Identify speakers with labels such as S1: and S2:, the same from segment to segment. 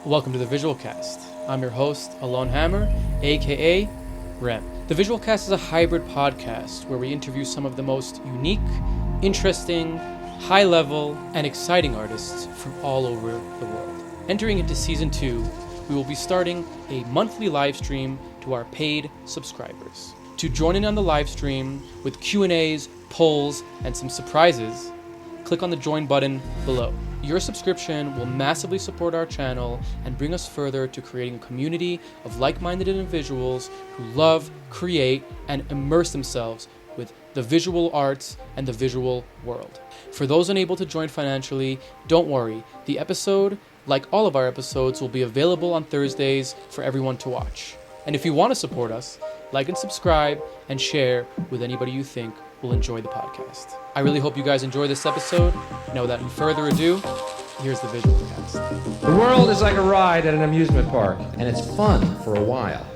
S1: Welcome to the Visual Cast. I'm your host, Alon, aka Rem. The Visual Cast is a hybrid podcast where we interview some of the most unique, interesting, high-level, and exciting artists from all over the world. Entering into Season 2, we will be starting a monthly live stream to our paid subscribers. To join in on the live stream with Q&As, polls, and some surprises, click on the join button below. Your subscription will massively support our channel and bring us further to creating a community of like-minded individuals who love, create, and immerse themselves with the visual arts and the visual world. For those unable to join financially, don't worry. The episode, like all of our episodes, will be available on Thursdays for everyone to watch. And if you want to support us, like and subscribe and share with anybody you think will enjoy the podcast. I really hope you guys enjoy this episode. Now, without any further ado, here's the Visual Cast.
S2: The world is like a ride at an amusement park, and it's fun for a while.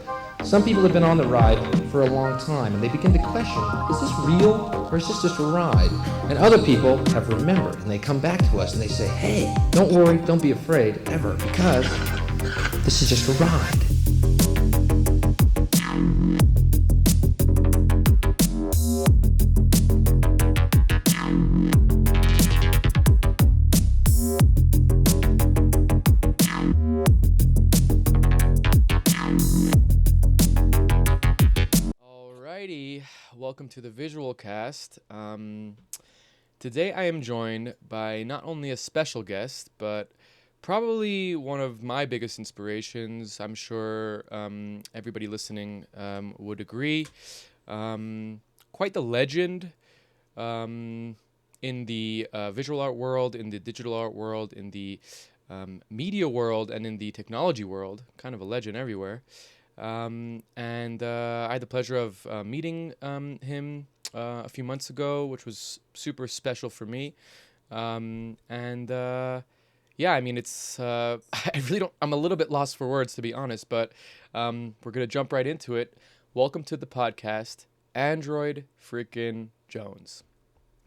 S2: Some people have been on the ride for a long time, and they begin to question, is this real, or is this just a ride? And other people have remembered, and they come back to us, and they say, hey, don't worry, don't be afraid, ever, because this is just a ride.
S1: Welcome to the Visual Cast. Today I am joined by not only a special guest, but probably one of my biggest inspirations. I'm sure everybody listening would agree. Quite the legend in the visual art world, in the digital art world, in the media world, and in the technology world. Kind of a legend everywhere. I had the pleasure of meeting him a few months ago, which was super special for me. Yeah, I mean, it's I really don't. I'm a little bit lost for words, to be honest, but we're gonna jump right into it. Welcome to the podcast, Android freaking Jones.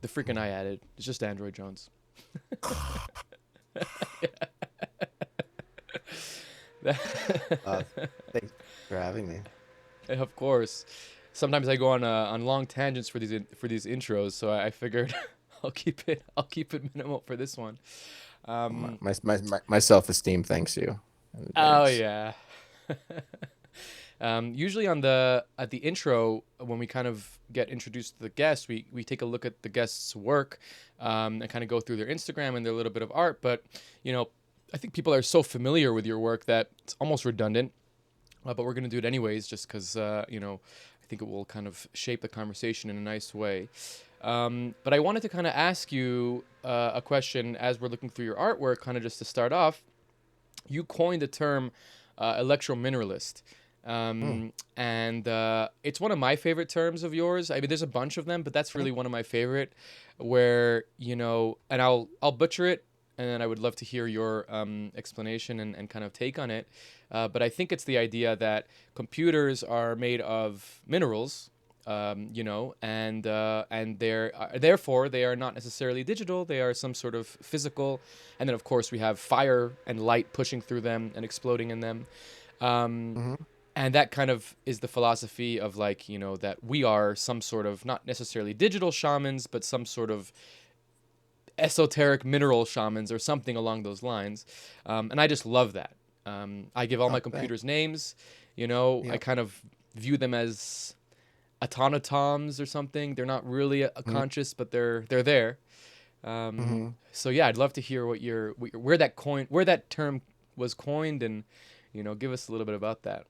S1: The freaking I added. It's just Android Jones.
S3: Thanks for having me.
S1: Of course. Sometimes I go on long tangents for these intros, so I figured I'll keep it minimal for this one.
S3: My self-esteem thanks you.
S1: Oh yeah. Usually at the intro, when we kind of get introduced to the guest, we take a look at the guest's work and kind of go through their Instagram and their little bit of art. But I think people are so familiar with your work that it's almost redundant. But we're going to do it anyways, just because, I think it will kind of shape the conversation in a nice way. But I wanted to kind of ask you a question as we're looking through your artwork, kind of just to start off. You coined the term electromineralist. And it's one of my favorite terms of yours. I mean, there's a bunch of them, but that's really one of my favorite where, and I'll butcher it. And then I would love to hear your explanation and kind of take on it. But I think it's the idea that computers are made of minerals, and therefore they are not necessarily digital. They are some sort of physical. And then, of course, we have fire and light pushing through them and exploding in them. And that kind of is the philosophy of that we are some sort of not necessarily digital shamans, but some sort of esoteric mineral shamans or something along those lines. And I just love that. I give all my computers names, Yep. I kind of view them as automatons or something. They're not really a conscious, but they're there. So yeah, I'd love to hear where that term was coined, and give us a little bit about that.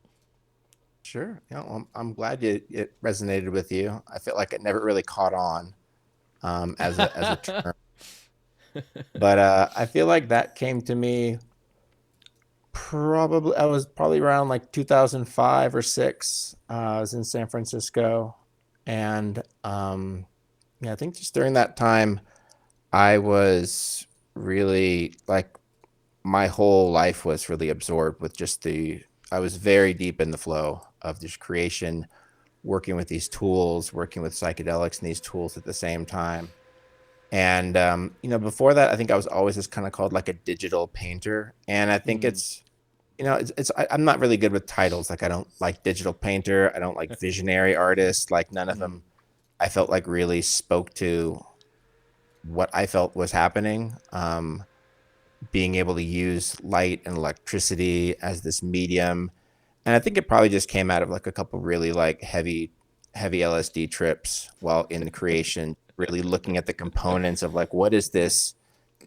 S3: Sure. Yeah, I'm glad it resonated with you. I feel like it never really caught on as a term. But I feel like that came to me I was probably around like 2005 or 6. I was in San Francisco, and I think just during that time I was really my whole life was really absorbed with I was very deep in the flow of this creation, working with these tools, working with psychedelics and these tools at the same time. And, before that, I think I was always just kind of called like a digital painter. And I think it's I'm not really good with titles. Like I don't like digital painter. I don't like visionary artist. Like none of them I felt like really spoke to what I felt was happening. Being able to use light and electricity as this medium. And I think it probably just came out of like a couple really like heavy LSD trips while in creation, really looking at the components of like, what is this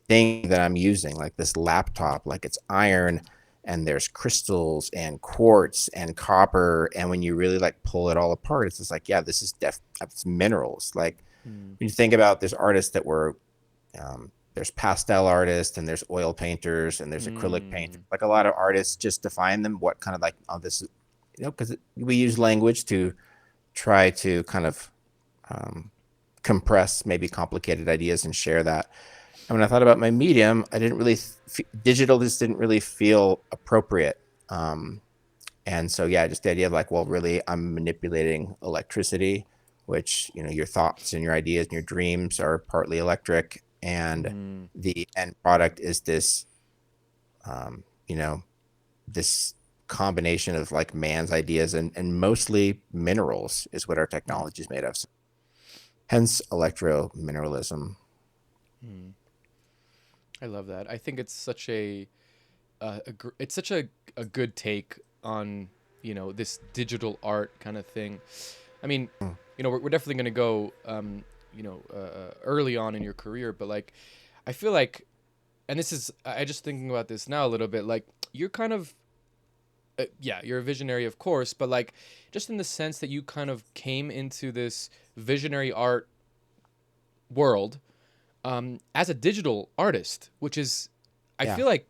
S3: thing that I'm using? Like this laptop, like it's iron and there's crystals and quartz and copper. And when you really like pull it all apart, it's just like, yeah, this is it's minerals. Like when you think about there's artists that were, there's pastel artists and there's oil painters and there's acrylic painters. Like a lot of artists just define them what kind of like, oh, this is, because we use language to try to kind of compress maybe complicated ideas and share that. And when I thought about my medium, I didn't really, digital just didn't really feel appropriate. And so, yeah, just the idea of like, well, really, I'm manipulating electricity, which, your thoughts and your ideas and your dreams are partly electric. And the end product is this, this combination of like man's ideas and mostly minerals is what our technology is made of. So, hence electromineralism.
S1: I love that. I think it's such a good take on, this digital art kind of thing. I mean, we're definitely going to go, early on in your career, but like, I feel like, and this is, I just thinking about this now a little bit, like you're kind of, you're a visionary, of course, but like, just in the sense that you kind of came into this visionary art world, as a digital artist, which is, I feel like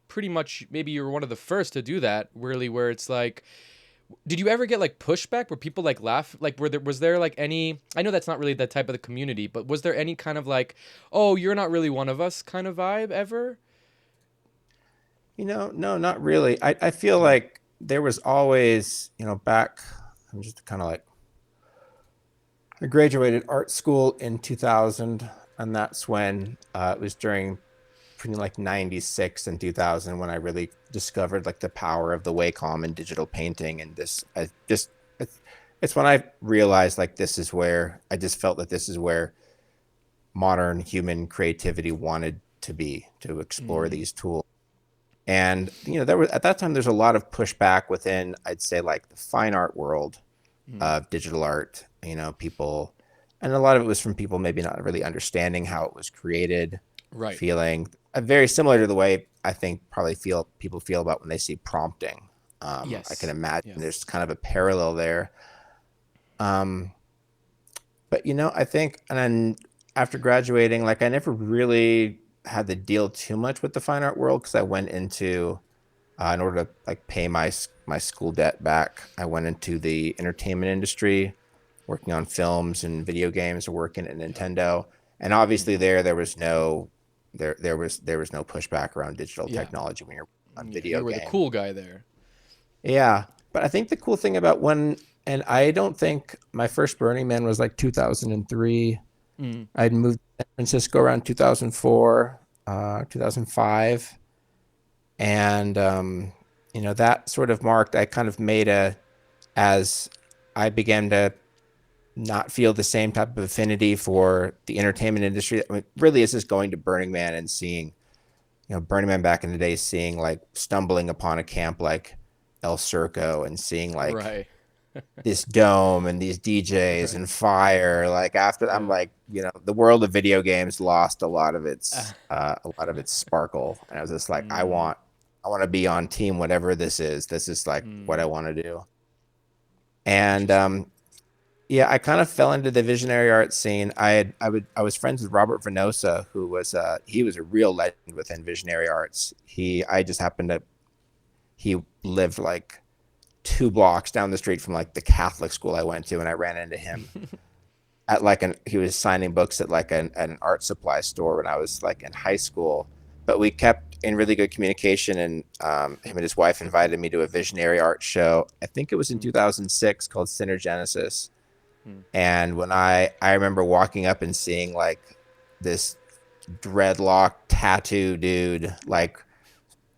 S1: pretty much maybe you're one of the first to do that, really, where it's like, did you ever get like pushback where people like laugh? Like, was there like any, I know that's not really the type of the community, but was there any kind of like, oh, you're not really one of us kind of vibe ever?
S3: No, not really. I feel like there was always, back, I'm just kind of like, I graduated art school in 2000, and that's when it was during between like 96 and 2000 when I really discovered like the power of the Wacom and digital painting. And it's when I realized like I just felt that this is where modern human creativity wanted to be, to explore these tools. And, there was, at that time, there's a lot of pushback within, I'd say, like the fine art world of digital art, people, and a lot of it was from people maybe not really understanding how it was created,
S1: right?
S3: Feeling very similar to the way I think probably people feel about when they see prompting.
S1: Yes.
S3: I can imagine there's kind of a parallel there. But, I think, and then after graduating, like I never really had to deal too much with the fine art world because I went into, in order to like pay my school debt back, I went into the entertainment industry, working on films and video games, or working at Nintendo. And obviously there was no pushback around digital technology when you're on video games.
S1: You were the cool guy there.
S3: Yeah. But I think the cool thing about and I don't think my first Burning Man was like 2003. I'd moved to San Francisco around 2004, 2005. And, that sort of marked, I kind of made as I began to not feel the same type of affinity for the entertainment industry. I mean, really, it's just going to Burning Man and seeing, Burning Man back in the day, seeing like stumbling upon a camp like El Circo and seeing like this dome and these DJs and fire. Like after I'm like, the world of video games lost a lot of its sparkle. And I was just like, I want to be on team, whatever this is. This is like what I want to do. And, I kind of fell into the visionary art scene. I was friends with Robert Venosa, who was he was a real legend within visionary arts. He lived like 2 blocks down the street from like the Catholic school I went to, and I ran into him at like he was signing books at like an art supply store when I was like in high school. But we kept in really good communication, and him and his wife invited me to a visionary art show. I think it was in 2006 called Synergenesis. And when I remember walking up and seeing like this dreadlock tattoo dude, like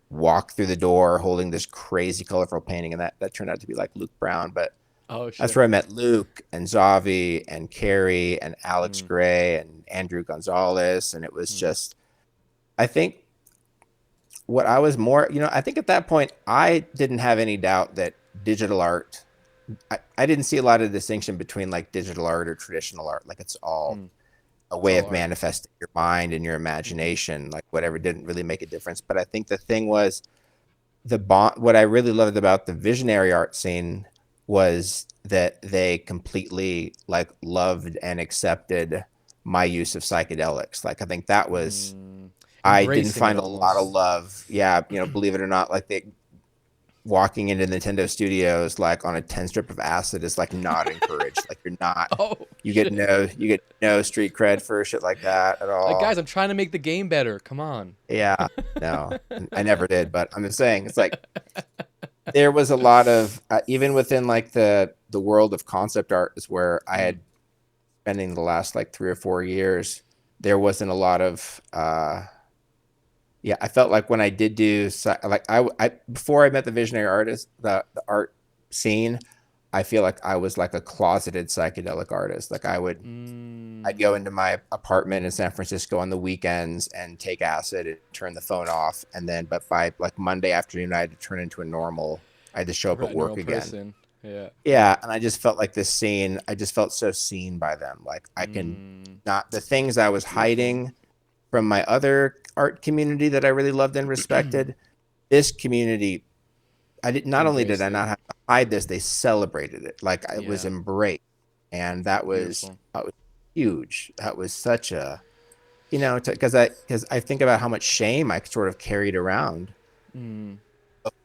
S3: walk through the door holding this crazy colorful painting, and that turned out to be like Luke Brown. But
S1: Oh
S3: that's
S1: shit.
S3: where I met Luke and Zavi and Carrie and Alex
S1: Mm,
S3: Gray and Andrew Gonzalez, and it was
S1: mm,
S3: just, I think what I was more, I think at that point I didn't have any doubt that digital art. I didn't see a lot of distinction between like digital art or traditional art. Like it's all
S1: mm.
S3: a
S1: It's
S3: way
S1: all
S3: of
S1: art.
S3: manifesting your mind and your
S1: Mm-hmm.
S3: imagination, like whatever didn't really make a difference. But I think the thing was what I really loved about the visionary art scene was that they completely like loved and accepted my use of psychedelics. Like I think that was,
S1: Mm.
S3: I didn't
S1: Embracing it
S3: find a lot of
S1: almost.
S3: love. Yeah, believe it or not, like they walking into Nintendo Studios like on a 10 strip of acid is like not encouraged. Like you're not,
S1: Oh
S3: you get
S1: shit.
S3: no street cred for shit like that at
S1: Like guys,
S3: all.
S1: I'm trying to make the game better. Come on.
S3: Yeah, no, I never did. But I'm just saying, it's like there was a lot of even within like the world of concept art is where I
S1: Mm.
S3: had spending the last like 3 or 4 years. There wasn't a lot of yeah. I felt like when I did do like I before I met the visionary artist, the art scene, I feel like I was like a closeted psychedelic artist. Like I'd go
S1: Mm.
S3: into my apartment in San Francisco on the weekends and take acid and turn the phone off. And then, but by like Monday afternoon, I had to turn into a normal. I had to show up at
S1: Neural
S3: work again.
S1: person. Yeah.
S3: Yeah. And I just felt like this scene, I just felt so seen by them. Like I can
S1: Mm.
S3: not, the things I was
S1: Beautiful.
S3: hiding from my other art community that I really loved and respected, this community, I did not only did
S1: Embraced
S3: I
S1: it.
S3: not have to hide this, they celebrated it. Like it was
S1: Yeah.
S3: embraced. And
S1: Beautiful.
S3: that was huge. That was such a, because I think about how much shame I sort of carried around
S1: Mm.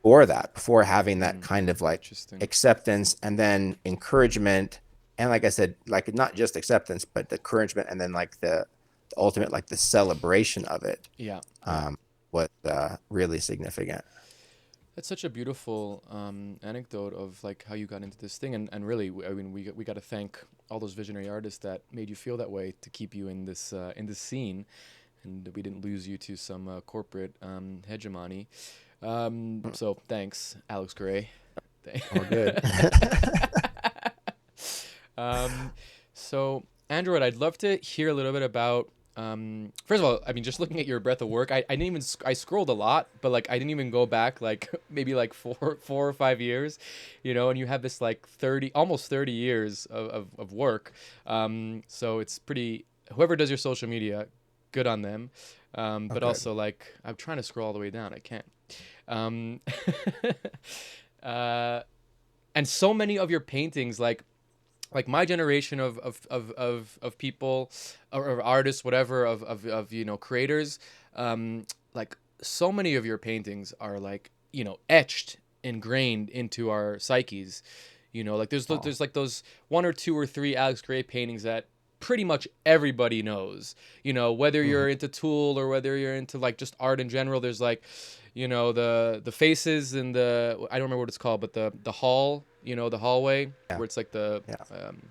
S3: before having that
S1: Mm.
S3: kind of like
S1: Interesting.
S3: acceptance and then encouragement. And like I said, like not just acceptance, but the encouragement and then like the ultimate, like the celebration of it
S1: Yeah. Yeah.
S3: um, was really significant.
S1: That's such a beautiful anecdote of like how you got into this thing, and really, I mean, we got to thank all those visionary artists that made you feel that way to keep you in this scene, and we didn't lose you to some corporate hegemony. So thanks, Alex Gray.
S3: All good.
S1: um, so Android, I'd love to hear a little bit about. First of all, I mean, just looking at your breadth of work, I didn't even I scrolled a lot, but like I didn't even go back like maybe like four or 5 years, and you have this like 30 almost 30 years of work. So it's pretty. Whoever does your social media, good on them.
S3: Oh,
S1: But
S3: good.
S1: also like I'm trying to scroll all the way down, I can't. Um, uh, and so many of your paintings like my generation of people or artists, whatever, of creators, like so many of your paintings are like etched, ingrained into our psyches. Like
S3: Oh,
S1: there's like those one or two or three Alex Gray paintings that pretty much everybody knows. Whether
S3: mhm.
S1: you're into Tool or whether you're into like just art in general, there's like the faces and the, I don't remember what it's called, but the hall, the hallway
S3: Yeah,
S1: where it's like the
S3: yeah.
S1: um,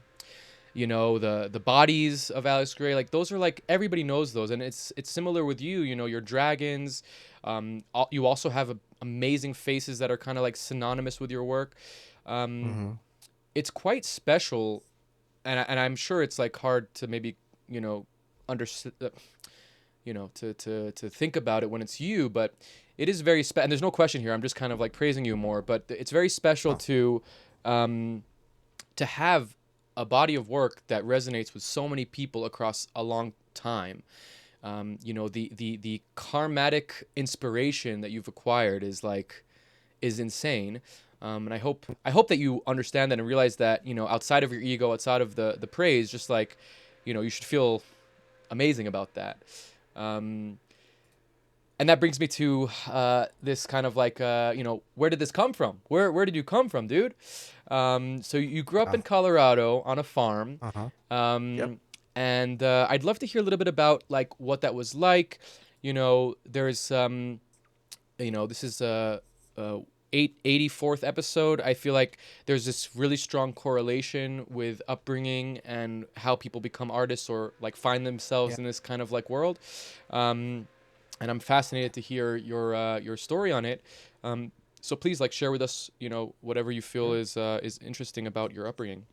S1: the bodies of Alex Gray, like those are like everybody knows those, and it's similar with you. Your dragons. You also have amazing faces that are kind of like synonymous with your work. Um,
S3: Hmm.
S1: it's quite special, and I'm sure it's like hard to maybe understand, to think about it when it's you, but it is very and there's no question here. I'm just kind of like praising you more, but it's very special
S3: Oh,
S1: um, to have a body of work that resonates with so many people across a long time. The karmatic inspiration that you've acquired is insane. And I hope that you understand that and realize that outside of your ego, outside of the praise, just like you should feel amazing about that. Um, and that brings me to this kind of like where did this come from? Where did you come from, dude? So you grew up in
S3: wow.
S1: Colorado on a farm,
S3: Uh-huh. Yep.
S1: um, and I'd love to hear a little bit about like what that was like. There's this is a 84th episode. I feel like there's this really strong correlation with upbringing and how people become artists or like find themselves
S3: Yeah.
S1: in this kind of like world. Um, and I'm fascinated to hear your story on it. So please, like, share with us, whatever you feel is interesting about your upbringing.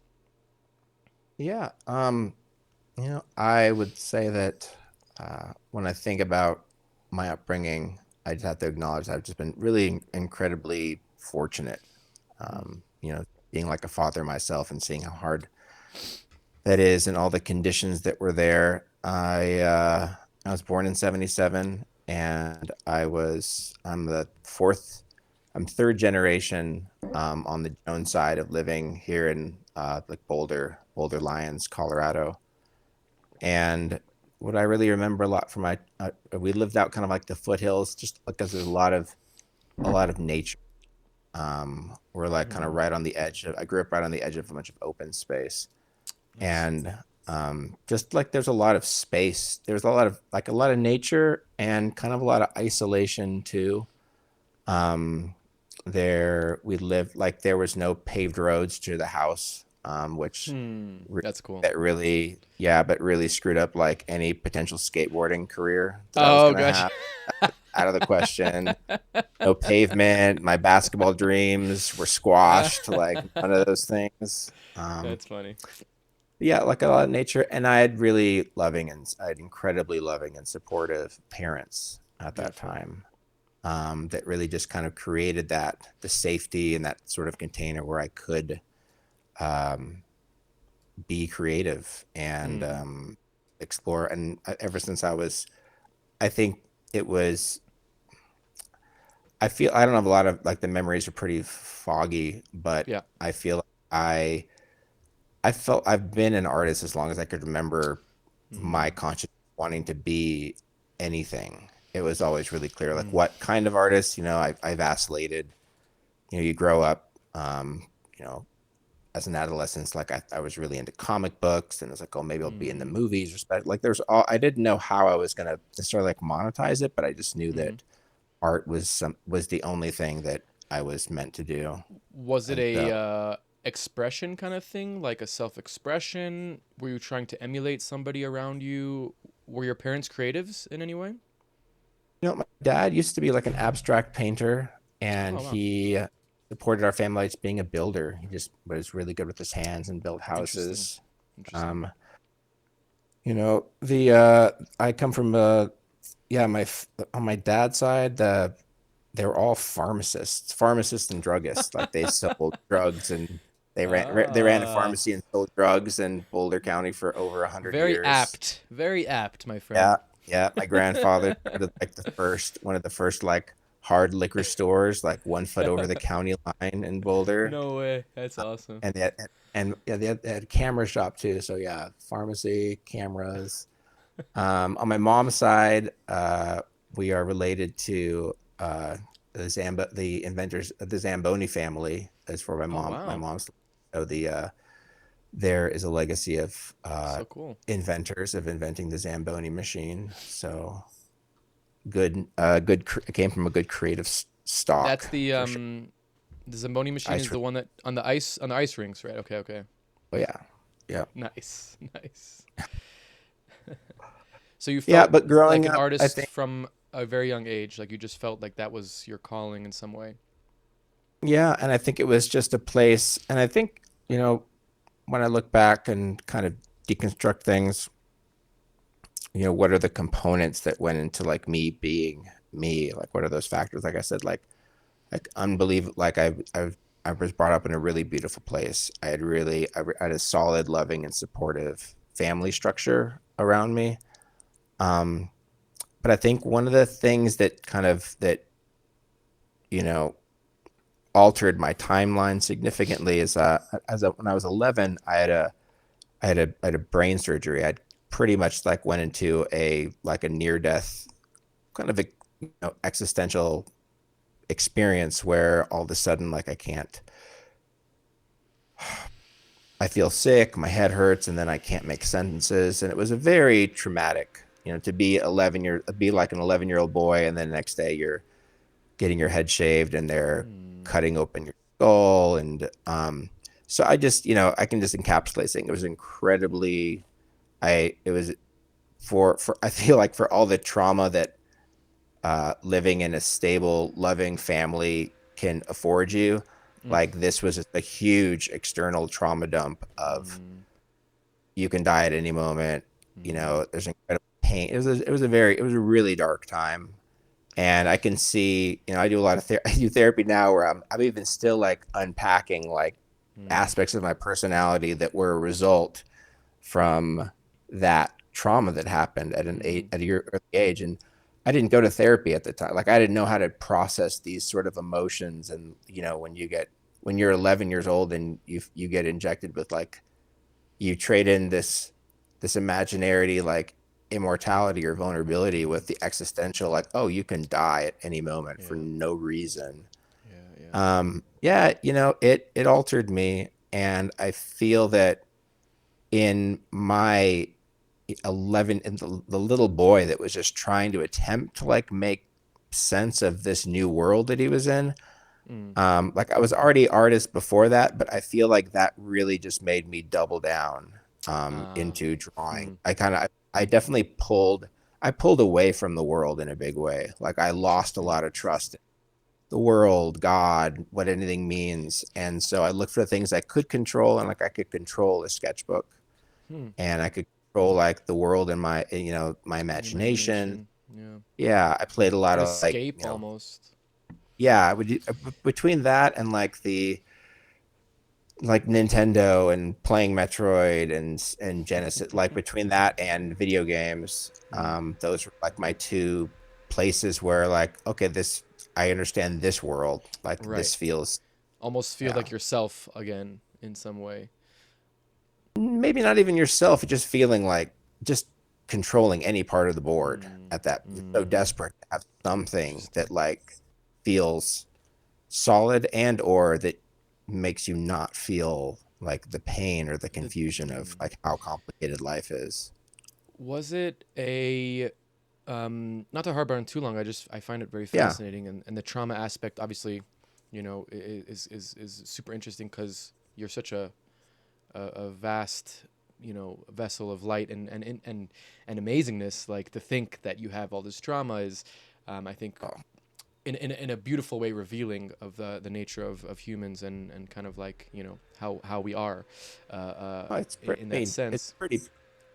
S3: Yeah. I would say that when I think about my upbringing, I just have to acknowledge that I've just been really incredibly fortunate.
S1: Mm.
S3: Being like a father myself and seeing how hard that is and all the conditions that were there. I was born in '77, and I'm third generation on the Jones side of living here in like Boulder Lions, Colorado. And what I really remember a lot from we lived out kind of like the foothills, just because there's a lot of nature. We're like kind of
S1: Mhm.
S3: right on the edge I grew up right on the edge of a bunch of open space,
S1: Nice.
S3: and just like there's a lot of space. There's a lot of nature and kind of a lot of isolation too. There we lived like there was no paved roads to the house, which re-
S1: That's cool.
S3: that really, yeah, but really screwed up like any potential skateboarding career that I was
S1: Oh,
S3: gonna
S1: gosh.
S3: have. Out of the question. No pavement. My basketball dreams were squashed. Like one of those things.
S1: That's funny.
S3: Yeah, like a lot of nature, and I had incredibly loving and supportive parents at that
S1: Beautiful.
S3: time. That really just kind of created the safety and that sort of container where I could um, be creative and
S1: Mm.
S3: explore. And ever since I think it was, I don't have a lot of like the memories are pretty foggy, but
S1: Yeah.
S3: I feel like I felt I've been an artist as long as I could remember my
S1: Mm.
S3: conscious wanting to be anything. It was always really clear, like
S1: Mm.
S3: what kind of artist, I vacillated. You grow up, as an adolescent, like I was really into comic books and it's like, oh, maybe I'll be in the
S1: Mm.
S3: movies like I didn't know how I was going to necessarily like monetize it, but I just knew
S1: Mm.
S3: that art was the only thing that I was meant to do.
S1: Was it
S3: And
S1: a expression kind of thing, like a self-expression? Were you trying to emulate somebody around you? Were your parents creatives in any way?
S3: my dad used to be like an abstract painter, and
S1: Oh, wow.
S3: he supported our family as being a builder. He just was really good with his hands and built
S1: Interesting.
S3: houses.
S1: Interesting.
S3: Um, I come from yeah, on my dad's side, they were all pharmacists and druggists. Like they sold drugs and they ran a
S1: Ah,
S3: pharmacy and sold drugs in Boulder County for over 100 years.
S1: very apt, my friend.
S3: Yeah, yeah. My grandfather started like one of the first like hard liquor stores, like 1 foot over the county line in Boulder.
S1: No way. That's awesome.
S3: And yeah, they had a camera shop too. So yeah, pharmacy, cameras. On my mom's side, we are related to the inventors of the Zamboni family. As for my
S1: Oh,
S3: mom, my
S1: wow.
S3: mom's. So there is a legacy of
S1: So cool.
S3: inventors of inventing the Zamboni machine. So it came from a good creative
S1: That's
S3: stock
S1: the
S3: for sure.
S1: the Zamboni machine
S3: Ice
S1: is
S3: cream.
S1: the one that on the ice rinks, right? Okay, okay.
S3: Oh yeah, yeah,
S1: Nice. Nice. So you
S3: yeah.
S1: felt
S3: But
S1: like
S3: growing
S1: an
S3: up, I
S1: artist
S3: think,
S1: from a very young age, like you just felt like that was your calling in some way.
S3: yeah, and I think it was just a place. And I think when I look back and kind of deconstruct things, what are the components that went into like me being me? Like, what are those factors? Like I said, like unbelievable. Like I was brought up in a really beautiful place. I had a solid, loving, and supportive family structure around me. Um, but I think one of the things that you know altered my timeline significantly is when I was 11, I had a brain surgery. I pretty much like went into a near death kind of existential experience where all of a sudden like I feel sick, my head hurts, and then I can't make sentences, and it was a very traumatic. To be like an 11-year-old boy, and then the next day you're getting your head shaved and they're
S1: Mm.
S3: cutting open your skull, and so I can just encapsulate saying it was incredibly. I it was for I feel like for all the trauma that living in a stable, loving family can afford you. Like this was a huge external trauma dump of you can die at any moment. You know, there's incredible pain. It was a really dark time. And I can see, you know, I do a lot of I do therapy now where I'm even still like unpacking like aspects of my personality that were a result from that trauma that happened at at a early age. And I didn't go to therapy at the time. Like I didn't know how to process these sort of emotions. And you know, when you're 11 years old and you get injected with like, you trade in this imaginary like immortality or vulnerability with the existential like, oh, you can die at any moment for no reason. Yeah, you know, it altered me, and I feel that in my 11 and the little boy that was just trying to attempt to like make sense of this new world that he was in. Like I was already artist before that, but I feel like that really just made me double down into drawing. I definitely I pulled away from the world in a big way. Like I lost a lot of trust in the world, God, what anything means. And so I looked for things I could control, and like I could control a sketchbook, and I could control like the world in my, you know, my imagination. Yeah, I played a lot
S1: An
S3: of like,
S1: escape
S3: you know,
S1: almost.
S3: yeah, I would between that and like like Nintendo and playing Metroid and Genesis, like between that and video games, those were like my two places where like, okay, this, I understand this world, like
S1: Right.
S3: this feels,
S1: Almost feel
S3: yeah,
S1: like yourself again in some way.
S3: maybe not even yourself, just feeling like just controlling any part of the board at that, so desperate to have something that
S1: Interesting.
S3: like feels solid and or that makes you not feel like the pain or the
S1: The,
S3: confusion of like how complicated life is.
S1: was it a not to harp on too long, I find it very
S3: Yeah.
S1: fascinating, and the trauma aspect obviously, you know, is super interesting because you're such a vast, you know, vessel of light and amazingness. Like to think that you have all this trauma is, I think,
S3: Oh,
S1: in a beautiful way revealing of the nature of humans and kind of like, you know, how we are
S3: it's pretty,
S1: in
S3: I
S1: that
S3: mean,
S1: sense.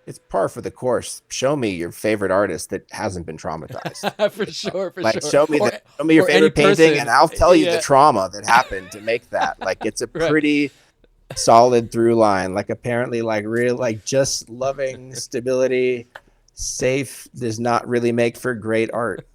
S3: it's par for the course. Show me your favorite artist that hasn't been traumatized.
S1: For
S3: You know?
S1: sure, for
S3: Like
S1: sure.
S3: show me your
S1: Or any
S3: favorite painting and
S1: person.
S3: I'll tell you the
S1: Yeah.
S3: trauma that happened to make that. Like it's a
S1: Right.
S3: pretty solid through line. Like apparently like real like just loving stability, safe does not really make for great art.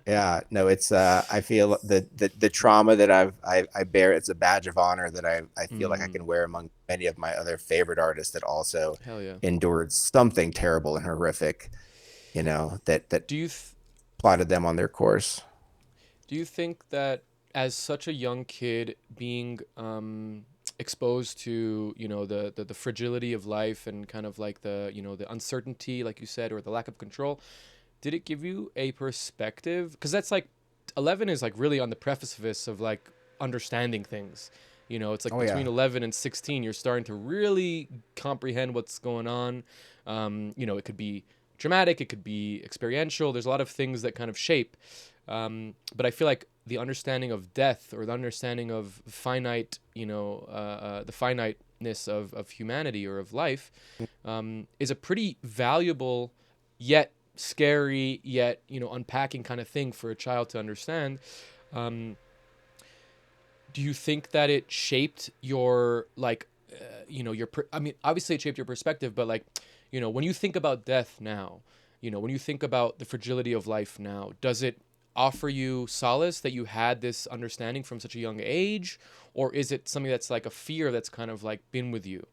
S3: Yeah, no, it's I feel the trauma that I bear, it's a badge of honor that I feel like I can wear among many of my other favorite artists that also
S1: Hell yeah.
S3: endured something terrible and horrific, you know, that
S1: Do you
S3: plotted them on their course.
S1: do you think that as such a young kid being exposed to, you know, the fragility of life and kind of like the, you know, the uncertainty, like you said, or the lack of control, did it give you a perspective? Because that's like 11 is like really on the precipice of like understanding things. You know, it's like
S3: Oh
S1: between
S3: yeah.
S1: 11 and 16, you're starting to really comprehend what's going on. You know, it could be dramatic, it could be experiential. There's a lot of things that kind of shape. But I feel like the understanding of death or the understanding of finite, you know, the finiteness of humanity or of life is a pretty valuable yet scary yet, you know, unpacking kind of thing for a child to understand. Um, do you think that it shaped your like, you know, I mean, obviously it shaped your perspective, but like, you know, when you think about death now, you know, when you think about the fragility of life now, does it offer you solace that you had this understanding from such a young age, or is it something that's like a fear that's kind of like been with you?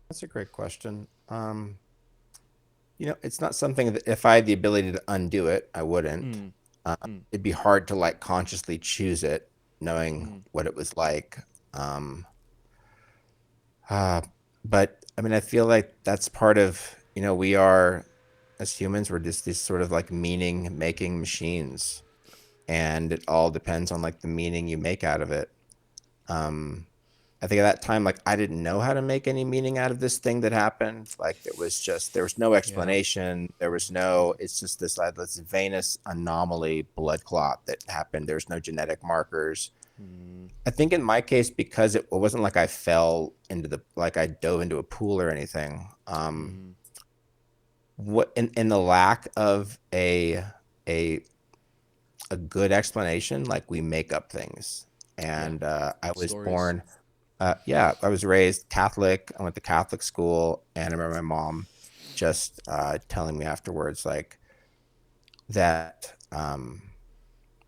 S3: That's a great question. You know, it's not something that if I had the ability to undo it, I wouldn't.
S1: Mm, mm,
S3: It'd be hard to like consciously choose it, knowing
S1: mm,
S3: what it was like. Um, uh, but I mean, I feel like that's part of, you know, we are as humans, we're just these sort of like meaning making machines, and it all depends on like the meaning you make out of it. Um, I think at that time, like, I didn't know how to make any meaning out of this thing that happened. Like, it was just, there was no
S1: Yeah.
S3: explanation. There was no, it's just this, like, this venous anomaly blood clot that happened. There's no genetic markers. I think in my case, because it wasn't like I fell into the, like I dove into a pool or anything. What in the lack of a good explanation, like, we make up things. And I was
S1: Stories.
S3: born, yeah, I was raised Catholic. I went to Catholic school, and I remember my mom just telling me afterwards, like, that,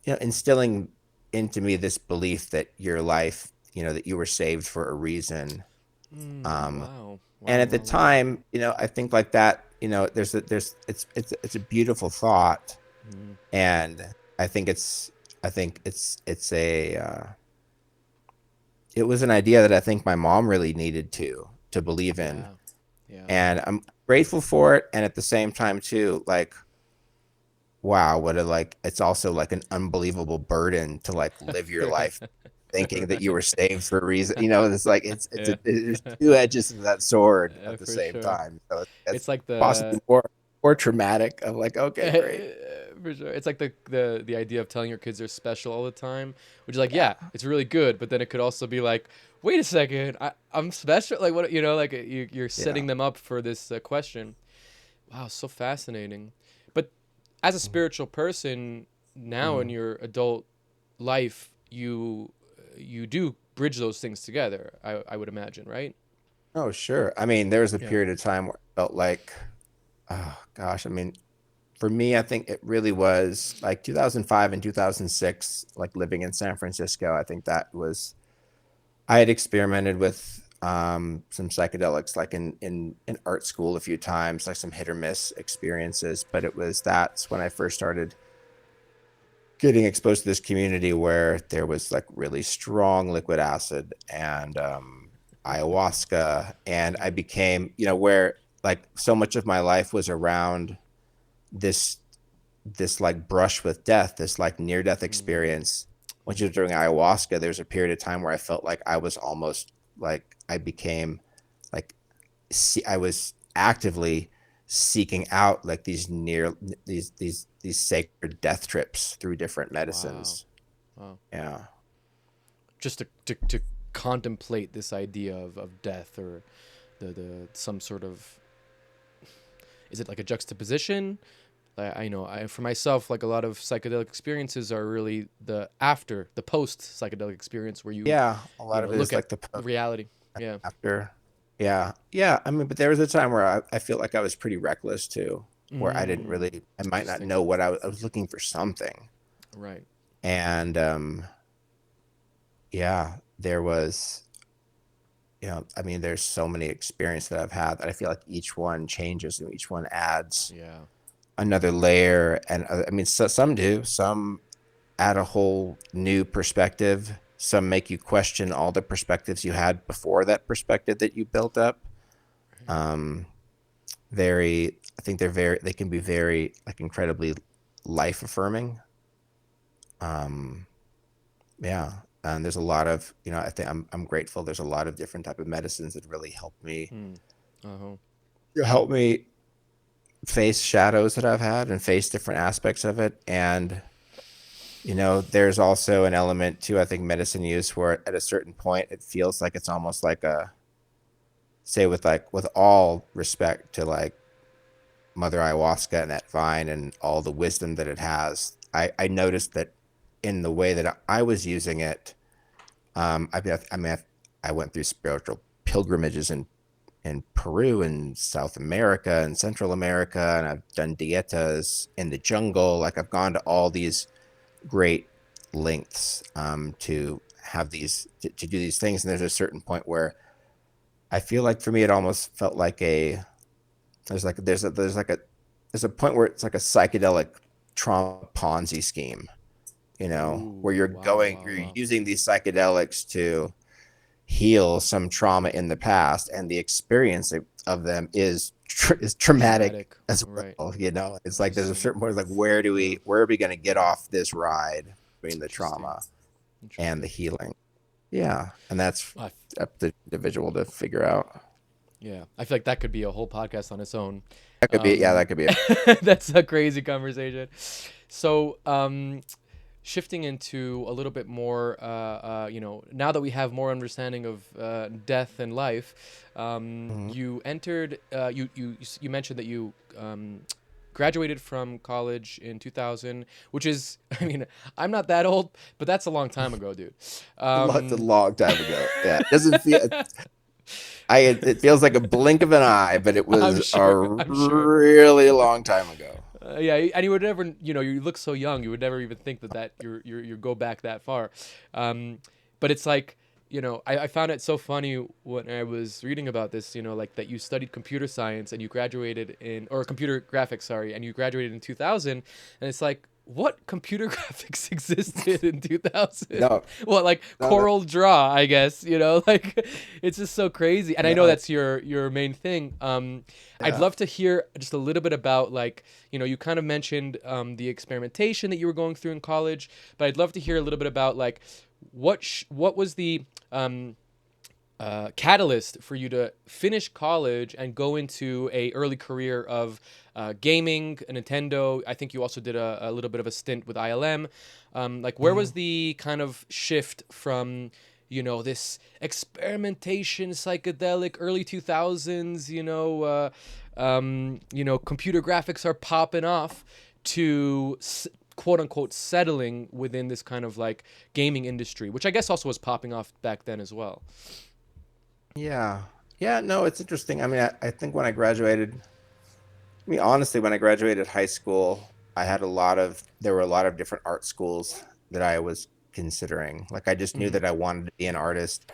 S3: instilling into me this belief that your life, that you were saved for a reason.
S1: Wow.
S3: And at the time, I think like that, it's a beautiful thought. And I think it's it was an idea that I think my mom really needed to believe in.
S1: Yeah.
S3: And I'm grateful for it. And at the same time too, like, wow, what a, like, it's also like an unbelievable burden to, like, live your life thinking that you were saved for a reason. It's like, there's two edges of that sword at the
S1: for
S3: same
S1: sure.
S3: time. So
S1: It's like
S3: possibly
S1: the
S3: more traumatic of, like, okay, great.
S1: for sure. It's like the idea of telling your kids they're special all the time, which is like, yeah, it's really good, but then it could also be like, wait a second, I'm special. Like, what, like, you're setting them up for this question. Wow, so fascinating. But as a spiritual person now in your adult life, you do bridge those things together. I would imagine, right?
S3: Oh, sure. I mean, there was a period of time where it felt like, oh gosh, I mean, for me, I think it really was like 2005 and 2006, like living in San Francisco. I think that was, I had experimented with some psychedelics, like in art school a few times, like some hit or miss experiences. But that's when I first started getting exposed to this community where there was, like, really strong liquid acid and ayahuasca. And I became, where, like, so much of my life was around this like brush with death, this, like, near death experience. When you were doing ayahuasca, there's a period of time where I felt like I was almost like, I became like, I was actively seeking out, like, these sacred death trips through different medicines.
S1: Wow.
S3: Yeah.
S1: Just to contemplate this idea of death, or the some sort of, is it like a juxtaposition? I know, for myself, like, a lot of psychedelic experiences are really the post psychedelic experience where
S3: A lot of it
S1: look
S3: is
S1: at
S3: like
S1: the reality. Yeah.
S3: after. Yeah. I mean, but there was a time where I feel like I was pretty reckless too, where I didn't really, I might not know what I was looking for something.
S1: Right.
S3: And there was, I mean, there's so many experiences that I've had that I feel like each one changes and each one adds another layer. And I mean, some do, some add a whole new perspective. Some make you question all the perspectives you had before that perspective that you built up. I think they can be very, like, incredibly life affirming. And there's a lot of, I think I'm grateful. There's a lot of different type of medicines that really help me, help me face shadows that I've had and face different aspects of it. And, there's also an element to, I think, medicine use where at a certain point, it feels like it's almost like with all respect to, like, Mother Ayahuasca and that vine and all the wisdom that it has, I noticed that in the way that I was using it, I went through spiritual pilgrimages in Peru and South America and Central America, and I've done dietas in the jungle. Like, I've gone to all these great lengths to have to do these things. And there's a certain point where I feel like, for me, it almost felt like there's a point where it's like a psychedelic trauma Ponzi scheme, where you're using these psychedelics to heal some trauma in the past, and the experience of them is traumatic as well. Right. It's like there's a certain point, like, where are we going to get off this ride between the trauma and the healing? Yeah, and that's
S1: I,
S3: up to the individual to figure out.
S1: yeah, I feel like that could be a whole podcast on its own.
S3: That could be, yeah,
S1: Um,
S3: that could be it.
S1: that's a crazy conversation. So, shifting into a little bit more, now that we have more understanding of death and life,
S3: Mhm.
S1: you entered. You mentioned that you graduated from college in 2000, which is, I mean, I'm not that old, but that's a long time ago, dude.
S3: A
S1: Um,
S3: long time ago. Yeah, it doesn't feel. It feels like a blink of an eye, but it
S1: I'm
S3: was a
S1: sure. I'm sure.
S3: really long time ago.
S1: Yeah, and you would never, you look so young, you would never even think that you go back that far. Um, but it's like, I found it so funny when I was reading about this, like that you studied computer science and you graduated or computer graphics, sorry, and you graduated in 2000, and it's like, what computer graphics existed in 2000?
S3: No,
S1: Well, like
S3: no, no,
S1: Coral Draw, I guess, like it's just so crazy. And I know
S3: no.
S1: that's your main thing. I'd
S3: Yeah.
S1: love to hear just a little bit about, like, you kind of mentioned the experimentation that you were going through in college, but I'd love to hear a little bit about, like, what was the catalyst for you to finish college and go into a early career of gaming, Nintendo. I think you also did a little bit of a stint with ILM. Like, where was
S3: Mhm.
S1: the kind of shift from, this experimentation, psychedelic, early 2000s, computer graphics are popping off to quote unquote settling within this kind of like gaming industry, which I guess also was popping off back then as well.
S3: Yeah. Yeah, no, it's interesting. I mean, I think when I graduated, I mean, honestly, when I graduated high school, there were a lot of different art schools that I was considering. Like, I just knew
S1: Mm-hmm.
S3: that I wanted to be an artist.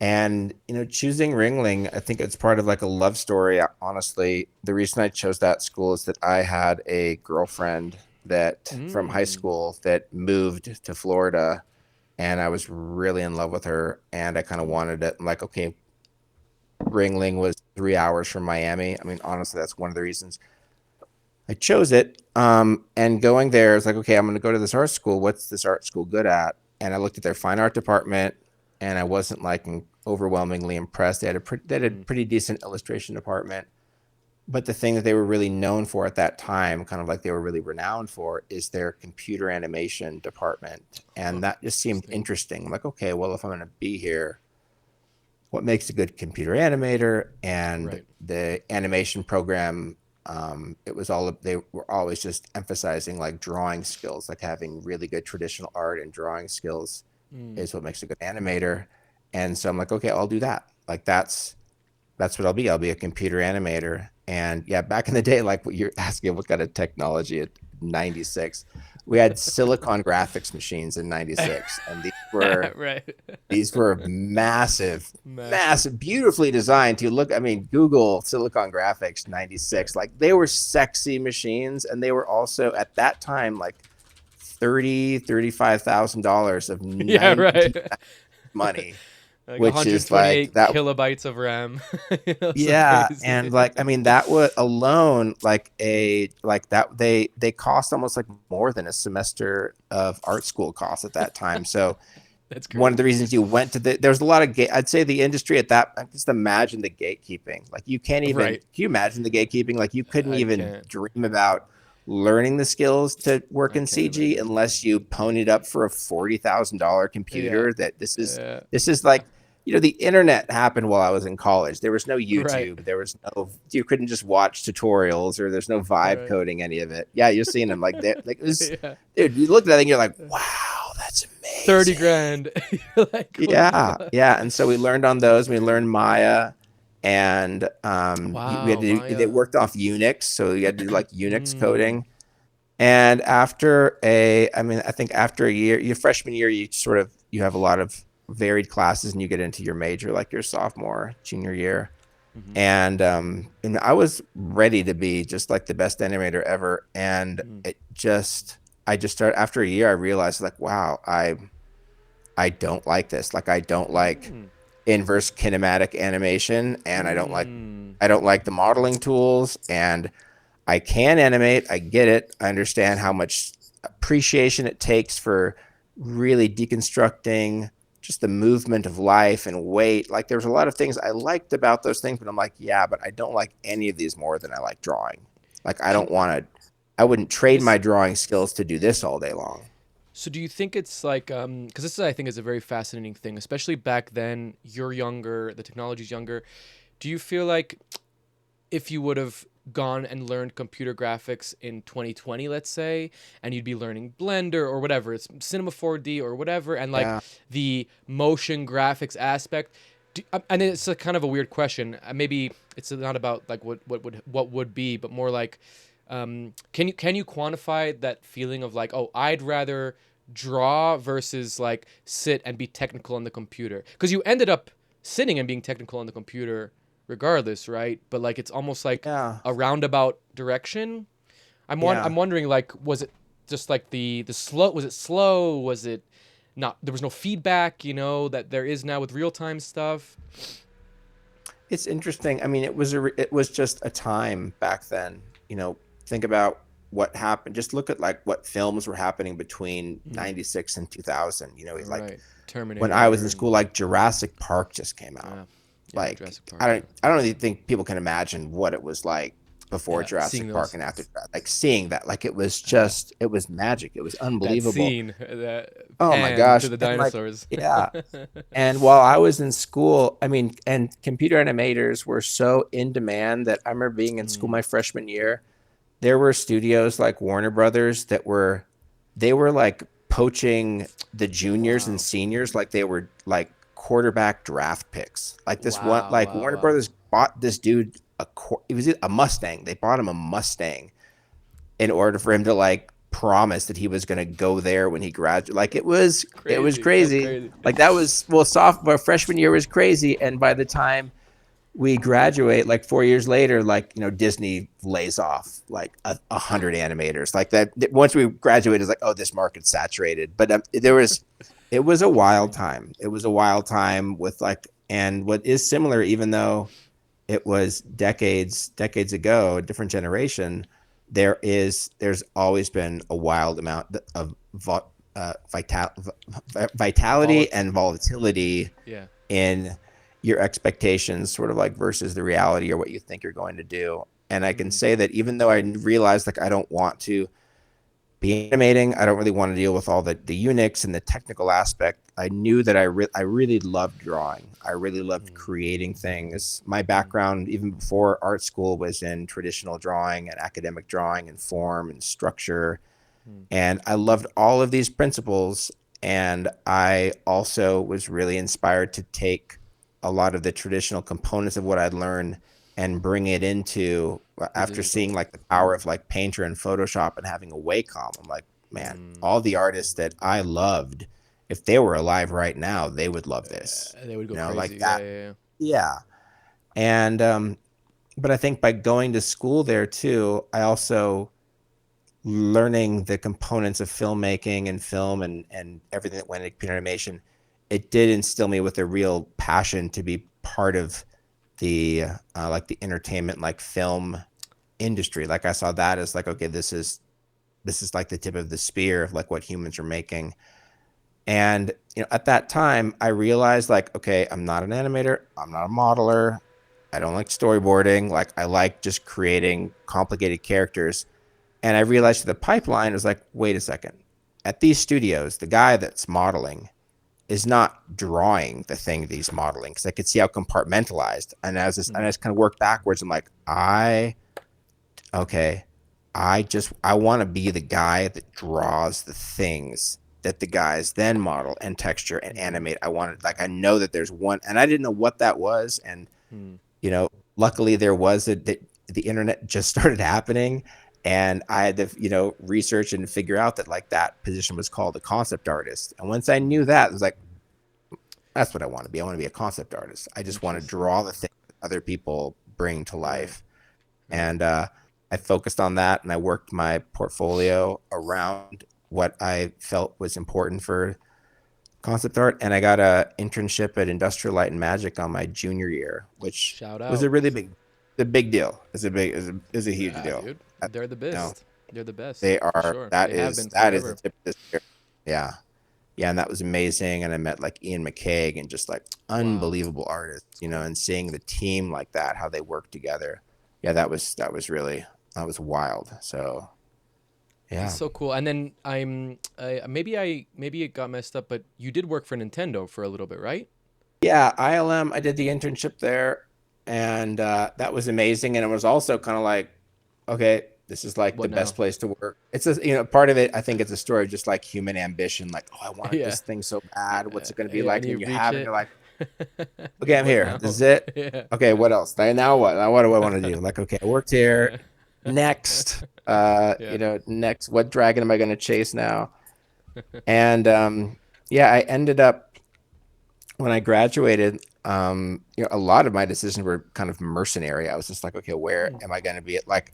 S3: And, choosing Ringling, I think it's part of like a love story. Honestly, the reason I chose that school is that I had a girlfriend that from high
S1: Mm.
S3: school that moved to Florida, and I was really in love with her, and I kind of
S1: Mm.
S3: wanted it. I'm like, okay, Ringling was 3 hours from Miami. I mean, honestly, that's one of the reasons I chose it. And going there, it's like, okay, I'm going to go to this art school. What's this art school good at? And I looked at their fine art department, and I wasn't like overwhelmingly impressed. They had a
S1: Mm.
S3: pretty decent illustration department, but the thing that they were really known for at that time, kind of like they were really renowned for, is their computer animation department,
S1: Huh.
S3: and that just seemed
S1: Interesting.
S3: interesting. I'm like, okay, well, if I'm going to be here, what makes a good computer animator? And
S1: Right.
S3: the animation program, they were always just emphasizing like drawing skills, like having really good traditional art and drawing skills
S1: Mm.
S3: is what makes a good animator. And so I'm like, okay, I'll do that. Like, that's what I'll be. I'll be a computer animator. And yeah, back in the day, like what you're asking, what kind of technology at 96, we had silicon graphics machines in 96, and
S1: Right.
S3: these were massive,
S1: Massive.
S3: massive, beautifully designed. To look, I mean, Google Silicon Graphics
S1: Right.
S3: 96. Like, they were sexy machines, and they were also at that time like $35,000 of
S1: Yeah,
S3: 90
S1: right.
S3: money,
S1: Like
S3: which is like
S1: 128
S3: that.
S1: kilobytes of RAM. So
S3: Yeah,
S1: crazy.
S3: and like, I mean, that would alone, like a like that they cost almost like more than a semester of art school cost at that time. So
S1: That's
S3: one of the
S1: crazy.
S3: reasons you went to there's a lot of I'd say the industry at that, just imagine the gatekeeping. Like,
S1: Right.
S3: can you imagine the gatekeeping? Like, you couldn't
S1: I
S3: even
S1: can't.
S3: dream about learning the skills to work
S1: I
S3: in
S1: can't
S3: CG
S1: imagine.
S3: unless you ponied up for a $40,000
S1: Yeah.
S3: computer. That
S1: Yeah.
S3: this is like, the internet happened while I was in college. There was no
S1: Right.
S3: YouTube. You couldn't just watch tutorials, or there's no vibe
S1: Right.
S3: coding any of it. Yeah, you're seeing them like that. Like, it was,
S1: Yeah.
S3: dude, you look at that thing, you're like, wow, that's
S1: 30
S3: amazing.
S1: grand. You're like, what the
S3: Yeah,
S1: fuck?
S3: yeah. And so we learned on
S1: That's
S3: those. We
S1: crazy.
S3: learned Maya, and we had
S1: Wow,
S3: to do, they
S1: Maya.
S3: worked off Unix, so we had to do like Unix
S1: Mm.
S3: coding. And I mean, I think after a year, your freshman year, you have a lot of varied classes, and you get into your major like your sophomore, junior year.
S1: Hmm.
S3: And I was ready to be just like the best animator ever. And
S1: Mm.
S3: I just started after a year. I realized, like, wow, I don't like this. Like, I don't like
S1: Mm.
S3: inverse kinematic animation, and
S1: Mm.
S3: I don't like the modeling tools. And I can animate. I get it. I understand how much appreciation it takes for really deconstructing just the movement of life and weight. Like there's a lot of things I liked about those things, but I'm like, yeah, but I don't like any of these more than I like drawing. Like I wouldn't trade my drawing skills to do this all day long.
S1: So do you think it's like, because this I think is a very fascinating thing, especially back then. You're younger, the technology's younger. Do you feel like if you would have gone and learned computer graphics in 2020, let's say, and you'd be learning Blender or whatever, it's Cinema 4D or whatever, and like
S3: Yeah.
S1: the motion graphics aspect, and it's a kind of a weird question. Maybe it's not about like what would be, but more like, can you quantify that feeling of like, oh, I'd rather draw versus like sit and be technical on the computer, because you ended up sitting and being technical on the computer regardless, right? But like it's almost like
S3: Yeah.
S1: a roundabout direction.
S3: Yeah.
S1: I'm wondering, like, was it just like the slow? Was it slow? Was it not? There was no feedback, that there is now with real time stuff.
S3: It's interesting. I mean, it was just a time back then. Think about what happened. Just look at like what films were happening between 96 and 2000. Like
S1: Right, Terminator.
S3: when I was in school, like Jurassic Park just came out.
S1: Yeah,
S3: Like
S1: Jurassic Park.
S3: I don't even think people can imagine what it was like before
S1: Yeah,
S3: Jurassic Park and after, like seeing that. Like it was magic. It was
S1: That
S3: unbelievable.
S1: scene, that
S3: Oh my
S1: pan
S3: gosh.
S1: to the
S3: And like,
S1: dinosaurs.
S3: yeah. And while I was in school, I mean, and computer animators were so in demand that I remember being in school my freshman year. There were studios like Warner Brothers they were like poaching the juniors and seniors like they were like quarterback draft picks. Like this one, like Warner Brothers bought this dude it was a Mustang. They bought him a Mustang in order for him to like promise that he was going to go there when he graduated. Like it was crazy. Like that was, well, sophomore freshman year was crazy. And by the time we graduate, like 4 years later, like, Disney lays off like 100 animators like that. Once we graduated, it's like, oh, this market's saturated. But it was a wild time. It was a wild time with like, and what is similar, even though it was decades ago, a different generation, there's always been a wild amount of vitality and volatility in your expectations, sort of like versus the reality or what you think you're going to do. And I can say that even though I realized like I don't want to be animating, I don't really want to deal with all the Unix and the technical aspect, I knew that I really loved drawing. I really loved creating things. My background, even before art school, was in traditional drawing and academic drawing and form and structure. And I loved all of these principles. And I also was really inspired to take a lot of the traditional components of what I'd learned and bring it into, after seeing like the power of like Painter and Photoshop and having a Wacom. I'm like, man, all the artists that I loved, if they were alive right now, they would love this.
S1: They would go crazy.
S3: Like that. Yeah. And, but I think by going to school there too, I also learning the components of filmmaking and film and everything that went into computer animation, it did instill me with a real passion to be part of the like the entertainment, like film industry. Like I saw that as like, okay, this is like the tip of the spear of like what humans are making. And at that time I realized like, okay, I'm not an animator, I'm not a modeler, I don't like storyboarding, like I like just creating complicated characters. And I realized the pipeline was like, wait a second, at these studios, the guy that's modeling is not drawing the thing that he's modeling, because I could see how compartmentalized. And as I just kind of worked backwards, I'm like, I want to be the guy that draws the things that the guys then model and texture and animate. I know that there's one, and I didn't know what that was. And luckily there was the internet just started happening. And I had to, research and figure out that like that position was called a concept artist. And once I knew that, it was like, that's what I want to be. I want to be a concept artist. I just want to draw the things that other people bring to life. And I focused on that, and I worked my portfolio around what I felt was important for concept art. And I got an internship at Industrial Light and Magic on my junior year, which was a really big deal. It's a huge deal.
S1: Dude. They're the best. They're the best.
S3: They are.
S1: Sure.
S3: That is the tip of the spear. Yeah. yeah, and that was amazing. And I met like Ian McCaig and just like
S1: Wow.
S3: unbelievable artists, and seeing the team like that, how they work together. Yeah, that was really, that was wild. So
S1: That's
S3: yeah.
S1: so cool. And then maybe it got messed up, but you did work for Nintendo for a little bit, right?
S3: Yeah, ILM, I did the internship there, and that was amazing. And it was also kind of like, okay, this is like the
S1: What
S3: best
S1: now?
S3: place to work. It's a, part of it, I think it's a story of just like human ambition. Like, oh, I wanted
S1: Yeah.
S3: this thing so bad. What's it going to be
S1: Yeah,
S3: like?
S1: and
S3: And then
S1: you
S3: you
S1: reach
S3: have it, and
S1: it.
S3: you're like, okay, I'm
S1: What
S3: here.
S1: now?
S3: This is it.
S1: Yeah.
S3: Okay, what else? Now what? Now what do I want to do? Like, okay, I worked here.
S1: Yeah.
S3: Next,
S1: Yeah.
S3: next, what dragon am I going to chase now? And yeah, I ended up, when I graduated, a lot of my decisions were kind of mercenary. I was just like, okay, where
S1: Mm.
S3: am I going to be at? Like,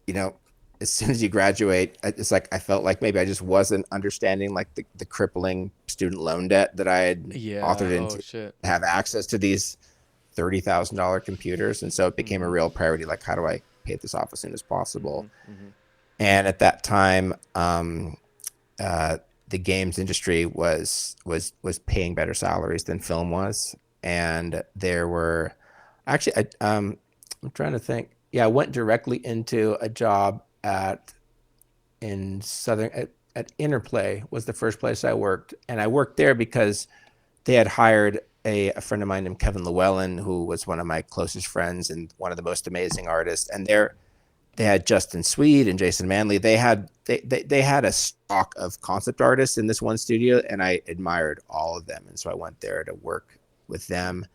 S3: you know, as soon as you graduate, it's like I felt like maybe I just wasn't understanding like the crippling student loan debt that I had
S1: Yeah.
S3: authored
S1: Oh
S3: into,
S1: shit.
S3: to have access to these $30,000 computers. And so it became a
S1: Mhm.
S3: real priority. Like, how do I pay this off as soon as possible?
S1: Mhm. Mhm.
S3: And at that time, uh, the games industry was paying better salaries than film was, and there were actually, I'm trying to think. Yeah, I went directly into a job in southern at Interplay was the first place I worked, and I worked there because they had hired a friend of mine named Kevin Llewellyn, who was one of my closest friends and one of the most amazing artists. And they had Justin Swede and Jason Manley. They had a stock of concept artists in this one studio, and I admired all of them. And so I went there to work with them.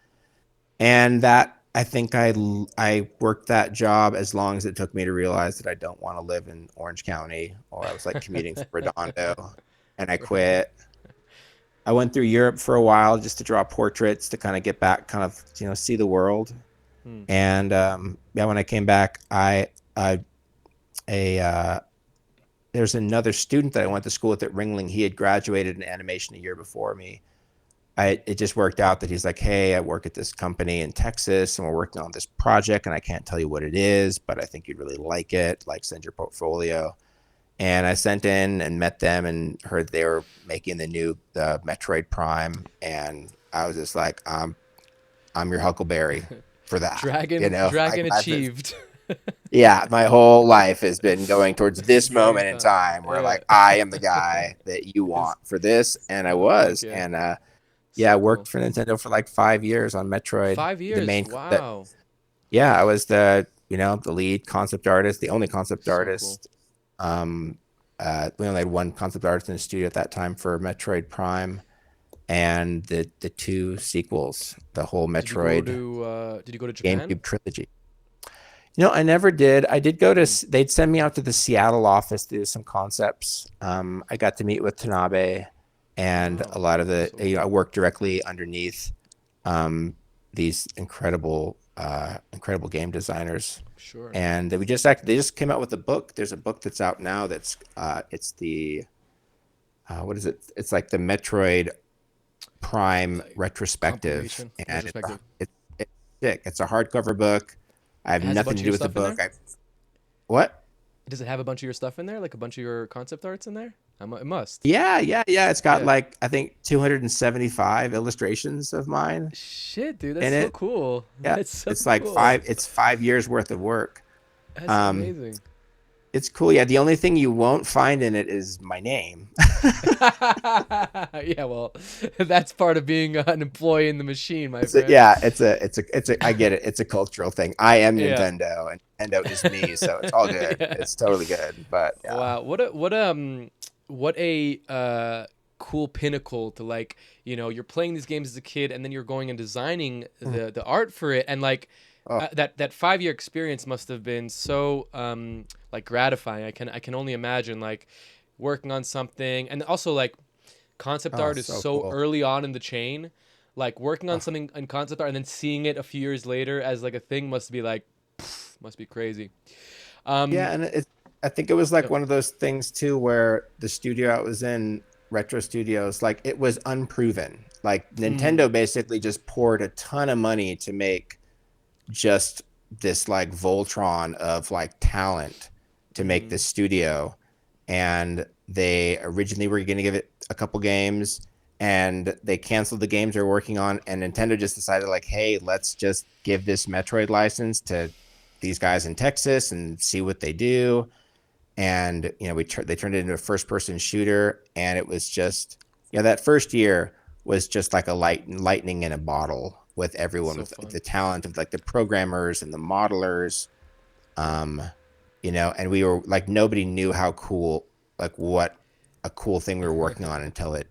S3: And that, I think I worked that job as long as it took me to realize that I don't want to live in Orange County, or I was like commuting from Redondo, and I
S1: Right.
S3: quit. I went through Europe for a while just to draw portraits to kind of get back, kind of, see the world.
S1: Hmm.
S3: And yeah, when I came back, I a there's another student that I went to school with at Ringling. He had graduated in animation a year before me. It just worked out that he's like, hey, I work at this company in Texas, and we're working on this project, and I can't tell you what it is, but I think you'd really like it. Like, send your portfolio. And I sent in and met them and heard they were making the Metroid Prime, and I was just like, I'm your Huckleberry for that.
S1: Dragon
S3: I've been,
S1: achieved.
S3: yeah, my whole life has been going towards this
S1: Getting
S3: moment in
S1: done.
S3: time where
S1: Yeah.
S3: like I am the guy that you
S1: Is
S3: want for this, and I
S1: Heck
S3: was.
S1: yeah.
S3: And yeah, I
S1: So
S3: worked
S1: cool.
S3: for Nintendo for like 5 years on Metroid.
S1: Five
S3: The
S1: years.
S3: main that
S1: Wow.
S3: Yeah, I was the lead concept artist, the only concept
S1: So cool.
S3: artist. Um, we only had one concept artist in the studio at that time for Metroid Prime and the two sequels, the whole Metroid
S1: Did you go to Japan?
S3: GameCube trilogy. I never did. I did go to.
S1: Mm.
S3: They'd send me out to the Seattle office to do some concepts. I got to meet with Tanabe, and a
S1: Wow.
S3: lot of the.
S1: So cool.
S3: I worked directly underneath these incredible game designers,
S1: Sure.
S3: and they just came out with a book. There's a book that's out now. That's it's the what is it? It's like the Metroid Prime
S1: Like
S3: retrospective,
S1: compilation,
S3: and
S1: retrospective.
S3: it's sick. It's a hardcover book. I have
S1: It has a
S3: nothing
S1: bunch
S3: to
S1: of
S3: do
S1: your
S3: with the
S1: stuff in
S3: book.
S1: there.
S3: What?
S1: Does it have a bunch of your stuff in there? Like a bunch of your concept arts in there? It must.
S3: Yeah. It's got
S1: Yeah.
S3: like I think 275 illustrations of mine
S1: Shit, dude, that's
S3: in
S1: so
S3: it.
S1: cool.
S3: Yeah,
S1: That's so
S3: it's like
S1: cool.
S3: five. It's 5 years worth of work.
S1: That's
S3: Um,
S1: amazing.
S3: it's cool. Yeah, the only thing you won't find in it is my name.
S1: Yeah, well, that's part of being an employee in the machine, my
S3: It's a,
S1: friend.
S3: yeah, it's a. I get it. It's a cultural thing. I am
S1: Yeah.
S3: Nintendo, and Nintendo is me, so it's all good.
S1: Yeah.
S3: It's totally good. But yeah.
S1: Wow, what a cool pinnacle to, like, you're playing these games as a kid, and then you're going and designing the art for it, and like
S3: Oh,
S1: that 5 year experience must have been so like gratifying. I can only imagine, like, working on something, and also like concept art is
S3: so
S1: so
S3: cool.
S1: early on in the chain. Like, working on
S3: Oh,
S1: something in concept art and then seeing it a few years later as like a thing must be like, must be crazy.
S3: yeah,
S1: Um,
S3: and I think it was like
S1: yep.
S3: one of those things too, where the studio I was in, Retro Studios, like it was unproven. Like
S1: Mm,
S3: Nintendo basically just poured a ton of money to make just this like Voltron of like talent to make
S1: mm,
S3: this studio, and they originally were going to give it a couple games, and they canceled the games they're working on, and Nintendo just decided like, hey, let's just give this Metroid license to these guys in Texas and see what they do. And they turned it into a first-person shooter, and it was just that first year was just like a lightning in a bottle with everyone,
S1: So
S3: with
S1: fun.
S3: the talent of like the programmers and the modelers, and we were like, nobody knew how cool, like what a cool thing we were working on until it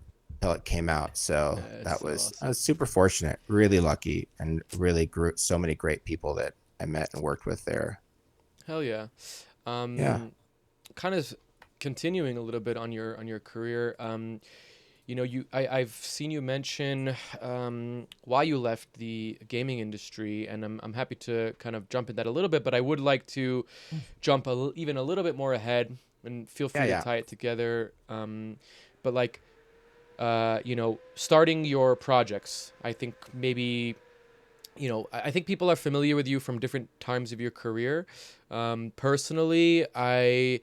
S3: came out. So
S1: It's
S3: that
S1: so
S3: was, I
S1: awesome.
S3: was super fortunate, really lucky, and really grew so many great people that I met and worked with there.
S1: Hell yeah.
S3: Yeah.
S1: Kind of continuing a little bit on your career. I've seen you mention why you left the gaming industry, and I'm happy to kind of jump in that a little bit, but I would like to jump even a little bit more ahead, and feel
S3: Yeah.
S1: free to
S3: Yeah.
S1: tie it together. But like, starting your projects, I think maybe, I think people are familiar with you from different times of your career. Personally, I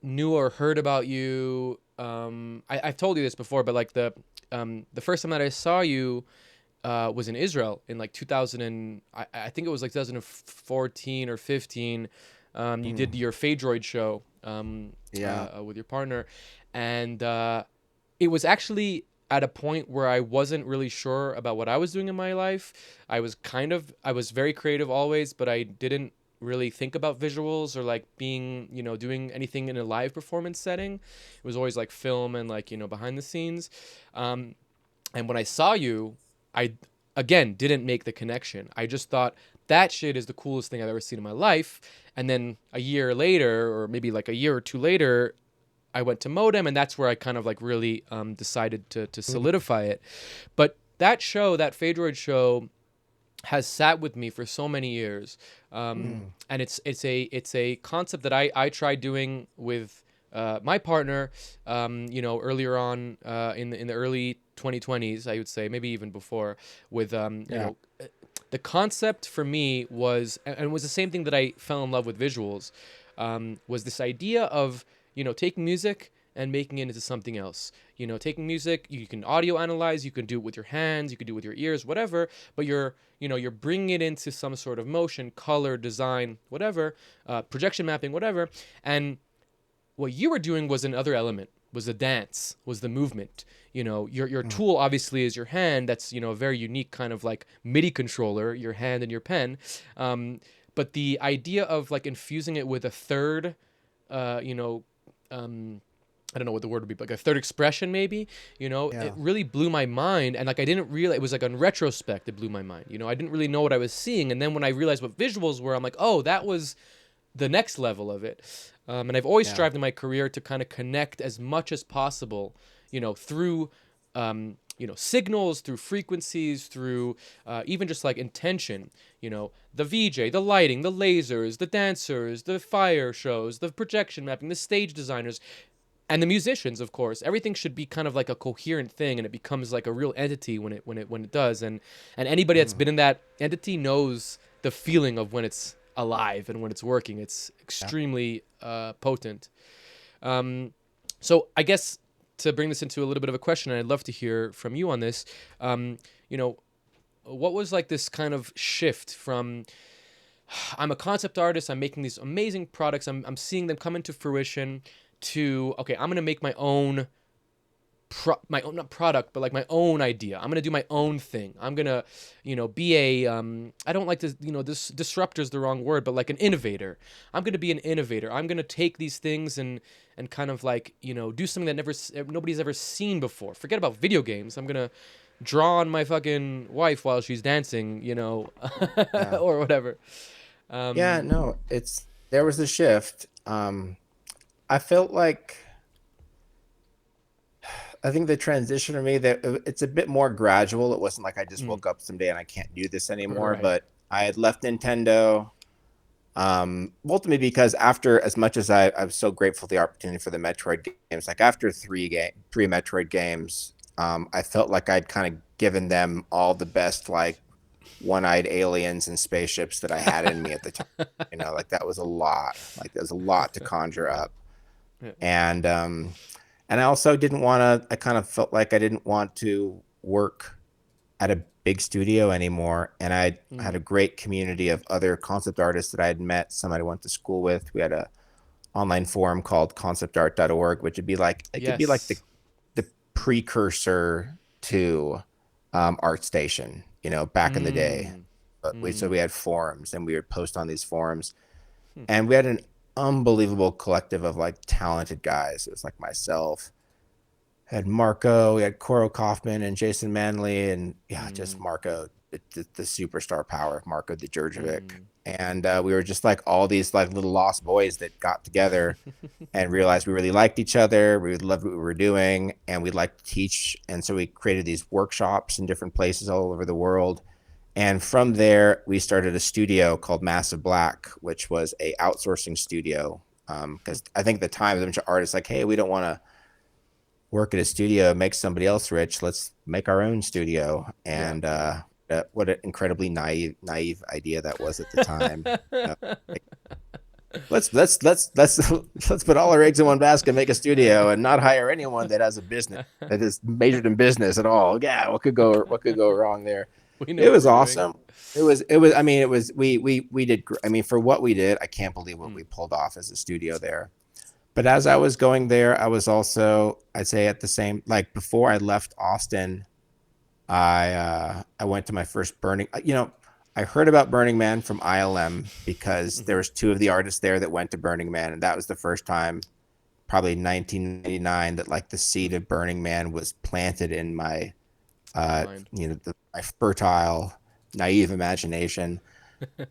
S1: knew or heard about you. I've told you this before, but like the first time that I saw you was in Israel in like 2000 and I think it was like 2014 or 15. You did
S3: Mm.
S1: your Phaedroid show
S3: Yeah.
S1: with your partner, and it was actually at a point where I wasn't really sure about what I was doing in my life. I was very creative always, but I didn't really think about visuals or like being, doing anything in a live performance setting. It was always like film and like, behind the scenes. Um, and when I saw you, I again didn't make the connection. I just thought that shit is the coolest thing I've ever seen in my life. And then a year later, or maybe like a year or two later, I went to Modem, and that's where I kind of like really decided to
S3: Mm.
S1: solidify it. But that show, that Phaedroid show, has sat with me for so many years,
S3: Mm.
S1: and it's a concept that I tried doing with my partner, earlier on in the early 2020s, I would say, maybe even before, with
S3: Yeah.
S1: the concept for me was, and it was the same thing that I fell in love with visuals, was this idea of, taking music and making it into something else. Taking music, you can audio analyze, you can do it with your hands, you can do it with your ears, whatever, but you're bringing it into some sort of motion, color, design, whatever, projection mapping, whatever. And what you were doing was another element, was the dance, was the movement. Your
S3: Mm.
S1: tool obviously is your hand. That's, a very unique kind of like MIDI controller, your hand and your pen. But the idea of like infusing it with a third, uh, you know, um, I don't know what the word would be, but like a third expression maybe, it
S3: Yeah.
S1: really blew my mind. And like, I didn't realize, it was like in retrospect, it blew my mind. I didn't really know what I was seeing. And then when I realized what visuals were, I'm like, oh, that was the next level of it. And I've always
S3: Yeah.
S1: strived in my career to kind of connect as much as possible, through, signals, through frequencies, through even just like intention, the VJ, the lighting, the lasers, the dancers, the fire shows, the projection mapping, the stage designers, and the musicians, of course. Everything should be kind of like a coherent thing, and it becomes like a real entity when it does. And anybody that's
S3: Mm.
S1: been in that entity knows the feeling of when it's alive and when it's working. It's
S3: Yeah.
S1: extremely potent. Um, so I guess to bring this into a little bit of a question, and I'd love to hear from you on this. You know, what was like this kind of shift from, I'm a concept artist, I'm making these amazing products, I'm seeing them come into fruition, to, okay, I'm gonna make my own my own, not product, but like my own idea. I'm gonna do my own thing. I'm gonna, be a I don't like to, this disruptor is the wrong word, but like an innovator. I'm gonna be an innovator. I'm gonna take these things and kind of like, do something that nobody's ever seen before. Forget about video games. I'm gonna draw on my fucking wife while she's dancing,
S3: Yeah.
S1: or whatever.
S3: Yeah.
S1: Um,
S3: No, there was a shift. I felt like, I think the transition for me, that it's a bit more gradual. It wasn't like I just
S1: mm,
S3: woke up someday and I can't do this anymore.
S1: right.
S3: But I had left Nintendo, ultimately because after, as much as I was so grateful for the opportunity for the Metroid games, like after three Metroid games, I felt like I'd kind of given them all the best, like one-eyed aliens and spaceships that I had in me at the time. Like that was a lot. Like there's a lot to conjure up.
S1: Yeah.
S3: And And I also didn't want to, I kind of felt like I didn't want to work at a big studio anymore. And I had a great community of other concept artists that I had met, some I went to school with. We had a online forum called conceptart.org, which would be like, it could be like
S1: Yes.
S3: the precursor to ArtStation, you know, back in the day.
S1: Mm.
S3: But so we had forums and we would post on these forums,
S1: Hmm.
S3: and we had an unbelievable collective of like talented guys. It was like myself, had Marco, we had Coro Kaufman and Jason Manley, and just Marco, the superstar power of Marco the Djurjevic. And we were just like all these like little lost boys that got together and realized we really liked each other. We loved what we were doing, and we liked to teach. And so we created these workshops in different places all over the world. And from there, we started a studio called Massive Black, which was a outsourcing studio. Because I think at the time, a bunch of artists like, hey, we don't want to work at a studio, make somebody else rich. Let's make our own studio. And what an incredibly naive idea that was at the time. Like, let's put all our eggs in one basket, make a studio, and not hire anyone that has a business that is majored in business at all. Yeah, what could go wrong there? It was awesome. We did. I mean, for what we did, I can't believe what we pulled off as a studio there. But as I was going there, I was also, I'd say at the same, like before I left Austin, I went to my first Burning. I heard about Burning Man from ILM because there was two of the artists there that went to Burning Man, and that was the first time, probably 1999, that like the seed of Burning Man was planted in my, my fertile, naive imagination.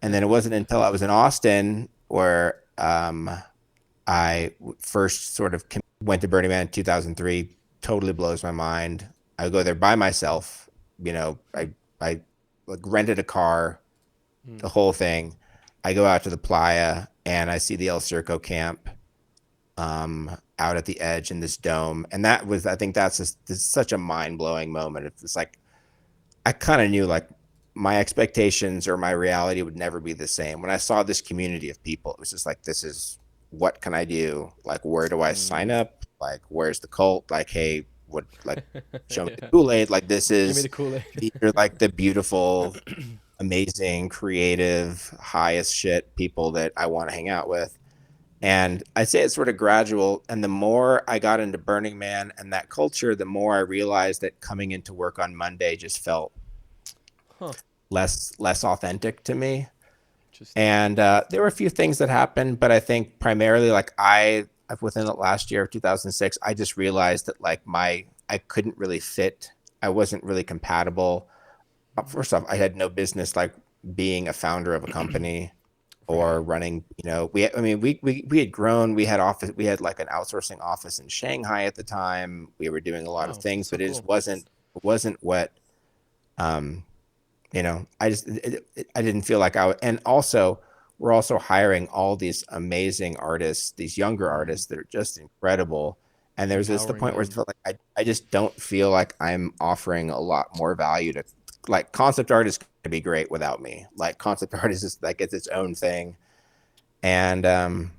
S3: And then it wasn't until I was in Austin where I first sort of went to Burning Man in 2003. Totally blows my mind. I go there by myself. I like rented a car, the whole thing. I go out to the playa and I see the El Circo camp out at the edge in this dome. And that was, I think that's such a mind blowing moment. It's like, I kind of knew like my expectations or my reality would never be the same. When I saw this community of people, it was just like, this is, what can I do? Like, where do I sign up? Like, where's the cult? Like, hey, what, like, show me the Kool-Aid. Like, these are like the beautiful, amazing, creative, highest shit people that I want to hang out with. And I'd say it's sort of gradual. And the more I got into Burning Man and that culture, the more I realized that coming into work on Monday just felt less authentic to me. And there were a few things that happened, but I think primarily like within the last year of 2006, I just realized that like I couldn't really fit. I wasn't really compatible. First off, I had no business like being a founder of a company or running, we had grown, we had like an outsourcing office in Shanghai at the time. We were doing a lot of things, but it just wasn't what, I didn't feel like and also we're also hiring all these amazing artists, these younger artists that are just incredible. And there's just the point where it felt like I just don't feel like I'm offering a lot more value to, like, concept art is going to be great without me. Like, concept art is just like, it's its own thing. And I mean,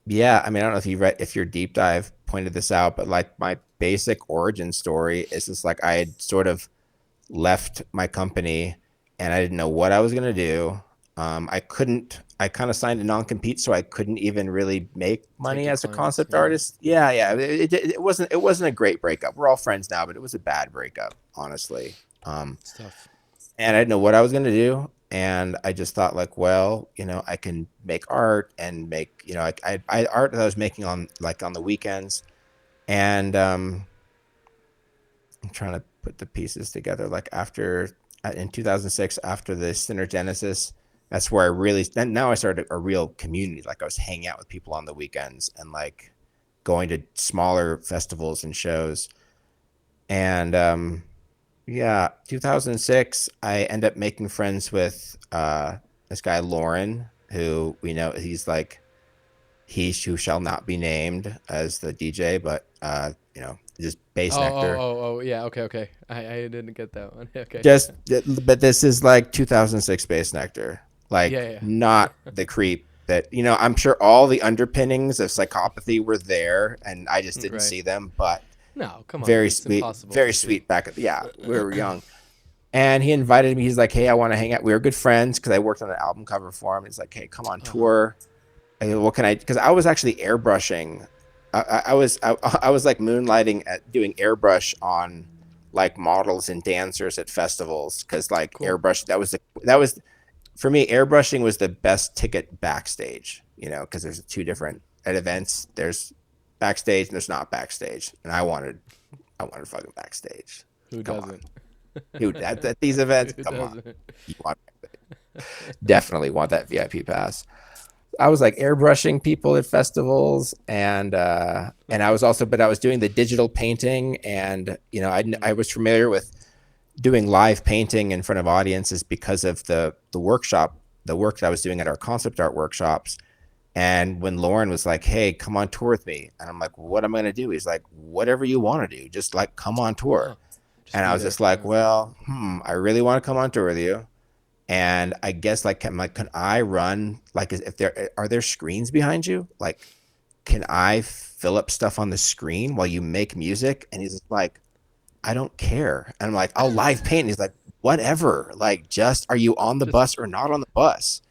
S3: I don't know if your deep dive pointed this out, but like my basic origin story is just like I had sort of left my company and I didn't know what I was going to do. I kind of signed a non-compete, so I couldn't even really make money as a concept artist. Yeah. It wasn't a great breakup. We're all friends now, but it was a bad breakup, honestly.
S1: It's tough.
S3: And I didn't know what I was going to do. And I just thought like, well, I can make art and make, I art that I was making on the weekends. And I'm trying to put the pieces together. Like in 2006, after the Synergenesis, that's where now I started a real community. Like I was hanging out with people on the weekends and like going to smaller festivals and shows. And 2006, I end up making friends with this guy, Lauren, who we know he's like, he who shall not be named as the DJ, but just bass nectar.
S1: Yeah. Okay. I didn't get that one. Okay.
S3: But this is like 2006 bass nectar. Like, not the creep that, I'm sure all the underpinnings of psychopathy were there, and I just didn't
S1: Right.
S3: see them. But
S1: No, come on.
S3: very
S1: It's
S3: sweet,
S1: impossible
S3: very
S1: to see.
S3: sweet we were young. And he invited me. He's like, "Hey, I want to hang out." We were good friends because I worked on an album cover for him. He's like, "Hey, come on tour." What can I? Because I was actually airbrushing. I was like moonlighting at doing airbrush on like models and dancers at festivals, because like airbrush, that was for me, airbrushing was the best ticket backstage, because there's two different at events. There's backstage and there's not backstage, and I wanted fucking backstage.
S1: Who
S3: Come
S1: doesn't?
S3: on. Dude, at these events,
S1: Who
S3: come
S1: doesn't?
S3: on. You want definitely want that VIP pass. I was like airbrushing people at festivals, and I was doing the digital painting, and I was familiar with doing live painting in front of audiences because of the work that I was doing at our concept art workshops. And when Lauren was like, "Hey, come on tour with me," and I'm like, "What am I gonna do?" He's like, "Whatever you want to do, just like come on tour." And I was just like, "Well, I really want to come on tour with you." And I guess can I run, like, if are there screens behind you? Like, can I fill up stuff on the screen while you make music? And he's like, "I don't care." And I'm like, "I'll live paint." And he's like, "Whatever. Like, just, are you on the bus or not on the bus?"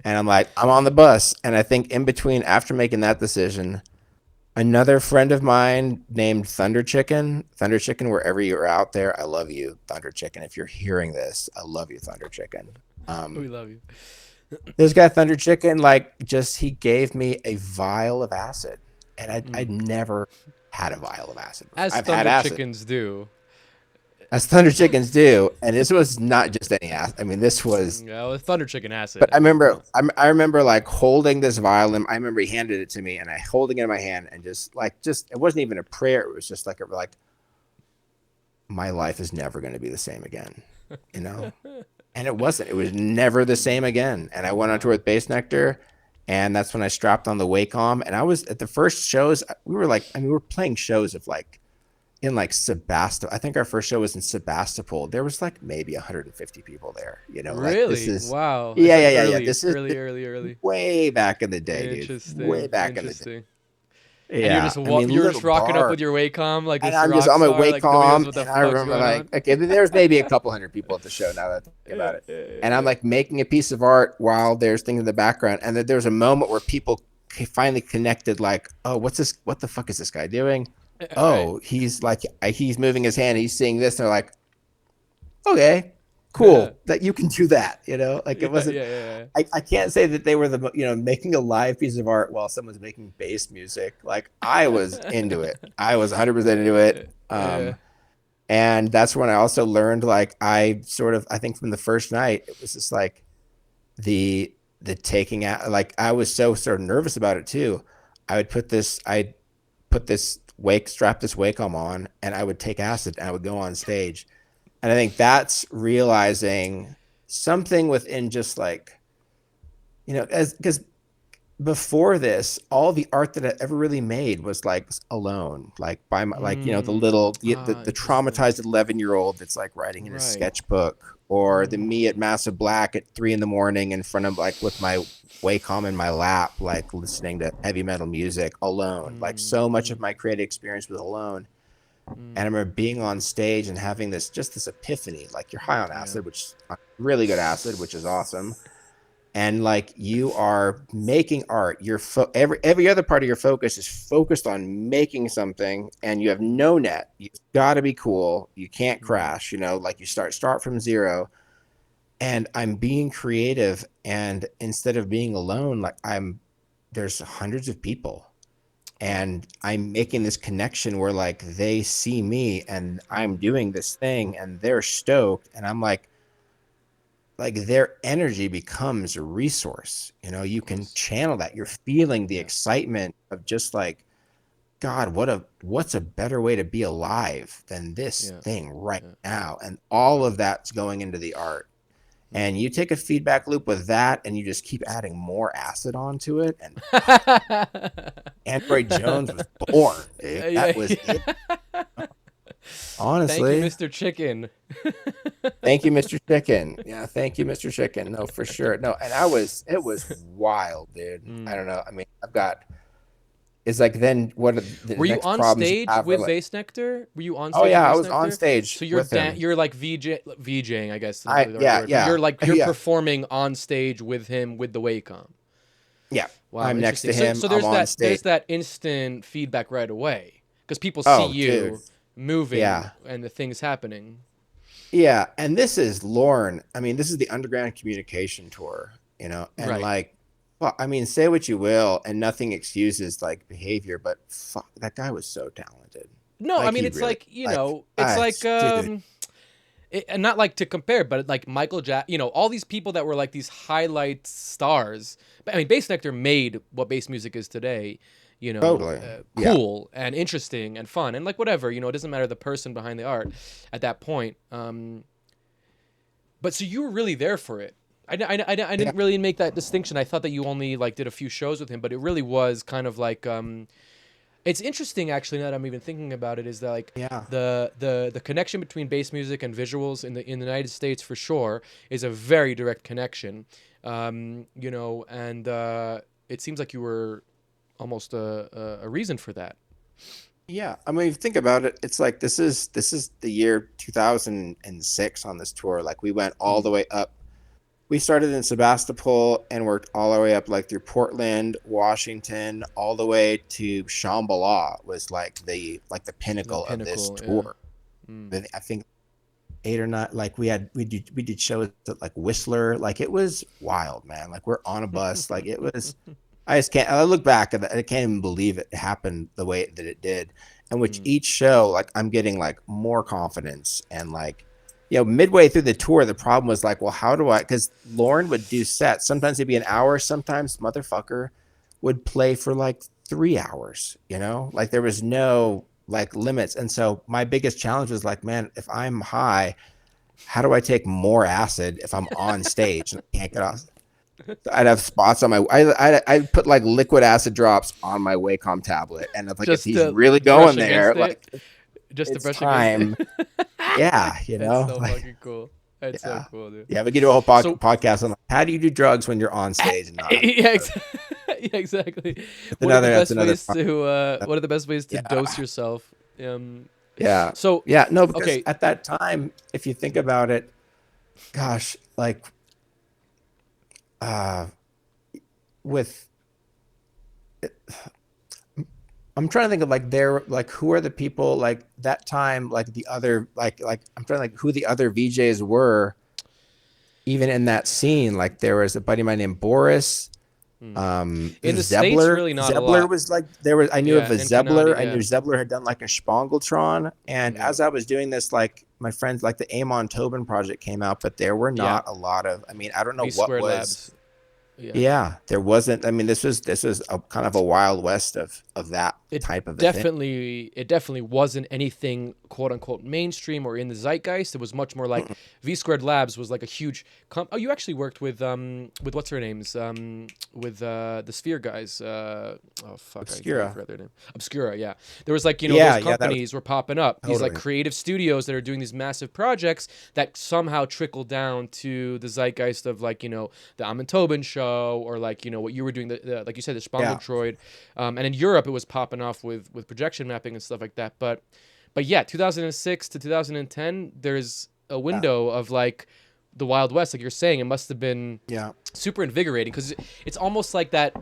S3: And I'm like, "I'm on the bus." And I think in between, after making that decision, another friend of mine named Thunder Chicken, wherever you're out there, I love you, Thunder Chicken. If you're hearing this, I love you, Thunder Chicken.
S1: We love you.
S3: This guy, Thunder Chicken, he gave me a vial of acid. And I'd never had a vial of acid before.
S1: As
S3: I've
S1: Thunder
S3: had acid.
S1: Chickens do.
S3: As Thunder Chickens do. And this was not just any acid. I mean, this was...
S1: Yeah, Thunder Chicken acid.
S3: But I remember like holding this vial, and I remember he handed it to me, and I holding it in my hand, and just it wasn't even a prayer. It was just like my life is never going to be the same again, And it wasn't. It was never the same again. And I went on tour with Bass Nectar, and that's when I strapped on the Wacom. And I was at the first shows. We were playing shows of in Sebastopol. I think our first show was in Sebastopol. There was maybe 150 people there.
S1: Really? Wow.
S3: Yeah. This is
S1: early.
S3: Way back in the day, dude. Way back in the day. Yeah,
S1: and you're just rocking up with your Wacom, like this
S3: and I'm
S1: rock
S3: just on my
S1: star,
S3: Wacom,
S1: and
S3: I remember there's maybe a couple hundred people at the show now that I think about it. And I'm making a piece of art while there's things in the background, and then there's a moment where people finally connected, "Oh, what's this? What the fuck is this guy doing?" Oh, he's moving his hand. He's seeing this. And they're like, "Okay, cool, that you can do that." It wasn't. I can't say that they were making a live piece of art while someone's making bass music. I was into it. I was 100% into it. And that's when I also learned. I think from the first night, it was just the taking out. I was so sort of nervous about it too. I'd put this strap this Wacom on, and I would take acid, and I would go on stage. And I think that's realizing something within just because before this, all the art that I ever really made was alone, by my, the little, the traumatized 11-year-old that's writing in a sketchbook, or the me at Massive Black at 3 a.m. in front of with my Wacom in my lap, listening to heavy metal music alone. So much of my creative experience was alone. And I remember being on stage and having this epiphany, you're high on acid, which really good acid, which is awesome. And you are making art. Every other part of your focus is focused on making something, and you have no net. You've got to be cool. You can't crash. You start from zero. And I'm being creative, and instead of being alone, there's hundreds of people. And I'm making this connection where they see me, and I'm doing this thing, and they're stoked, and I'm their energy becomes a resource. You can channel that. You're feeling the excitement of just God, what's a better way to be alive than this thing right now? And all of that's going into the art. And you take a feedback loop with that, and you just keep adding more acid onto it. And Android Jones was born, dude. That was it. Honestly.
S1: Thank you, Mr. Chicken.
S3: Thank you, Mr. Chicken. Yeah, thank you, Mr. Chicken. No, for sure. No, and it was wild, dude. I
S1: Mm.
S3: don't know. I mean, it's like then what are the
S1: Were you
S3: next
S1: on
S3: problems you
S1: stage
S3: have are
S1: with
S3: like,
S1: Bass Nectar? Were you on
S3: oh
S1: stage with
S3: yeah, I
S1: Bass
S3: was on
S1: Nectar?
S3: stage
S1: So
S3: with him.
S1: you're like VJing, I guess, is not really the right
S3: Yeah,
S1: word, but
S3: yeah,
S1: you're
S3: yeah,
S1: performing on stage with him with the Wacom.
S3: yeah.
S1: Wow,
S3: I'm next
S1: interesting.
S3: to
S1: So
S3: him.
S1: so
S3: I'm on
S1: there's
S3: stage.
S1: that instant feedback right away because people see
S3: Oh, dude.
S1: you moving
S3: Yeah.
S1: and the things happening.
S3: Yeah, and this is Lorne. I mean, this is the Underground Communication Tour, and
S1: Right.
S3: like, well, I mean, say what you will, and nothing excuses like behavior, but fuck, that guy was so talented.
S1: No, I
S3: Like
S1: mean
S3: he
S1: it's
S3: really,
S1: like, you
S3: like,
S1: know, it's like
S3: dude.
S1: and not like to compare, but like all these people that were like these highlight stars. I mean, Bass Nectar made what bass music is today.
S3: Totally. Yeah.
S1: Cool and interesting and fun and like whatever. It doesn't matter the person behind the art at that point. But so you were really there for it. I
S3: Yeah.
S1: didn't really make that distinction. I thought that you only like did a few shows with him, but it really was kind of like it's interesting actually now that I'm even thinking about it is that like
S3: Yeah.
S1: the connection between bass music and visuals in the United States for sure is a very direct connection. And it seems like you were almost a reason for that.
S3: Yeah. I mean, if you think about it, it's like this is the year 2006 on this tour. Like we went all
S1: Mm.
S3: the way up. We started in Sebastopol and worked all our way up like through Portland, Washington, all the way to Shambhala was like the
S1: The
S3: pinnacle of this
S1: pinnacle, yeah.
S3: tour.
S1: Mm.
S3: I think 8 or 9, like we did shows at like Whistler. Like it was wild, man. Like we're on a bus. Like it was, I just can't, I look back and I can't even believe it happened the way that it did. And which
S1: Mm.
S3: each show, like I'm getting like more confidence and like, midway through the tour, the problem was like, well, how do I, because Lauren would do sets. Sometimes it'd be an hour. Sometimes motherfucker would play for like 3 hours, like there was no like limits. And so my biggest challenge was like, man, if I'm high, how do I take more acid if I'm on stage and I can't get off? I'd have spots on my. I'd put like liquid acid drops on my Wacom tablet, and if
S1: Just
S3: he's
S1: to
S3: really
S1: brush
S3: going there,
S1: against it.
S3: like
S1: Just to
S3: it's
S1: brush against
S3: time.
S1: it.
S3: Yeah,
S1: That's so
S3: like
S1: fucking cool. That's so
S3: yeah,
S1: cool, dude.
S3: yeah. We could do a whole
S1: So
S3: podcast on like, how do you do drugs when you're on stage and not?
S1: yeah, yeah, exactly.
S3: It's another. That's another.
S1: What are the best ways to
S3: Yeah,
S1: dose yourself?
S3: yeah,
S1: So
S3: yeah. No, because
S1: okay,
S3: at that time, if you think about it, gosh, like, uh, with I'm trying to think of like who are the people like that time like the other like I'm trying to like who the other VJs were even in that scene. Like there was a buddy of mine named Boris.
S1: in the States, really not a
S3: Zebler
S1: lot.
S3: was like there was I knew
S1: Yeah,
S3: of a
S1: and Kanani,
S3: Zebler. I
S1: yeah,
S3: knew Zebler had done like a Spongletron. And
S1: yeah,
S3: as I was doing this, like my friends like the Amon Tobin project came out, but there were
S1: yeah.
S3: not a lot of I mean, I don't know
S1: V
S3: what
S1: Squared
S3: was.
S1: Labs. Yeah.
S3: Yeah, there wasn't. I mean, this was a kind of a wild west of that type of a thing.
S1: It definitely wasn't anything quote unquote mainstream or in the zeitgeist. It was much more like V Squared Labs was like a huge oh, you actually worked with what's her names with the Sphere guys oh fuck I
S3: Obscura.
S1: forgot their name. Obscura, yeah. There was like,
S3: Yeah,
S1: those
S3: yeah,
S1: companies were popping up. These like
S3: totally.
S1: creative studios that are doing these massive projects that somehow trickle down to the zeitgeist of like, the Amon Tobin show or like, what you were doing the like you said the
S3: Yeah,
S1: Spongletroid. And in Europe, it was popping off with projection mapping and stuff like that. But yeah, 2006 to 2010, there's a
S3: yeah,
S1: window of like the Wild West, like you're saying. It must have been
S3: yeah,
S1: super invigorating because it's almost like that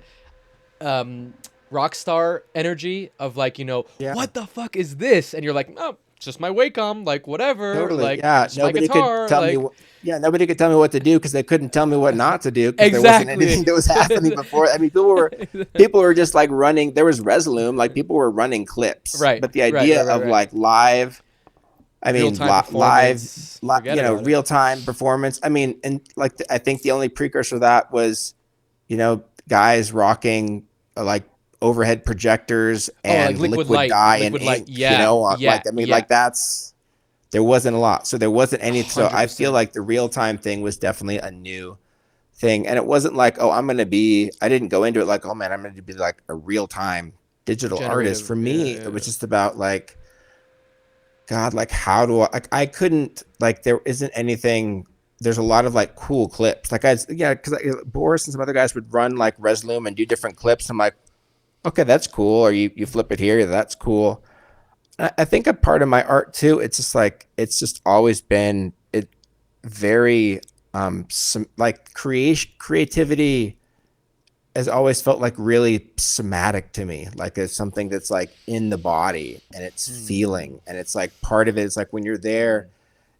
S1: rock star energy of like,
S3: yeah.
S1: what the fuck is this? And you're like, oh, it's just my Wacom, like whatever,
S3: Totally.
S1: like
S3: Yeah.
S1: it's my guitar, like
S3: Nobody could tell me what to do because they couldn't tell me what not to do because there wasn't
S1: exactly.
S3: anything that was happening before. I mean, people were just like running. There was Resolume, like people were running clips,
S1: Right,
S3: but the
S1: right,
S3: idea
S1: right, right,
S3: of
S1: right.
S3: like live, I
S1: Real
S3: mean,
S1: time performance. Forget about it.
S3: real time performance. I mean, and like I think the only precursor to that was, guys rocking like overhead projectors
S1: Oh, like
S3: and liquid dye and
S1: liquid light.
S3: ink.
S1: Yeah, yeah,
S3: Like I mean,
S1: yeah.
S3: like there wasn't a lot, so there wasn't any. So I feel
S1: 100%.
S3: like the real time thing was definitely a new thing, and it wasn't like, oh, I didn't go into it like, oh man, I'm going to be like a real time digital artist.
S1: Generative.
S3: For
S1: Yeah,
S3: me,
S1: yeah,
S3: it was just about like, God, like how do I couldn't, like, there isn't anything. There's a lot of like cool clips. Like because Boris and some other guys would run like Resolume and do different clips. I'm like, okay, that's cool. Or you flip it here, that's cool. I think a part of my art too, it's just like, it's just always been it very some like creativity has always felt like really somatic to me. Like it's something that's like in the body and it's feeling, and it's like part of it is like when you're there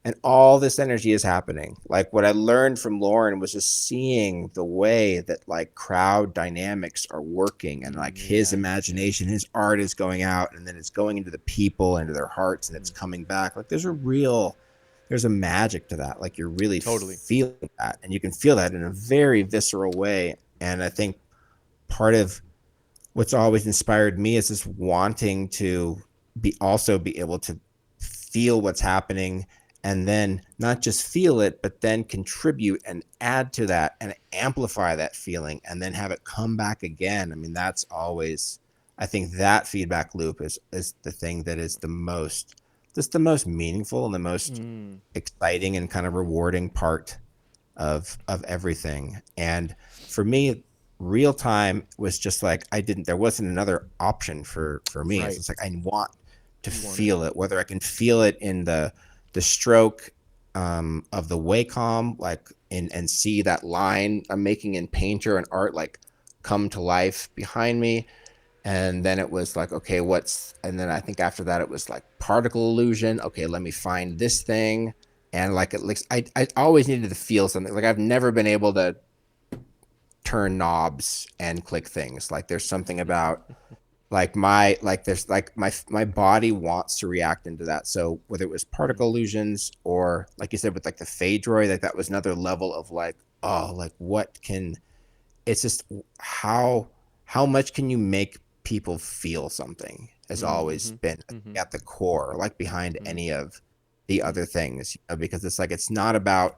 S3: and all this energy is happening. Like what I learned from Lauren was just seeing the way that like crowd dynamics are working, and like his imagination, his art is going out and then it's going into the people, into their hearts, and it's coming back. Like there's a magic to that. Like you're really
S1: Totally.
S3: feeling that, and you can feel that in a very visceral way. And I think part of what's always inspired me is this wanting to be able to feel what's happening, and then not just feel it, but then contribute and add to that and amplify that feeling, and then have it come back again. I mean, that's always, I think that feedback loop is the thing that is the most meaningful and the most exciting and kind of rewarding part of everything. And for me, real time was just like, there wasn't another option for me.
S1: Right.
S3: It's like, I want to feel it, whether I can feel it in the stroke of the Wacom, like and see that line I'm making in Painter and art like come to life behind me. And then it was like, okay, and then I think after that it was like particle illusion. Okay, let me find this thing. And like, at least I always needed to feel something. Like I've never been able to turn knobs and click things. Like there's something about like my body wants to react into that. So whether it was particle illusions or like you said with like the fade droid, like that was another level of like, oh, like it's just how much can you make people feel something has always been at the core, like behind any of the other things, because it's like, it's not about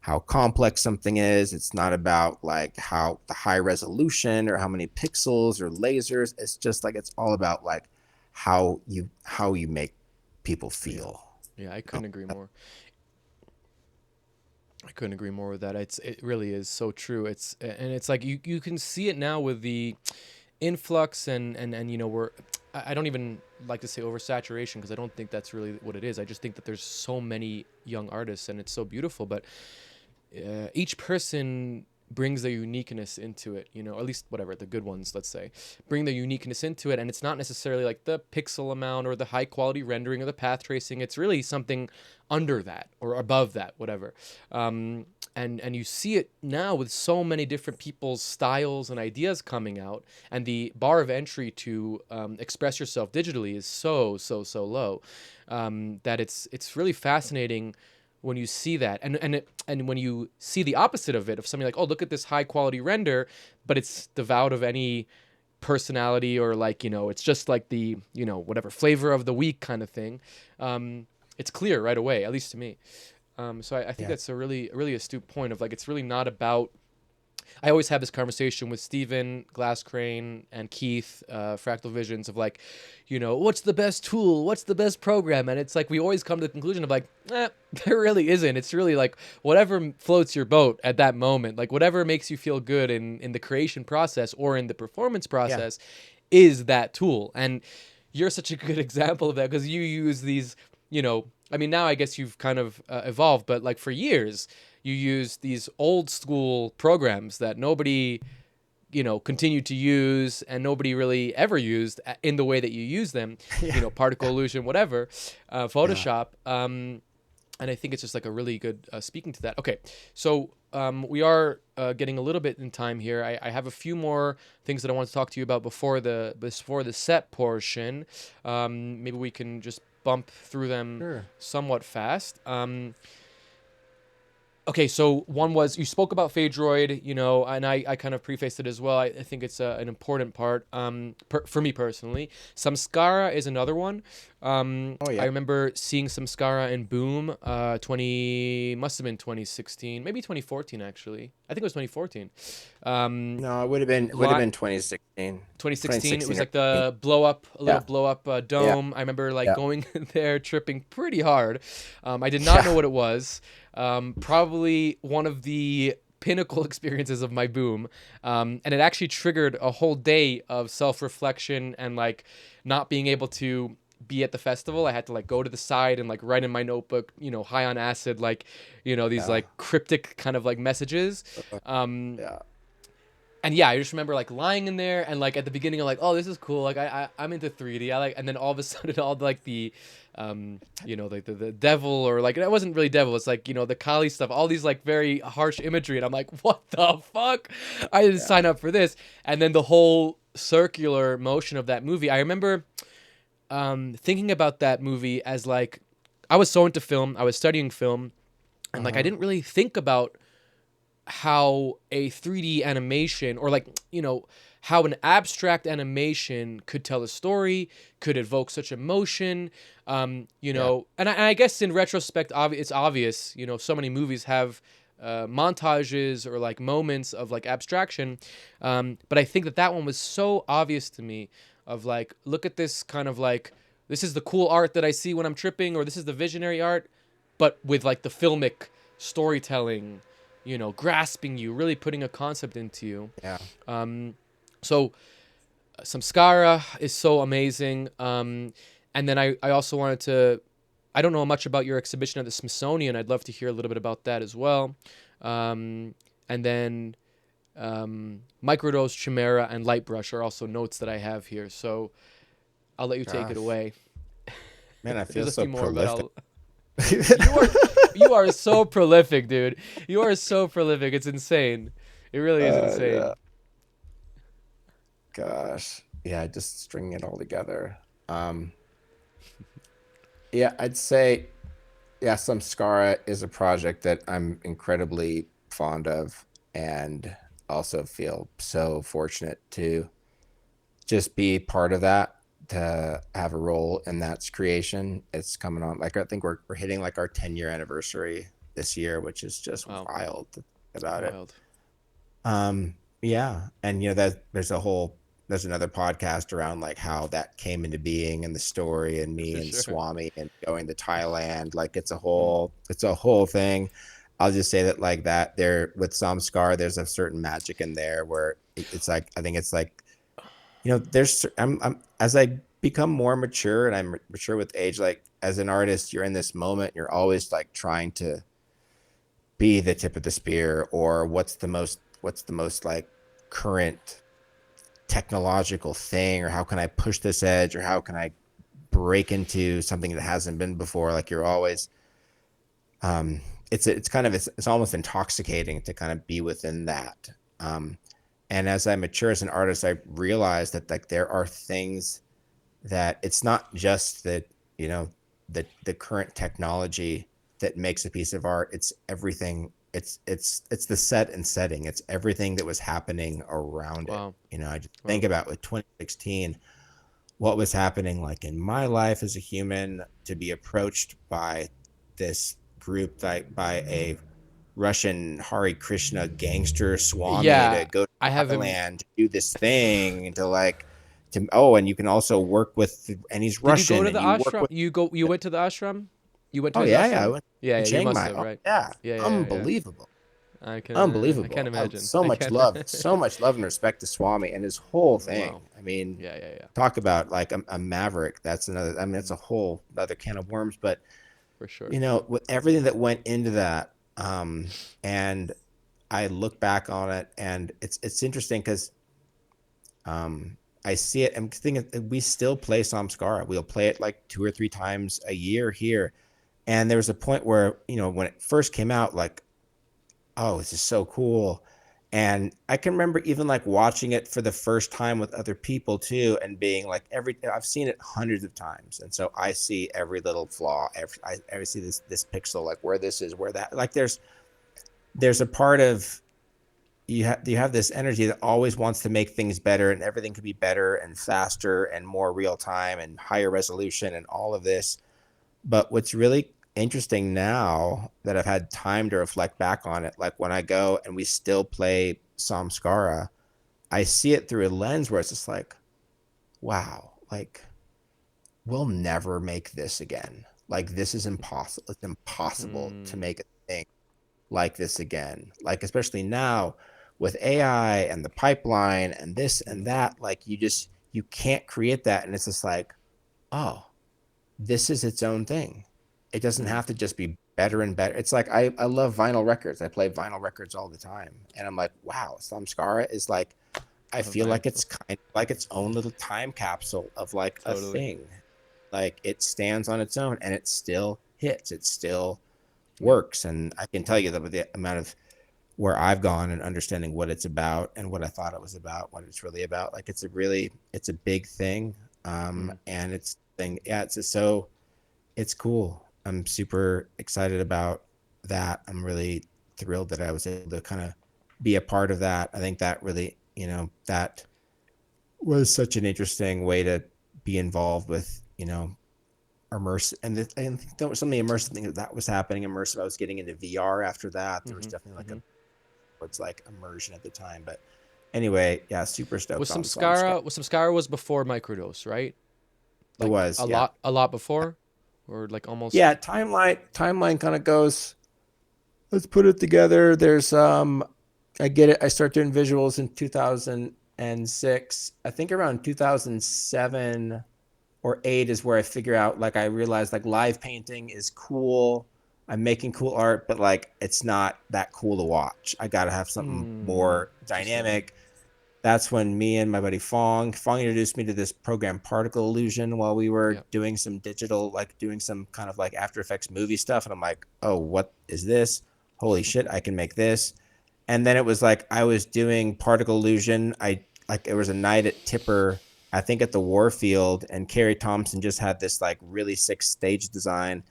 S3: how complex something is. It's not about like how the high resolution or how many pixels or lasers. It's just like, it's all about like how you make people feel.
S1: Yeah, I couldn't agree more. I couldn't agree more with that. It really is so true. It's like you can see it now with the influx and I don't even like to say oversaturation, because I don't think that's really what it is. I just think that there's so many young artists and it's so beautiful, but each person brings their uniqueness into it, at least whatever, the good ones, let's say, bring their uniqueness into it. And it's not necessarily like the pixel amount or the high quality rendering or the path tracing. It's really something under that or above that, whatever. And you see it now with so many different people's styles and ideas coming out, and the bar of entry to express yourself digitally is so low, that it's really fascinating when you see that, and when you see the opposite of it, of something like, oh, look at this high quality render, but it's devoid of any personality, or like, it's just like the, whatever flavor of the week kind of thing. It's clear right away, at least to me. So I think that's a really astute point of like, it's really not about. I always have this conversation with Steven, Glass Crane, and Keith, Fractal Visions, of like, what's the best tool? What's the best program? And it's like, we always come to the conclusion of like, there really isn't. It's really like whatever floats your boat at that moment, like whatever makes you feel good in the creation process or in the performance process is that tool. And you're such a good example of that, because you use these, I mean, now I guess you've kind of evolved, but like for years, you use these old school programs that nobody, continued to use, and nobody really ever used in the way that you use them, particle illusion, whatever, Photoshop. And I think it's just like a really good speaking to that. Okay, so we are getting a little bit in time here. I have a few more things that I want to talk to you about before the set portion. Maybe we can just bump through them somewhat fast. Okay, so one was you spoke about Phaedroid, and I kind of prefaced it as well. I think it's an important part for me personally. Samskara is another one.
S3: Oh
S1: I
S3: yeah.
S1: remember seeing Samskara in Boom, 20 must have been 2016, maybe 2014 actually. I think it was 2014. Um,
S3: No, it would have
S1: li-
S3: been 2016.
S1: 2016, it
S3: 2016
S1: was
S3: or
S1: like the blow up, a little
S3: yeah.
S1: blow up
S3: Yeah.
S1: dome. I remember like
S3: Yeah.
S1: going there, tripping pretty hard. I did not know
S3: Yeah.
S1: what it was. Probably one of the pinnacle experiences of my boom. And it actually triggered a whole day of self reflection and like not being able to be at the festival. I had to like go to the side and like write in my notebook, high on acid, like, these
S3: Yeah.
S1: like cryptic kind of like messages. Um,
S3: Yeah.
S1: and yeah, I just remember like lying in there and like at the beginning I'm like, oh, this is cool. Like I'm into 3D. I like, and then all of a sudden all like the, like the devil or like, it wasn't really devil. It's like, the Kali stuff, all these like very harsh imagery. And I'm like, what the fuck? I didn't
S3: Yeah.
S1: sign up for this. And then the whole circular motion of that movie. I remember thinking about that movie as like, I was so into film. I was studying film and like, I
S3: Uh-huh.
S1: didn't really think about how a 3D animation or like how an abstract animation could tell a story, could evoke such emotion,
S3: Yeah.
S1: and I guess in retrospect, it's obvious. So many movies have montages or like moments of like abstraction, but I think that one was so obvious to me. Of like, look at this kind of like, this is the cool art that I see when I'm tripping, or this is the visionary art, but with like the filmic storytelling, grasping you, really putting a concept into you.
S3: Yeah.
S1: So Samskara is so amazing. And then I also wanted to, I don't know much about your exhibition at the Smithsonian. I'd love to hear a little bit about that as well. And then Microdose, Chimera, and Lightbrush are also notes that I have here. So I'll let you take it
S3: Gosh.
S1: away.
S3: Man, I
S1: There's
S3: feel
S1: a
S3: so
S1: few more, but
S3: prolific.
S1: I'll. You are you are so prolific, dude. You are so prolific. It's insane. It really is
S3: Yeah.
S1: insane.
S3: Gosh. Yeah, just stringing it all together. Um, yeah, I'd say, yeah, Samskara is a project that I'm incredibly fond of and also feel so fortunate to just be part of that, to have a role in that's creation. It's coming on, like, I think we're hitting like our 10-year anniversary this year, which is just
S1: Wow,
S3: wild to think about it.
S1: wild.
S3: Yeah, and that there's another podcast around like how that came into being and the story and me
S1: For
S3: and
S1: sure.
S3: Swami and going to Thailand. Like
S1: Mm.
S3: it's a whole thing. I'll just say that like that there with Samskar, there's a certain magic in there where it's like, I think it's like, there's I'm as I become more mature and I'm mature with age, like as an artist, you're in this moment, you're always like trying to be the tip of the spear, or what's the most like current technological thing, or how can I push this edge, or how can I break into something that hasn't been before. Like you're always um it's kind of it's almost intoxicating to kind of be within that. And as I mature as an artist, I realize that like there are things that it's not just that, the current technology that makes a piece of art. It's everything. It's the set and setting. It's everything that was happening around it.
S1: Wow.
S3: I just think
S1: Wow.
S3: about with 2016, what was happening like in my life as a human, to be approached by this group, like by a Russian Hare Krishna gangster Swami, to
S1: Yeah,
S3: go to
S1: I have him.
S3: Thailand to do this thing, and to like to oh, and you can also work with, and he's
S1: Did you go
S3: Russian,
S1: to
S3: and
S1: the
S3: you work
S1: ashram?
S3: with.
S1: You went to the ashram? You went to
S3: Oh
S1: his
S3: yeah, yeah, I
S1: ashram?
S3: went
S1: Yeah,
S3: in
S1: yeah, you
S3: Chiang
S1: must
S3: Mai.
S1: have,
S3: Oh
S1: right?
S3: yeah,
S1: Yeah, yeah, yeah, yeah.
S3: unbelievable,
S1: I can
S3: unbelievable.
S1: imagine.
S3: So
S1: I
S3: much
S1: can.
S3: love, so much love and respect to Swami and his whole thing.
S1: Wow.
S3: I mean,
S1: Yeah, yeah, yeah.
S3: talk about like a maverick. That's another. I mean, that's
S1: Mm,
S3: a whole other can of worms. But
S1: for sure.
S3: with everything that went into that, and I look back on it, and it's interesting because I see it. I'm thinking we still play Samskara. We'll play it like 2 or 3 times a year here. And there was a point where, when it first came out, like, oh, this is so cool. And I can remember even like watching it for the first time with other people too, and being like, I've seen it hundreds of times. And so I see every little flaw. I see this pixel, like where this is, where that, like there's a part of you have this energy that always wants to make things better, and everything could be better and faster and more real time and higher resolution and all of this. But what's really interesting now that I've had time to reflect back on it, like when I go and we still play Samskara, I see it through a lens where it's just like, wow, like we'll never make this again. Like this is impossible. It's impossible to make a thing like this again. Like especially now with AI and the pipeline and this and that, like you can't create that. And it's just like, oh, this is its own thing. It doesn't have to just be better and better. It's like I love vinyl records. I play vinyl records all the time. And I'm like, wow, Samskara is like, I feel like it's kind of like its own little time capsule of like a thing. Like it stands on its own and it still hits. It still works. And I can tell you that with the amount of where I've gone and understanding what it's about and what I thought it was about, what it's really about. Like it's a big thing. And it's cool. I'm super excited about that. I'm really thrilled that I was able to kind of be a part of that. I think that really, that was such an interesting way to be involved with, immersive. And there was some of the immersive thing that was happening. Immersive. I was getting into VR after that. There was definitely like it's like immersion at the time. But anyway, yeah, super stoked.
S1: Samskara was before MicroDose, right?
S3: Like it was
S1: a lot before, or like almost.
S3: Yeah, timeline kind of goes. Let's put it together. There's I get it. I start doing visuals in 2006. I think around 2007 or 8 is where I figure out, like, I realized like live painting is cool. I'm making cool art, but like it's not that cool to watch. I got to have something more dynamic. That's when me and my buddy Fong introduced me to this program Particle Illusion while we were doing some digital, like doing some kind of like After Effects movie stuff. And I'm like, oh, what is this? Holy shit, I can make this. And then it was like I was doing Particle Illusion. It was a night at Tipper, I think at the Warfield, and Carrie Thompson just had this like really sick stage design.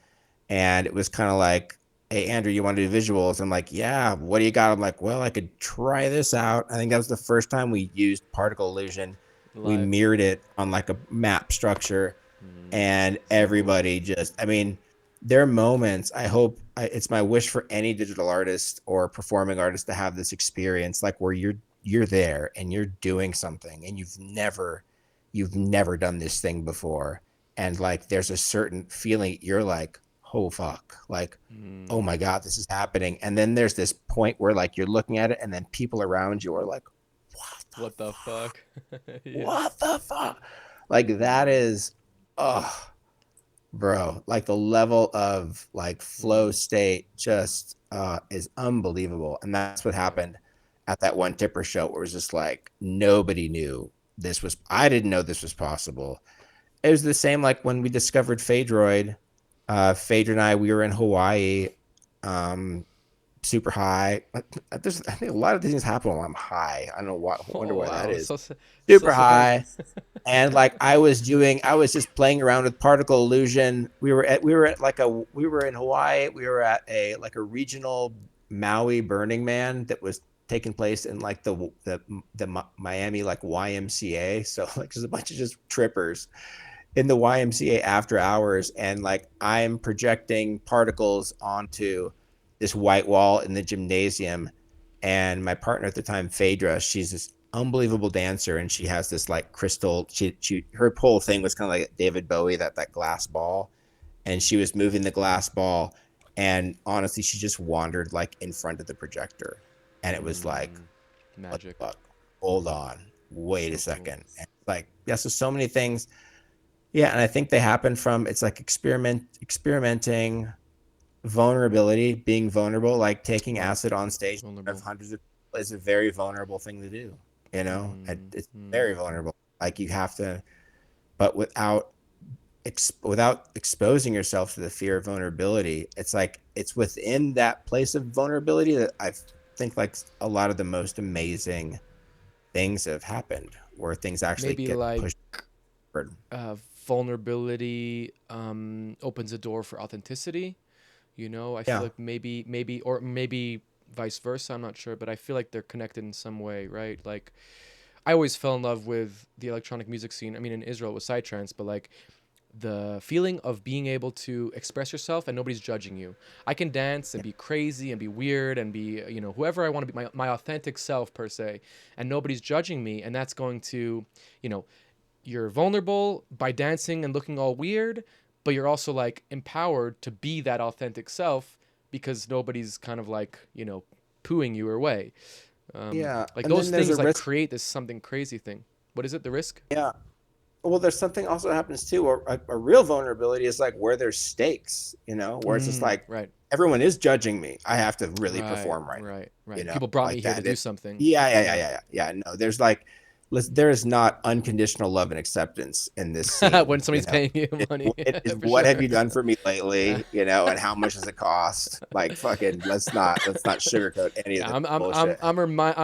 S3: And it was kind of like, hey, Andrew, you want to do visuals? I'm like, yeah, what do you got? I'm like, well, I could try this out. I think that was the first time we used Particle Illusion. We mirrored it on like a map structure, and everybody there are moments, it's my wish for any digital artist or performing artist to have this experience, like where you're there and you're doing something and you've never done this thing before. And like, there's a certain feeling, you're like, oh fuck, like, oh my God, this is happening. And then there's this point where like you're looking at it and then people around you are like, what the fuck? What the fuck? Like that is, bro, like the level of like flow state just is unbelievable. And that's what happened at that one Tipper show, where it was just like nobody knew I didn't know this was possible. It was the same like when we discovered Phaedroid. Phaedra and we were in Hawaii, super high. I think a lot of things happen while I'm high. I don't know why. I wonder why that is. Super high. And like I was just playing around with particle illusion. We were in Hawaii. We were at a regional Maui Burning Man that was taking place in like the Miami like YMCA. So like there's a bunch of just trippers in the YMCA after hours, and like I'm projecting particles onto this white wall in the gymnasium. And my partner at the time, Phaedra, she's this unbelievable dancer, and she has this like crystal, her whole thing was kind of like David Bowie, that glass ball, and she was moving the glass ball, and honestly she just wandered like in front of the projector, and it was like magic. Hold on, wait a second. And like, yeah, so many things. Yeah, and I think they happen from, it's like experimenting, vulnerability, being vulnerable, like taking acid on stage of hundreds of people is a very vulnerable thing to do, it's very vulnerable. Like you have to, but without exposing yourself to the fear of vulnerability, it's like, it's within that place of vulnerability that I think like a lot of the most amazing things have happened, where things actually get pushed forward.
S1: Vulnerability opens a door for authenticity. I feel like maybe vice versa. I'm not sure, but I feel like they're connected in some way, right? Like, I always fell in love with the electronic music scene. I mean, in Israel it was psytrance, but like the feeling of being able to express yourself and nobody's judging you. I can dance and be crazy and be weird and be, whoever I want to be, my authentic self per se, and nobody's judging me. And that's going to, you know, you're vulnerable by dancing and looking all weird, but you're also like empowered to be that authentic self because nobody's kind of like, pooing you away.
S3: Yeah,
S1: Like
S3: and
S1: those
S3: then there's a
S1: things like
S3: risk.
S1: create this something crazy thing. What is it? The risk?
S3: Yeah. Well, there's something also happens too, or a real vulnerability is like where there's stakes, where it's just like
S1: Right.
S3: everyone is judging me. I have to really
S1: Right.
S3: perform right now,
S1: Right. People brought me
S3: like
S1: here to
S3: that.
S1: do something.
S3: Yeah, yeah, yeah,
S1: Yeah.
S3: yeah, yeah. Yeah. No, there's like, there is not unconditional love and acceptance in this scene.
S1: When somebody's paying you money.
S3: It is
S1: For
S3: what have
S1: sure.
S3: you done for me lately, and how much does it cost? Like fucking, let's not sugarcoat any of
S1: Yeah,
S3: this bullshit
S1: I'm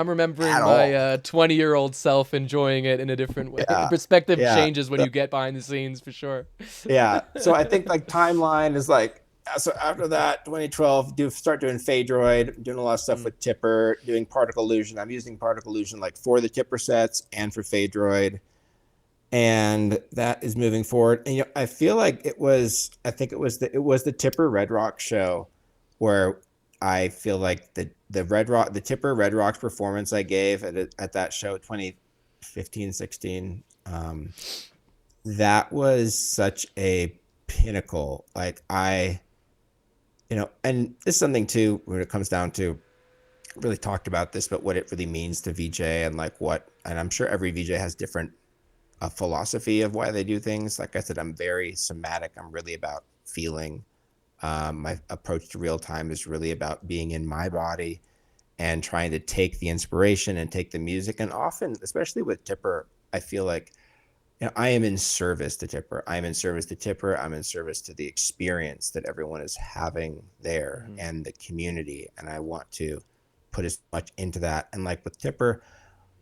S1: remembering
S3: at
S1: my
S3: all.
S1: 20-year-old self enjoying it in a different way.
S3: Yeah,
S1: Perspective
S3: yeah.
S1: changes when you get behind the scenes, for sure.
S3: Yeah. So I think like timeline is like, so after that, 2012, start doing Phaedroid, doing a lot of stuff
S1: Mm.
S3: with Tipper, doing particle illusion. I'm using particle illusion like for the Tipper sets and for Phaedroid. And that is moving forward. And I feel like I think it was the Tipper Red Rock show where I feel like the Tipper Red Rocks performance I gave at that show 2015, 16. That was such a pinnacle. Like and this is something too, when it comes down to, really talked about this, but what it really means to VJ and and I'm sure every VJ has different philosophy of why they do things. Like I said, I'm very somatic. I'm really about feeling. My approach to real time is really about being in my body and trying to take the inspiration and take the music. And often, especially with Tipper, I feel like I am in service to Tipper. I'm in service to Tipper. I'm in service to the experience that everyone is having there and the community. And I want to put as much into that. And like with Tipper,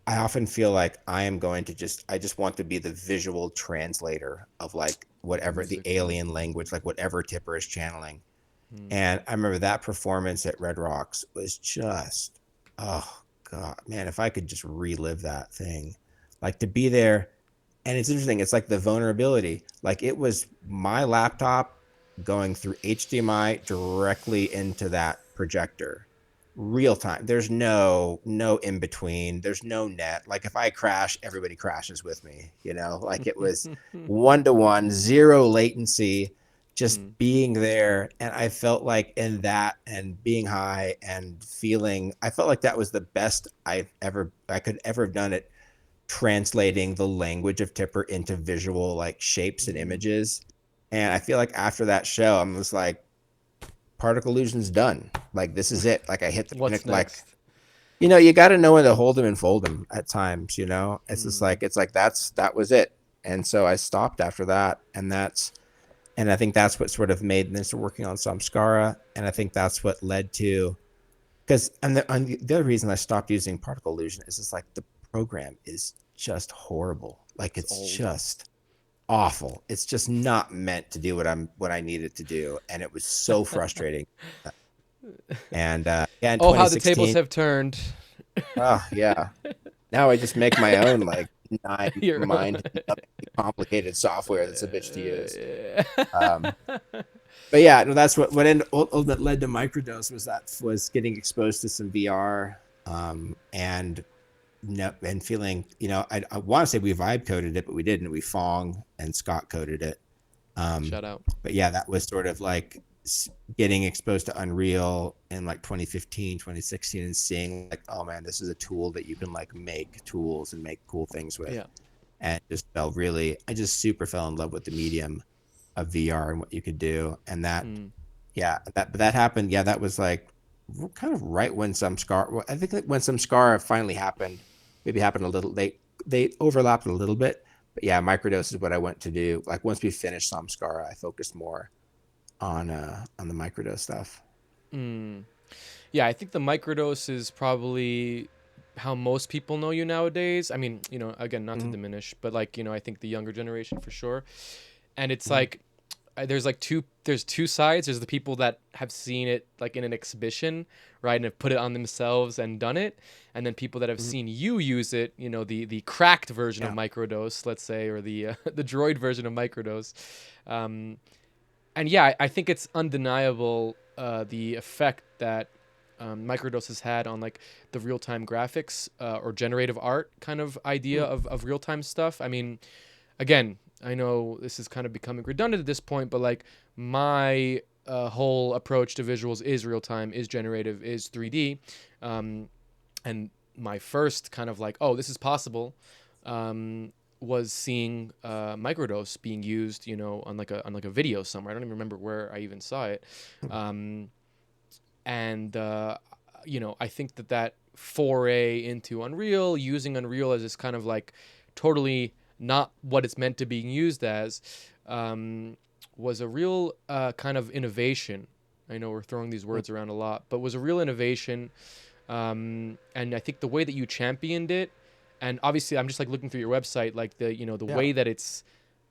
S3: I often feel like I just want to be the visual translator of like whatever the alien language, like whatever Tipper is channeling. And I remember that performance at Red Rocks was just, oh God, man, if I could just relive that thing, like to be there. And it's interesting. It's like the vulnerability. Like it was my laptop going through HDMI directly into that projector, real time. There's no in between. There's no net. Like if I crash, everybody crashes with me. Like it was 1-to-1, zero latency, just being there. And I felt like in that and being high and feeling, I felt like that was the best I could ever have done it, translating the language of Tipper into visual like shapes and images. And I feel like after that show, I'm just like, particle illusion's done. Like this is it. Like I hit the
S1: What's
S3: like,
S1: next?
S3: you got to know when to hold them and fold them at times. It's just like that was it. And so I stopped after that, and I think that's what sort of made this working on Samskara, and I think that's what led to, because the other reason I stopped using particle illusion is just like the program is just horrible. Like it's just awful. It's just not meant to do what I need it to do, and it was so frustrating. And in
S1: Oh, how the tables
S3: 2016,
S1: have turned.
S3: oh yeah, now I just make my own like
S1: Your-
S3: mind complicated software that's a bitch to use.
S1: Yeah.
S3: But yeah, no, that's what that led to MicroDose was getting exposed to some VR, and feeling, I want to say we vibe coded it, but we didn't. We Fong and Scott coded it.
S1: Shout out.
S3: But yeah, that was sort of like getting exposed to Unreal in like 2015, 2016, and seeing like, oh man, this is a tool that you can like make tools and make cool things with.
S1: Yeah.
S3: And I just super fell in love with the medium of VR and what you could do. And that happened. Yeah, that was like kind of right when I think like when Samskara finally happened, maybe happened a little, they overlapped a little bit, but yeah, MicroDose is what I went to do. Like once we finished Samskara, I focused more on the MicroDose stuff.
S1: Yeah, I think the MicroDose is probably how most people know you nowadays. I mean, again, not to diminish, but like, I think the younger generation for sure. And it's like, there's like two sides. There's the people that have seen it like in an exhibition, right, and have put it on themselves and done it, and then people that have seen you use it, you know, the cracked version of MicroDose, let's say, or the the droid version of MicroDose. And yeah, I think it's undeniable the effect that MicroDose has had on like the real-time graphics or generative art kind of idea of real-time stuff. I mean, again, I know this is kind of becoming redundant at this point, but like my whole approach to visuals is real-time, is generative, is 3D. And my first kind of like, oh, this is possible, was seeing MicroDose being used, you know, on like a video somewhere. I don't even remember where I even saw it. And you know, I think that foray into Unreal, using Unreal as this kind of like totally not what it's meant to be used as, was a real kind of innovation. I know we're throwing these words around a lot, but was a real innovation. And I think the way that you championed it, and obviously I'm just like looking through your website, like the, you know, the way that it's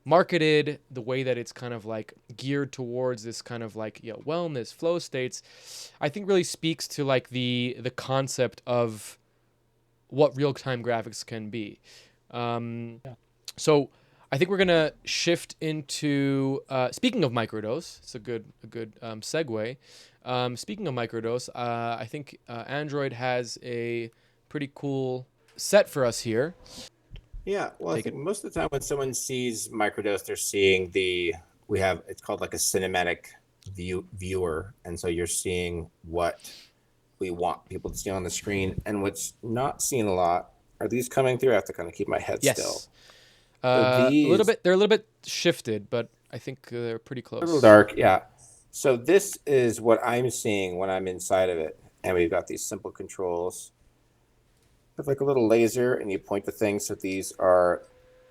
S1: marketed, the way that it's kind of like geared towards this kind of like, you know, wellness flow states, I think really speaks to like the concept of what real-time graphics can be. So I think we're gonna shift into speaking of MicroDose. It's a good segue. Speaking of MicroDose, I think Android has a pretty cool set for us here.
S3: Yeah, well, I think most of the time when someone sees MicroDose, they're seeing it's called like a cinematic viewer, and so you're seeing what we want people to see on the screen. And what's not seen a lot are these coming through. I have to kind of keep my head still.
S1: A little bit. They're a little bit shifted, but I think they're pretty close.
S3: A little dark, yeah. So this is what I'm seeing when I'm inside of it, and we've got these simple controls. Have like a little laser, and you point the things. So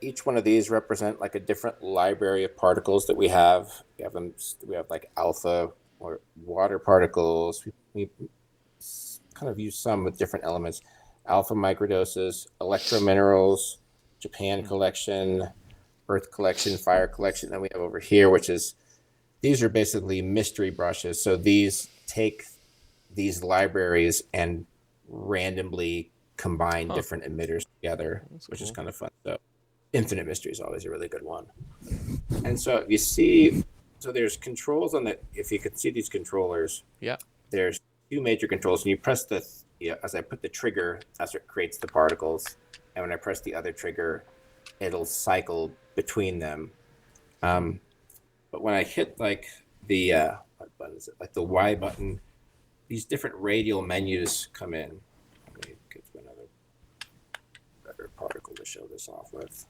S3: each one of these represent like a different library of particles that we have. We have like alpha or water particles. We kind of use some with different elements. Alpha microdoses, electrominerals, Japan collection, Earth collection, fire collection. Then we have over here, these are basically mystery brushes. So these take these libraries and randomly combine different emitters together, which is kind of fun. So infinite mystery is always a really good one. And so if you see, there's controls on that. If you could see these controllers, there's two major controls, and you press as I put the trigger, that's what creates the particles. And when I press the other trigger, it'll cycle between them. But when I hit like what button is it? Like the Y button, these different radial menus come in. Let me get to another better particle to show this off with.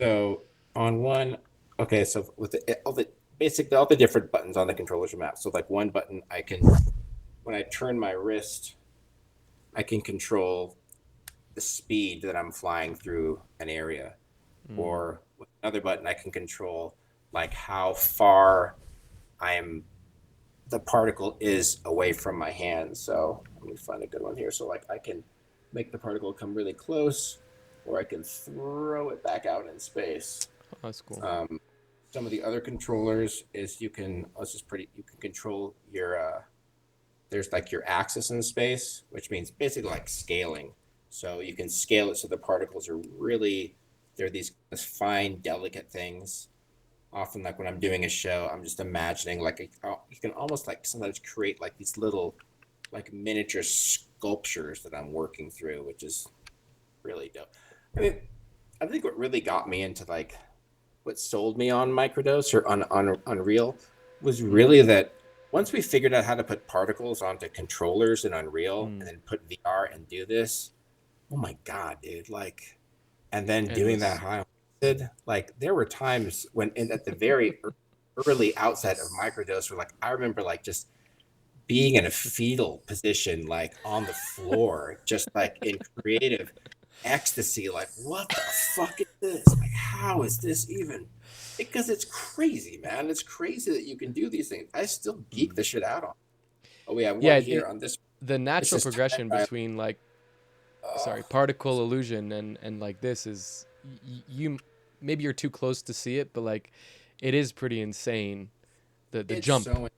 S3: So on one, okay, so with all the different buttons on the controllers are mapped. So like one button, when I turn my wrist, I can control the speed that I'm flying through an area. Or with another button, I can control like how far the particle is away from my hand. So let me find a good one here. So like I can make the particle come really close, or I can throw it back out in space.
S1: Oh, that's cool.
S3: Some of the other controllers is you can control there's like your axis in space, which means basically like scaling. So you can scale it so the particles are they're these fine, delicate things. Often like when I'm doing a show, I'm just imagining you can almost like sometimes create like these little like miniature sculptures that I'm working through, which is really dope. I mean, I think what really got me into like what sold me on MicroDose or on Unreal was really that once we figured out how to put particles onto controllers in Unreal and then put VR and do this, oh my God, dude, like, and then doing that how I did, like there were times when at the very early outset of MicroDose, where like I remember like just being in a fetal position, like on the floor, just like in creative ecstasy, like what the fuck is this? Like how is this even? Because it's crazy, man. It's crazy that you can do these things. I still geek the shit out on. Oh, we have one here on this.
S1: The natural progression between like, particle illusion and like this is you maybe you're too close to see it, but like it is pretty insane. The
S3: It's
S1: jump,
S3: so,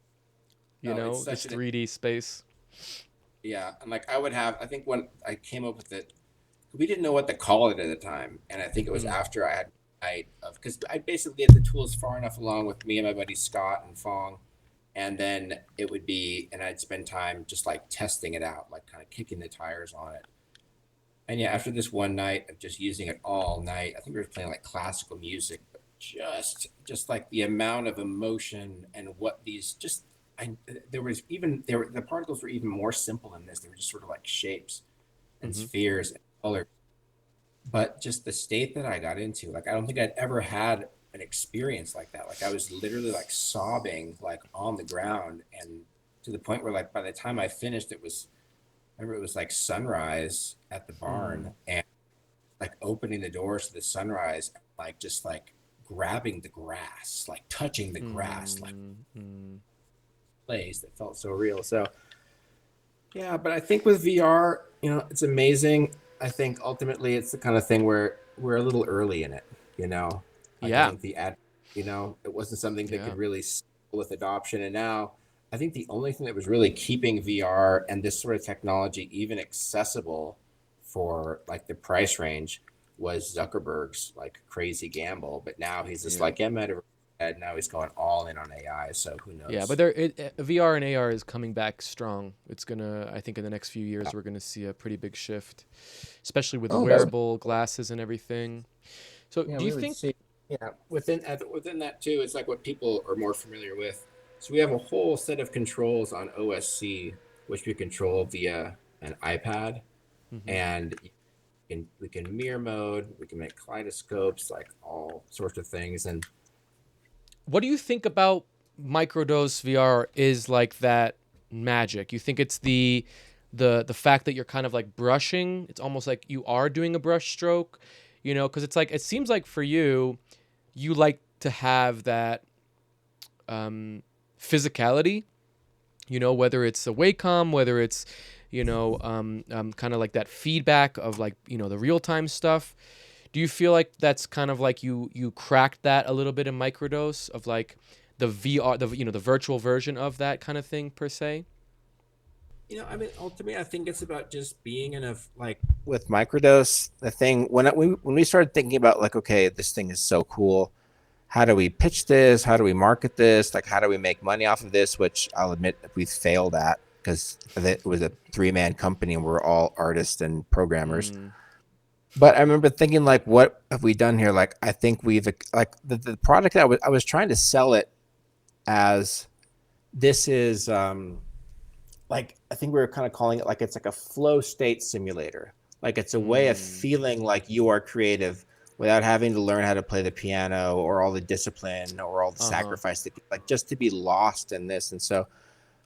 S1: you
S3: no, it's
S1: know, this
S3: such an,
S1: 3D space.
S3: yeah. And like I think when I came up with it, we didn't know what to call it at the time. And I think it was
S1: Mm.
S3: after I had night of, because I basically had the tools far enough along with me and my buddy Scott and Fong. And then it would be, and I'd spend time just like testing it out, like kind of kicking the tires on it. And yeah, after this one night of just using it all night, I think we were playing like classical music, but just like the amount of emotion and what these just I there was even there the particles were even more simple than this. They were just sort of like shapes and
S1: Hmm.
S3: spheres and color. But just the state that I got into, like I don't think I'd ever had an experience like that. Like I was literally like sobbing like on the ground, and to the point where like by the time I finished I remember it was like sunrise at the
S1: Mm.
S3: barn, and like opening the doors to the sunrise, like just like grabbing the grass, like touching the grass, like
S1: Mm. Mm.
S3: place that felt so real. So yeah, but I think with VR, it's amazing. I think ultimately it's the kind of thing where we're a little early in it, you know. Like I
S1: Yeah.
S3: think it wasn't something that
S1: Yeah.
S3: could really with adoption. And now I think the only thing that was really keeping VR and this sort of technology even accessible for like the price range was Zuckerberg's like crazy gamble. But now he's just
S1: Yeah.
S3: like, yeah, metaverse. And now he's going all in on AI. So who
S1: Yeah, but
S3: knows?
S1: VR and AR is coming back strong. It's gonna, I think, in the next few years, we're gonna see a pretty big shift, especially with the
S3: Oh, that's
S1: wearable glasses and everything. So,
S3: Yeah,
S1: do you
S3: we would
S1: think?
S3: see. Yeah, within that too, it's like what people are more familiar with. So we have a whole set of controls on OSC, which we control via an iPad,
S1: Mhm.
S3: and we can mirror mode, we can make kaleidoscopes, like all sorts of things. And
S1: What do you think about microdose VR is like that magic? You think it's the fact that you're kind of like brushing, it's almost like you are doing a brush stroke, you know, cuz it's like it seems like for you you like to have that um physicality, you know, whether it's a Wacom, whether it's, kind of like that feedback of like, the real-time stuff. Do you feel like that's kind of like you cracked that a little bit in microdose of like the VR, the virtual version of that kind of thing per se?
S3: I mean, ultimately, I think it's about just being enough. Like with microdose, the thing when we started thinking about like, okay, this thing is so cool. How do we pitch this? How do we market this? Like, how do we make money off of this? Which I'll admit we failed at because it was a 3-man company and we're all artists and programmers.
S1: Mm.
S3: But I remember thinking, like, what have we done here? Like, I think we've like the product that I was trying to sell it as this is like I think we were kind of calling it like it's like a flow state simulator. Like it's a way of
S1: Mm.
S3: feeling like you are creative without having to learn how to play the piano or all the discipline or all the
S1: Uh-huh.
S3: sacrifice that like just to be lost in this. And so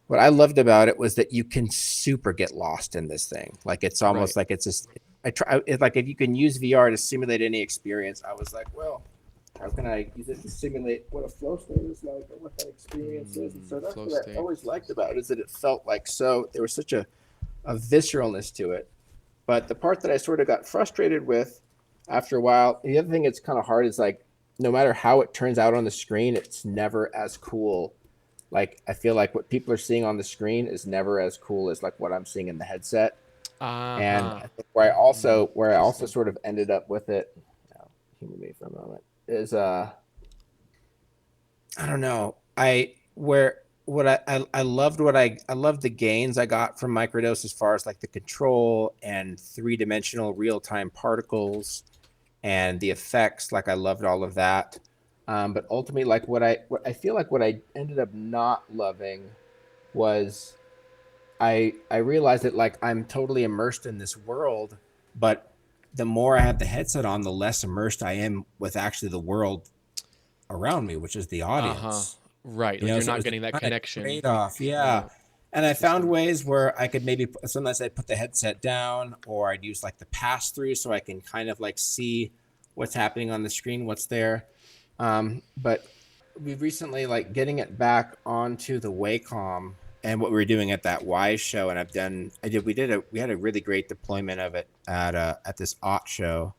S3: what I loved about it was that you can super get lost in this thing. Like it's
S1: Right.
S3: almost like it's just it's like if you can use VR to simulate any experience, I was like, well, how can I use it to simulate what a flow state is like or what that experience is? And so that's
S1: Flow
S3: what I
S1: state.
S3: always liked about it is that it felt like there was such a visceralness to it. But the part that I sort of got frustrated with after a while, the other thing that's kind of hard is like no matter how it turns out on the screen, it's never as cool. Like I feel like what people are seeing on the screen is never as cool as like what I'm seeing in the headset. And
S1: Uh-huh.
S3: I think where I also
S1: Interesting.
S3: sort of ended up with it, humor me for a moment, is I don't know. I where what I loved I loved the gains I got from microdose as far as like the control and 3-dimensional real-time particles and the effects. Like I loved all of that. But ultimately, like what I feel like what I ended up not loving was I realized that like I'm totally immersed in this world, but the more I have the headset on, the less immersed I am with actually the world around me, which is the
S1: Uh-huh.
S3: audience.
S1: Right. Like you're
S3: So it
S1: not
S3: was this
S1: getting that
S3: kind of
S1: connection.
S3: trade-off. Yeah.
S1: Yeah.
S3: And I found
S1: Interesting.
S3: ways where I could maybe sometimes I'd put the headset down or I'd use like the pass through so I can kind of like see what's happening on the screen, what's there. But we recently like getting it back onto the Wacom and what we were doing at that Wise show. And we had a really great deployment of it at this Ott show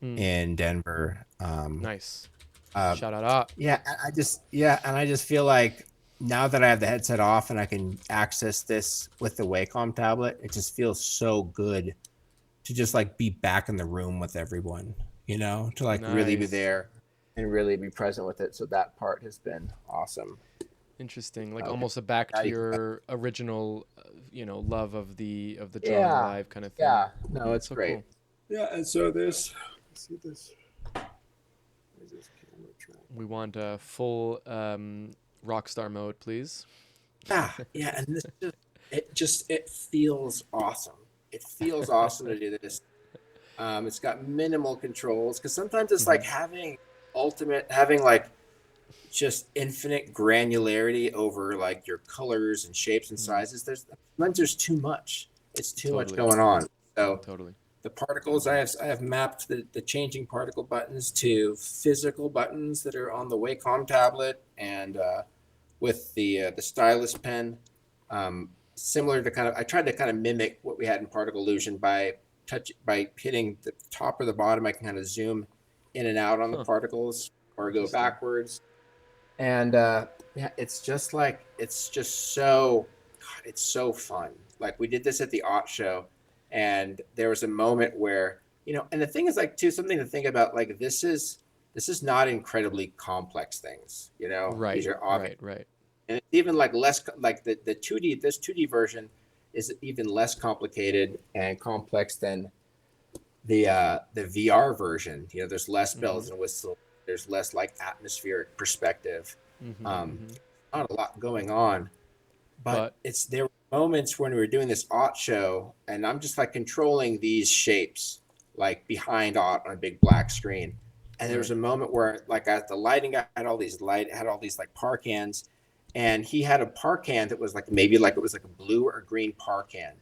S1: Mm.
S3: in Denver.
S1: Nice.
S3: Uh,
S1: Shout out.
S3: yeah, and I just feel like now that I have the headset off and I can access this with the Wacom tablet, it just feels so good to just like be back in the room with everyone, to like really be
S1: Nice.
S3: there and really be present with it. So that part has been awesome.
S1: Interesting. Like
S3: Uh,
S1: almost a back
S3: now
S1: to
S3: you can-
S1: your original, love of the drawing
S3: yeah,
S1: live kind of thing.
S3: yeah, no, it's
S1: So
S3: great.
S1: cool.
S3: Yeah, and so let's see this. Where's this camera track?
S1: We want a full rock star mode, please.
S3: Yeah, and it feels awesome. It feels awesome to do this. It's got minimal controls because sometimes it's like having like just infinite granularity over like your colors and shapes and sizes. Sometimes there's too much. It's too much going on. So
S1: Totally.
S3: the particles I have mapped the changing particle buttons to physical buttons that are on the Wacom tablet and with the stylus pen. Similar to I tried to kind of mimic what we had in Particle Illusion by hitting the top or the bottom. I can kind of zoom in and out on the particles or go backwards. And it's just so, God, it's so fun. Like we did this at the Art Show, and there was a moment where, and the thing is like too, something to think about, like this is not incredibly complex things,
S1: Right.
S3: These are obvious.
S1: Right.
S3: And it's even like less like the 2D, this 2D version is even less complicated and complex than the VR version. There's less bells and whistles. There's less like atmospheric perspective. Not a lot going on, but there were moments when we were doing this Art Show and I'm just like controlling these shapes like behind Art on a big black screen. And there was a moment where like the lighting guy had all these like par cans, and he had a par can that was like maybe like it was like a blue or green par can.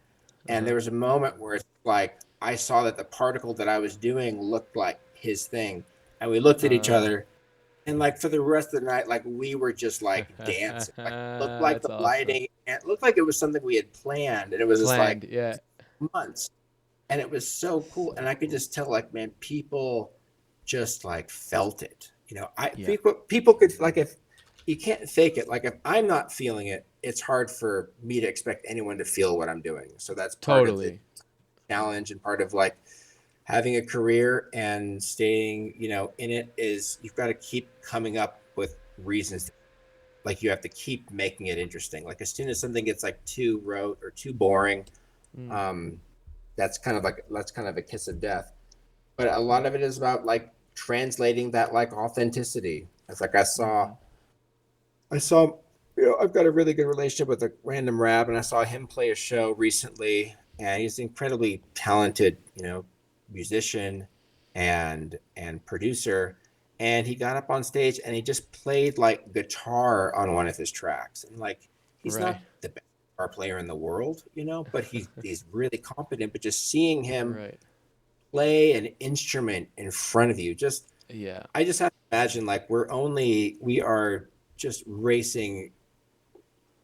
S3: And there was a moment where it's like I saw that the particle that I was doing looked like his thing. And we looked at each other, and like for the rest of the night, like we were just like dancing. Like it looked like the lighting, and it looked like it was something we had planned. And it was just like months. And it was so cool. And I could just tell, like, man, people just like felt it. People could, like, if you can't fake it, like if I'm not feeling it, it's hard for me to expect anyone to feel what I'm doing. So that's part of the challenge, and part of like having a career and staying, in it is you've got to keep coming up with reasons. Like you have to keep making it interesting. Like as soon as something gets like too rote or too boring, that's kind of a kiss of death. But a lot of it is about like translating that like authenticity. It's like I saw, I've got a really good relationship with a random rap, and I saw him play a show recently, and he's an incredibly talented, musician and producer. And he got up on stage and he just played like guitar on one of his tracks. And like, he's not the best guitar player in the world, but he's really competent. But just seeing him play an instrument in front of you, I just have to imagine like we are just racing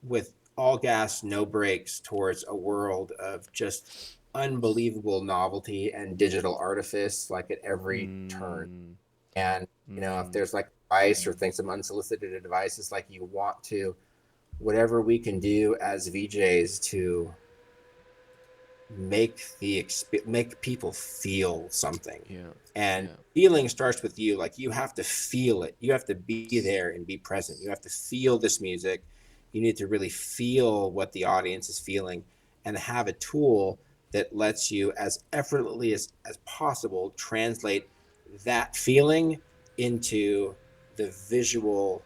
S3: with all gas, no brakes towards a world of just unbelievable novelty and digital artifice, like at every turn. And, if there's like advice or some unsolicited advice, it's like you want to, whatever we can do as VJs to make people feel something. Feeling starts with you. Like you have to feel it. You have to be there and be present. You have to feel this music. You need to really feel what the audience is feeling, and have a tool that lets you as effortlessly as possible translate that feeling into the visual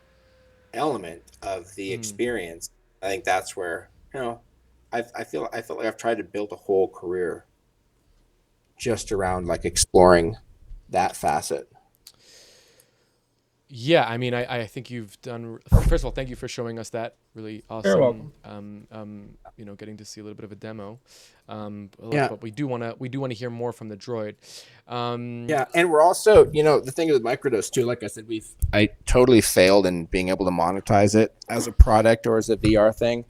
S3: element of the experience. I think that's where, I feel like I've tried to build a whole career just around like exploring that facet.
S1: Yeah, I mean, I think you've done. First of all, thank you for showing us that. Really awesome.
S3: You're welcome.
S1: Getting to see a little bit of a demo. But we do want to hear more from the droid.
S3: And we're also, the thing with MicroDose too. Like I said, I totally failed in being able to monetize it as a product or as a VR thing.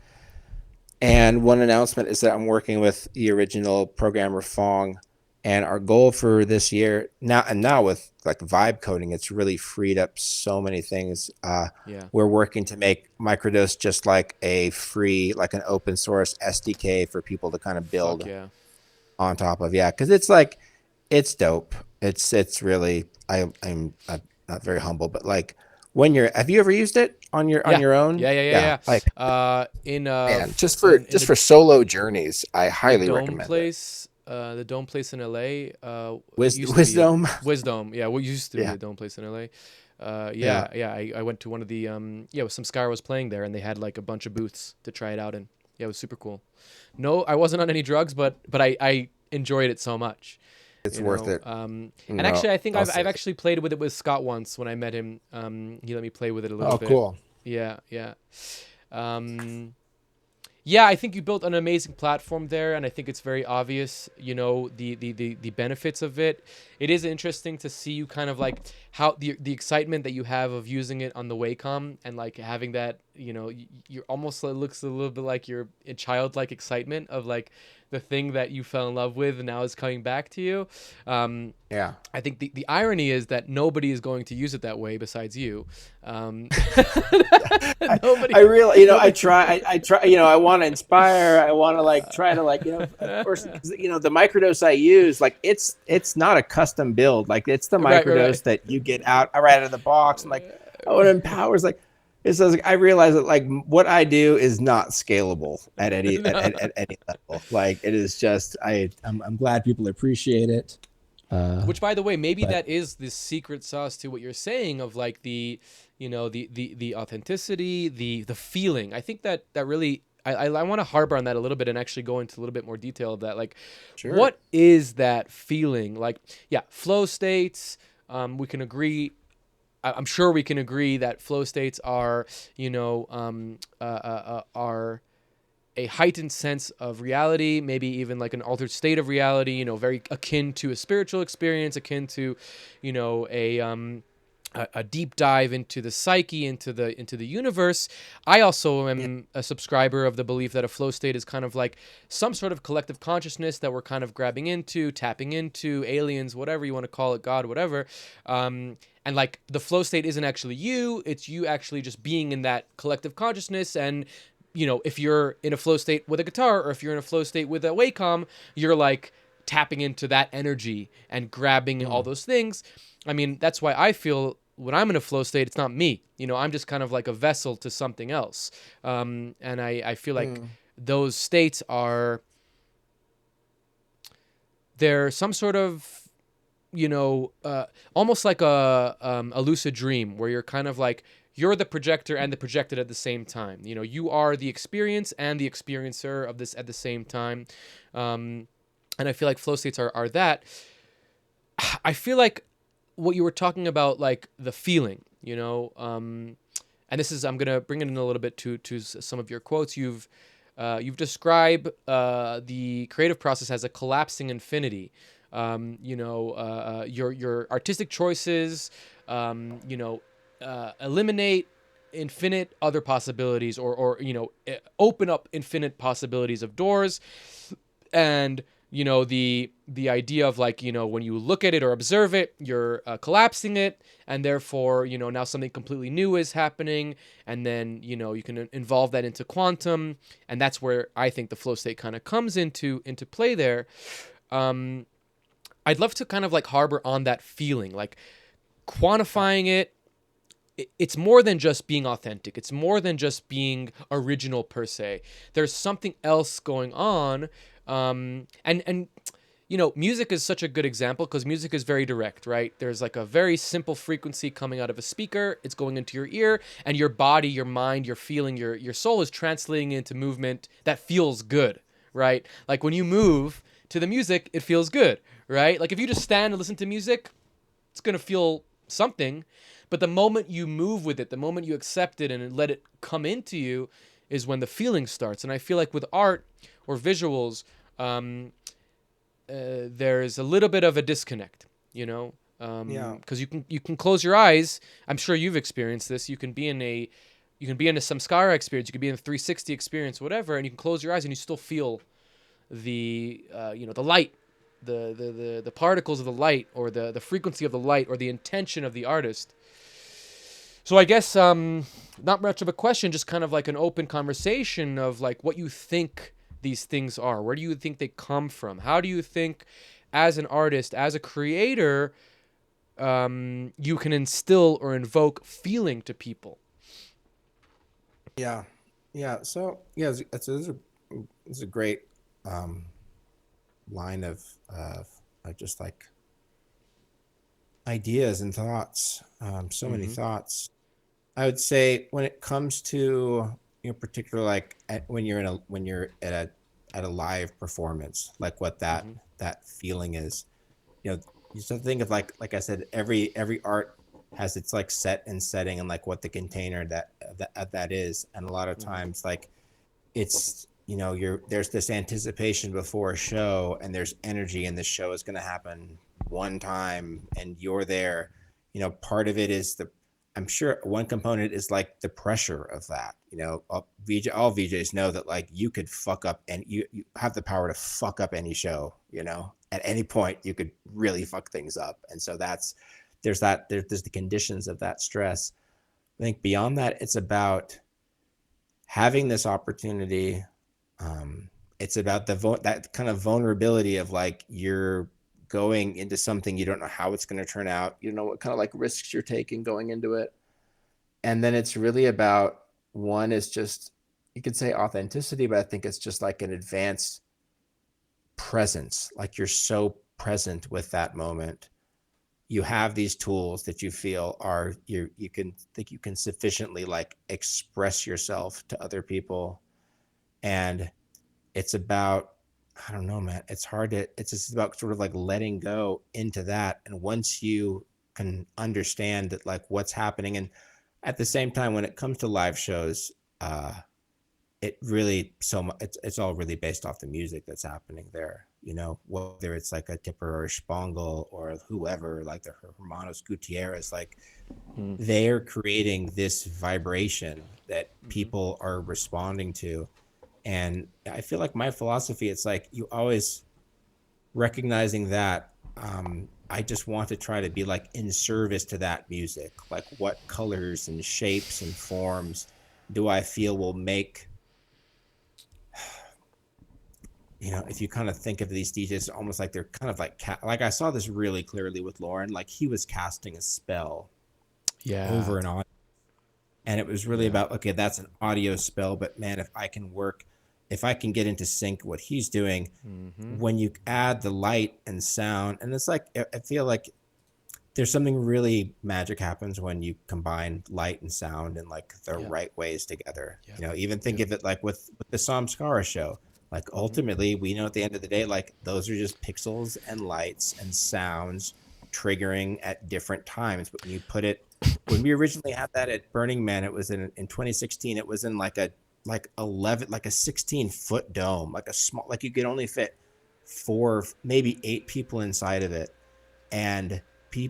S3: And one announcement is that I'm working with the original programmer Fong And our goal for this year now with like vibe coding, it's really freed up so many things.
S1: Yeah.
S3: We're working to make MicroDose just like a free, like an open source SDK for people to kind of
S1: Fuck
S3: build
S1: yeah.
S3: on top of. Yeah, because it's like it's dope. It's really I'm not very humble, but like when you're have you ever used it on
S1: Yeah.
S3: your own?
S1: Yeah. Yeah.
S3: Yeah,
S1: Yeah.
S3: like
S1: Yeah. In
S3: man,
S1: in
S3: just for solo journeys, I
S1: the
S3: highly
S1: dome
S3: recommend it.
S1: place, the dome place in LA, used to be
S3: Wisdom.
S1: Wisdom. Yeah, what used to be
S3: Yeah.
S1: a dome place in LA.
S3: Yeah.
S1: Yeah. I went to one of the with some Skyr was playing there, and they had like a bunch of booths to try it out in. Yeah, it was super cool. No, I wasn't on any drugs, but I enjoyed it so much.
S3: It's worth it.
S1: And
S3: No,
S1: actually, I think
S3: I'll
S1: I've
S3: say.
S1: actually played with it with Scott once when I met him. He let me play with it a little
S3: Oh,
S1: bit.
S3: cool.
S1: Yeah, yeah. Um, yeah, I think you built an amazing platform there, and I think it's very obvious, the benefits of it. It is interesting to see you kind of like how the excitement that you have of using it on the Wacom and like having that, you're almost it looks a little bit like you're a childlike excitement of like the thing that you fell in love with and now is coming back to you.
S3: Yeah.
S1: I think the irony is that nobody is going to use it that way besides you. Um, nobody.
S3: I really, I try, I want to inspire. I want to like try to like, of course, 'cause, the microdose I use, like it's not a custom build. Like it's the
S1: Right, right,
S3: microdose
S1: right.
S3: that you get right out of the box. And like, oh, it empowers. Like, it's like, I realize that like what I do is not scalable at any at any level. Like it is just, I'm glad people appreciate it.
S1: Which, by the way, maybe
S3: But
S1: that is the secret sauce to what you're saying of like the authenticity, the feeling. I think that really, I want to harbor on that a little bit and actually go into a little bit more detail of that. Like,
S3: sure.
S1: what is that feeling? Like, yeah, flow states. We can agree. I'm sure we can agree that flow states are, are a heightened sense of reality, maybe even like an altered state of reality, very akin to a spiritual experience, akin to, a deep dive into the psyche, into the universe. I also am a subscriber of the belief that a flow state is kind of like some sort of collective consciousness that we're kind of grabbing into, tapping into, aliens, whatever you want to call it, God, whatever. And like the flow state isn't actually you, it's you actually just being in that collective consciousness. And if you're in a flow state with a guitar or if you're in a flow state with a Wacom, you're like tapping into that energy and grabbing all those things. I mean, that's why I feel when I'm in a flow state, it's not me. I'm just kind of like a vessel to something else. And I feel like those states they're some sort of, almost like a lucid dream where you're kind of like, you're the projector and the projected at the same time. You are the experience and the experiencer of this at the same time. And I feel like flow states are that. I feel like what you were talking about, like the feeling, and this is, I'm going to bring it in a little bit to some of your quotes. You've described the creative process as a collapsing infinity. Your artistic choices, eliminate infinite other possibilities or open up infinite possibilities of doors. And the idea of like, when you look at it or observe it, you're collapsing it, and therefore now something completely new is happening, and then you can involve that into quantum, and that's where I think the flow state kind of comes into play there. I'd love to kind of like harbor on that feeling, like quantifying it. It's more than just being authentic. It's more than just being original per se. There's something else going on. And music is such a good example because music is very direct, right? There's like a very simple frequency coming out of a speaker. It's going into your ear, and your body, your mind, your feeling, your soul is translating into movement that feels good, right? Like when you move to the music, it feels good, right? Like if you just stand and listen to music, it's going to feel something. But the moment you move with it, the moment you accept it and let it come into you, is when the feeling starts. And I feel like with art or visuals, there's a little bit of a disconnect, because you can close your eyes. I'm sure you've experienced this. You can be in a Samskara experience, you can be in a 360 experience, whatever, and you can close your eyes and you still feel the the light the particles of the light, or the frequency of the light, or the intention of the artist. So I guess not much of a question, just kind of like an open conversation of like what you think these things are. Where do you think they come from? How do you think, as an artist, as a creator, you can instill or invoke feeling to people?
S3: Yeah. Yeah. So yeah, it's a great line of just like ideas and thoughts. So many thoughts. I would say when it comes to, particular, like when you're at a live performance, like what that feeling is. You just have to think of like I said, every art has its like set and setting, and like what the container that is, and a lot of times like it's there's this anticipation before a show, and there's energy, and the show is going to happen one time, and you're there. Part of it is I'm sure one component is like the pressure of that. All VJs know that like you could fuck up, and you have the power to fuck up any show. At any point you could really fuck things up, and so there's the conditions of that stress. I think beyond that, it's about having this opportunity. It's about that kind of vulnerability of like you're going into something, you don't know how it's going to turn out. You don't know what kind of like risks you're taking going into it. And then it's really about, one is just, you could say authenticity, but I think it's just like an advanced presence. Like you're so present with that moment. You have these tools that you feel are, you can sufficiently like express yourself to other people. And it's about, I don't know, man, it's just about sort of like letting go into that. And once you can understand that, like what's happening, and at the same time, when it comes to live shows, it really, it's all really based off the music that's happening there. Whether it's like a Tipper or a Spangle or whoever, like the Hermanos Gutierrez, like they're creating this vibration that people are responding to. And I feel like my philosophy, it's like you always recognizing that I just want to try to be like in service to that music. Like what colors and shapes and forms do I feel will make, if you kind of think of these DJs almost like they're kind of like I saw this really clearly with Lauren, like he was casting a spell over and on. And it was really about, okay, that's an audio spell, but man, if I can get into sync what he's doing, when you add the light and sound, and it's like, I feel like there's something really magic happens when you combine light and sound in like the right ways together. Even think of it like with the Samskara show, like ultimately we know at the end of the day, like those are just pixels and lights and sounds triggering at different times. But when you put it, when we originally had that at Burning Man, it was in 2016, it was in like a 16-foot dome, like a small, like you could only fit 4, maybe 8 people inside of it. And we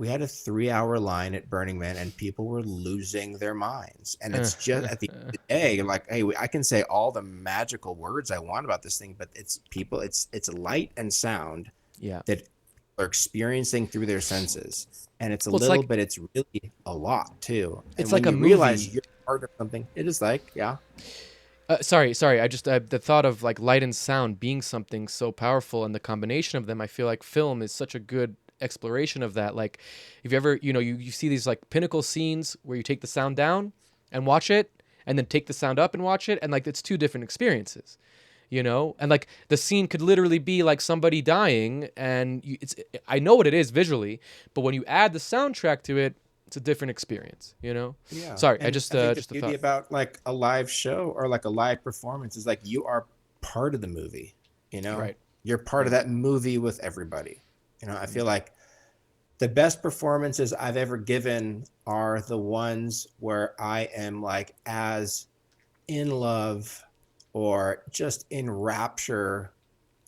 S3: had a 3-hour line at Burning Man, and people were losing their minds. And it's just at the end of the day, like, hey, I can say all the magical words I want about this thing, but it's light and sound that are experiencing through their senses. And it's but it's really a lot too. And
S1: it's
S3: when
S1: like
S3: you
S1: a
S3: realize
S1: movie.
S3: you're part of something, it is like,
S1: Sorry. I just the thought of like light and sound being something so powerful, and the combination of them, I feel like film is such a good exploration of that. Like, if you ever, you see these like pinnacle scenes where you take the sound down and watch it, and then take the sound up and watch it, and like it's two different experiences. And like the scene could literally be like somebody dying, and I know what it is visually, but when you add the soundtrack to it, it's a different experience. Sorry,
S3: And
S1: I just
S3: think
S1: just
S3: the
S1: a
S3: beauty
S1: thought.
S3: about like a live show or like a live performance is like you are part of the movie.
S1: Right.
S3: You're part of that movie with everybody. I feel like the best performances I've ever given are the ones where I am like as in love or just in rapture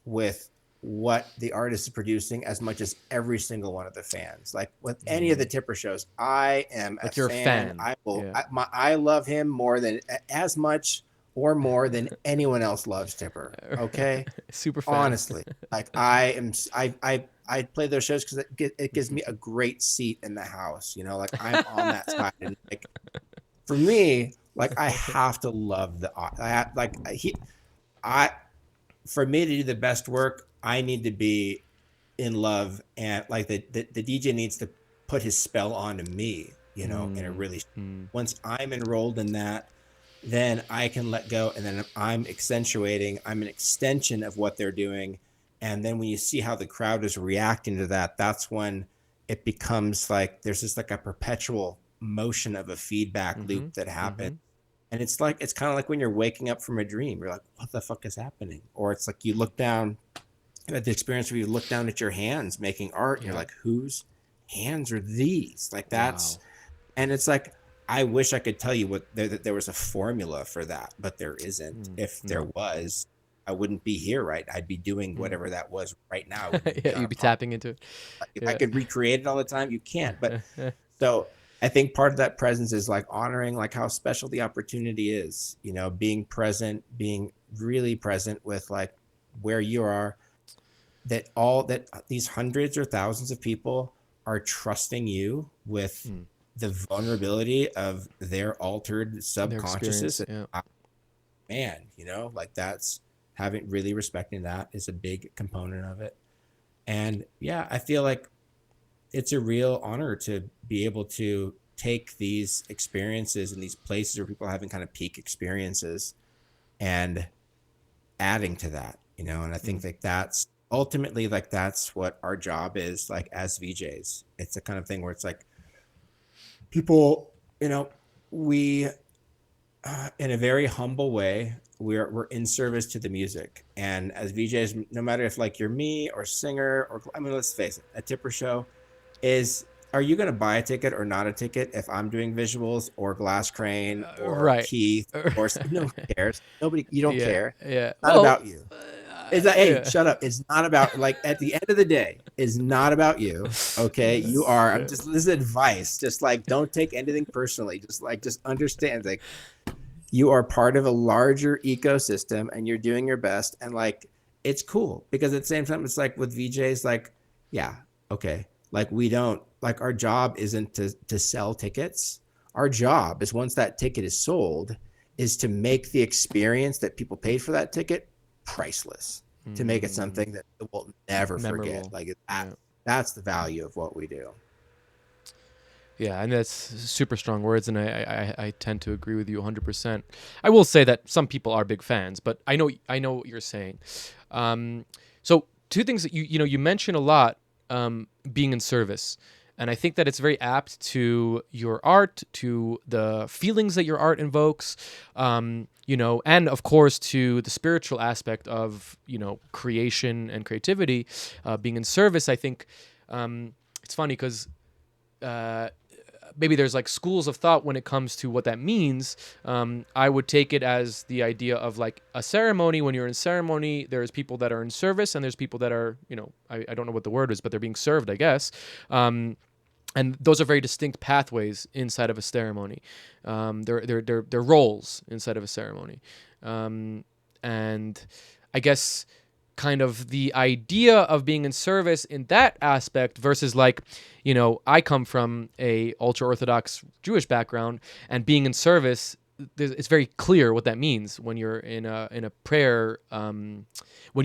S3: with what the artist is producing as much as every single one of the fans. Like with any of the Tipper shows, I am
S1: Like
S3: a
S1: you're a
S3: fan.
S1: fan.
S3: I will.
S1: Yeah.
S3: I love him more than as much or more than anyone else loves Tipper. Okay.
S1: Super fan.
S3: Honestly, like I play those shows because it gives me a great seat in the house. Like I'm on that side, and like for me, like I have to love I for me to do the best work, I need to be in love, and like the DJ needs to put his spell onto me, in a really. Once I'm enrolled in that, then I can let go, and then I'm accentuating. I'm an extension of what they're doing, and then when you see how the crowd is reacting to that, that's when it becomes like there's just like a perpetual motion of a feedback loop that happens. And it's kind of like when you're waking up from a dream, you're like, what the fuck is happening? Or it's like you look down at the experience where you look down at your hands making art, and you're like, whose hands are these? Like that's, and it's like, I wish I could tell you that there was a formula for that, but there isn't. If there was, I wouldn't be here, right? I'd be doing whatever that was right now.
S1: You'd be tapping into it.
S3: If I could recreate it all the time, you can't. But so I think part of that presence is like honoring like how special the opportunity is, being present, being really present with like where you are, that these hundreds or thousands of people are trusting you with the vulnerability of their altered subconsciousness. Man, like that's really respecting that is a big component of it. And yeah, I feel like it's a real honor to be able to take these experiences and these places where people are having kind of peak experiences and adding to that, and I think like that's ultimately like that's what our job is, like as VJs. It's the kind of thing where it's like people, we in a very humble way, we're in service to the music. And as VJs, no matter if like you're me or singer or, I mean, let's face it, a Tipper show are you going to buy a ticket or not a ticket if I'm doing visuals or Glass Crane or Keith or no one cares. You don't care.
S1: Yeah.
S3: It's not about you. It's like, hey, shut up. It's not about, like, at the end of the day, it's not about you. Okay. You are, this is advice. Just like, don't take anything personally. Just understand, like, you are part of a larger ecosystem and you're doing your best. And like, it's cool because at the same time, it's like with VJs, like, yeah, okay. Like we don't, like our job isn't to sell tickets. Our job is, once that ticket is sold, is to make the experience that people paid for that ticket priceless, to make it something that we'll never forget. Like that's the value of what we do.
S1: Yeah, and that's super strong words, and I tend to agree with you 100%. I will say that some people are big fans, but I know what you're saying. So two things that you mention a lot, being in service. And I think that it's very apt to your art, to the feelings that your art invokes, and of course to the spiritual aspect of, creation and creativity. Being in service, I think it's funny because maybe there's like schools of thought when it comes to what that means. I would take it as the idea of like a ceremony. When you're in ceremony, there's people that are in service and there's people that are, I don't know what the word is, but they're being served, I guess. And those are very distinct pathways inside of a ceremony. They're roles inside of a ceremony. And I guess kind of the idea of being in service in that aspect versus like, I come from a ultra-Orthodox Jewish background, and being in service, it's very clear what that means when you're in a prayer, when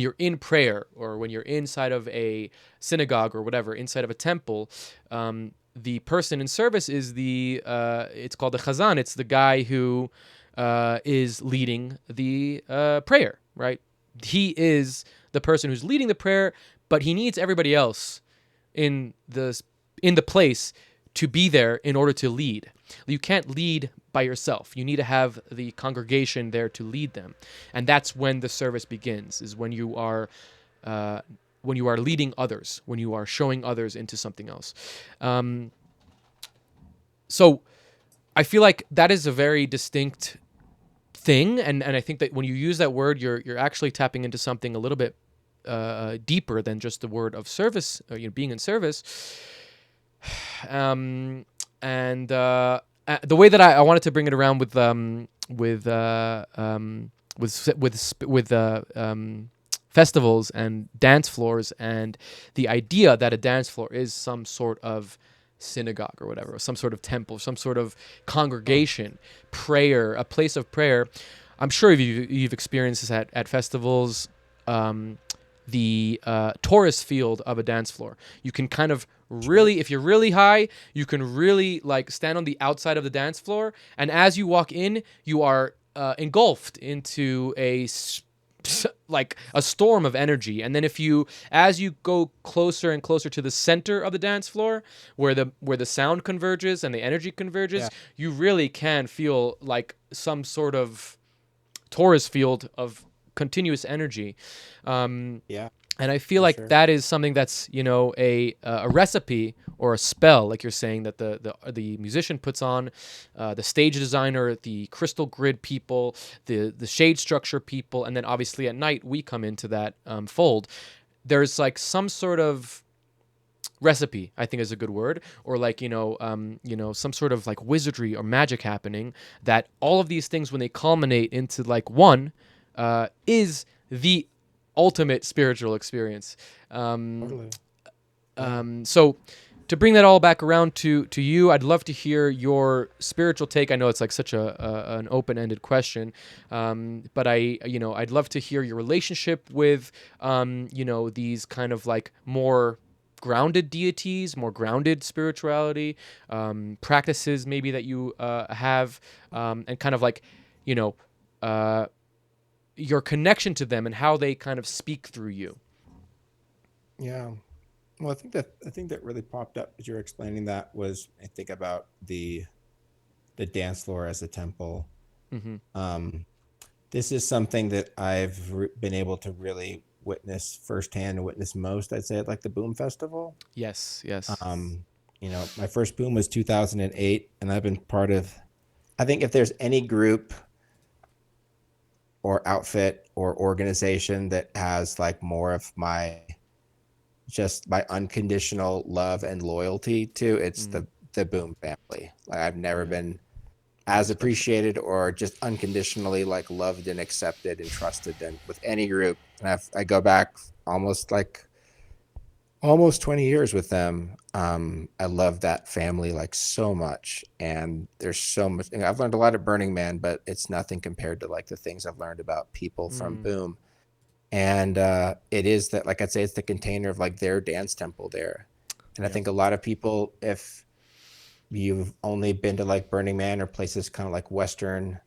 S1: you're in prayer or when you're inside of a synagogue or whatever, inside of a temple. The person in service is it's called the chazan. It's the guy who is leading the prayer, right? He is the person who's leading the prayer, but he needs everybody else in the place to be there in order to lead. You can't lead by yourself. You need to have the congregation there to lead them. And that's when the service begins, is when you are leading others, when you are showing others into something else. So I feel like that is a very distinct thing, and I think that when you use that word, you're actually tapping into something a little bit deeper than just the word of service, being in service. And the way that I wanted to bring it around with festivals and dance floors, and the idea that a dance floor is some sort of synagogue or whatever, or some sort of temple, some sort of congregation, prayer, a place of prayer. I'm sure you've experienced this at festivals. The tourist field of a dance floor. You can kind of really, if you're really high, you can really like stand on the outside of the dance floor, and as you walk in, you are engulfed into like a storm of energy. And then as you go closer and closer to the center of the dance floor, where the sound converges and the energy converges, you really can feel like some sort of torus field of continuous energy. And I feel like that is something that's, a recipe or a spell, like you're saying, that the musician puts on, the stage designer, the crystal grid people, the shade structure people, and then obviously at night we come into that fold. There's like some sort of recipe, I think is a good word, or like some sort of like wizardry or magic happening, that all of these things, when they culminate into like one, is the ultimate spiritual experience.
S3: Totally.
S1: So to bring that all back around to you, I'd love to hear your spiritual take. I know it's like such an open-ended question, but I'd love to hear your relationship with these kind of like more grounded deities, more grounded spirituality, practices maybe that you have, and kind of like your connection to them and how they kind of speak through you.
S3: Yeah. Well, I think that really popped up as you're explaining that was, I think about the dance floor as a temple.
S1: Mm-hmm.
S3: This is something that I've been able to really witness firsthand and witness most, I'd say, at like the Boom Festival.
S1: Yes.
S3: My first Boom was 2008, and I've been part of, I think if there's any group or outfit or organization that has like more of my unconditional love and loyalty to, it's the Boom family. Like I've never been as appreciated or just unconditionally like loved and accepted and trusted than with any group. And I go back almost 20 years with them. I love that family like so much, and there's so much. And I've learned a lot at Burning Man, but it's nothing compared to like the things I've learned about people from Boom. And it is that, like I'd say, it's the container of like their dance temple there. And I think a lot of people, if you've only been to like Burning Man or places kind of like Western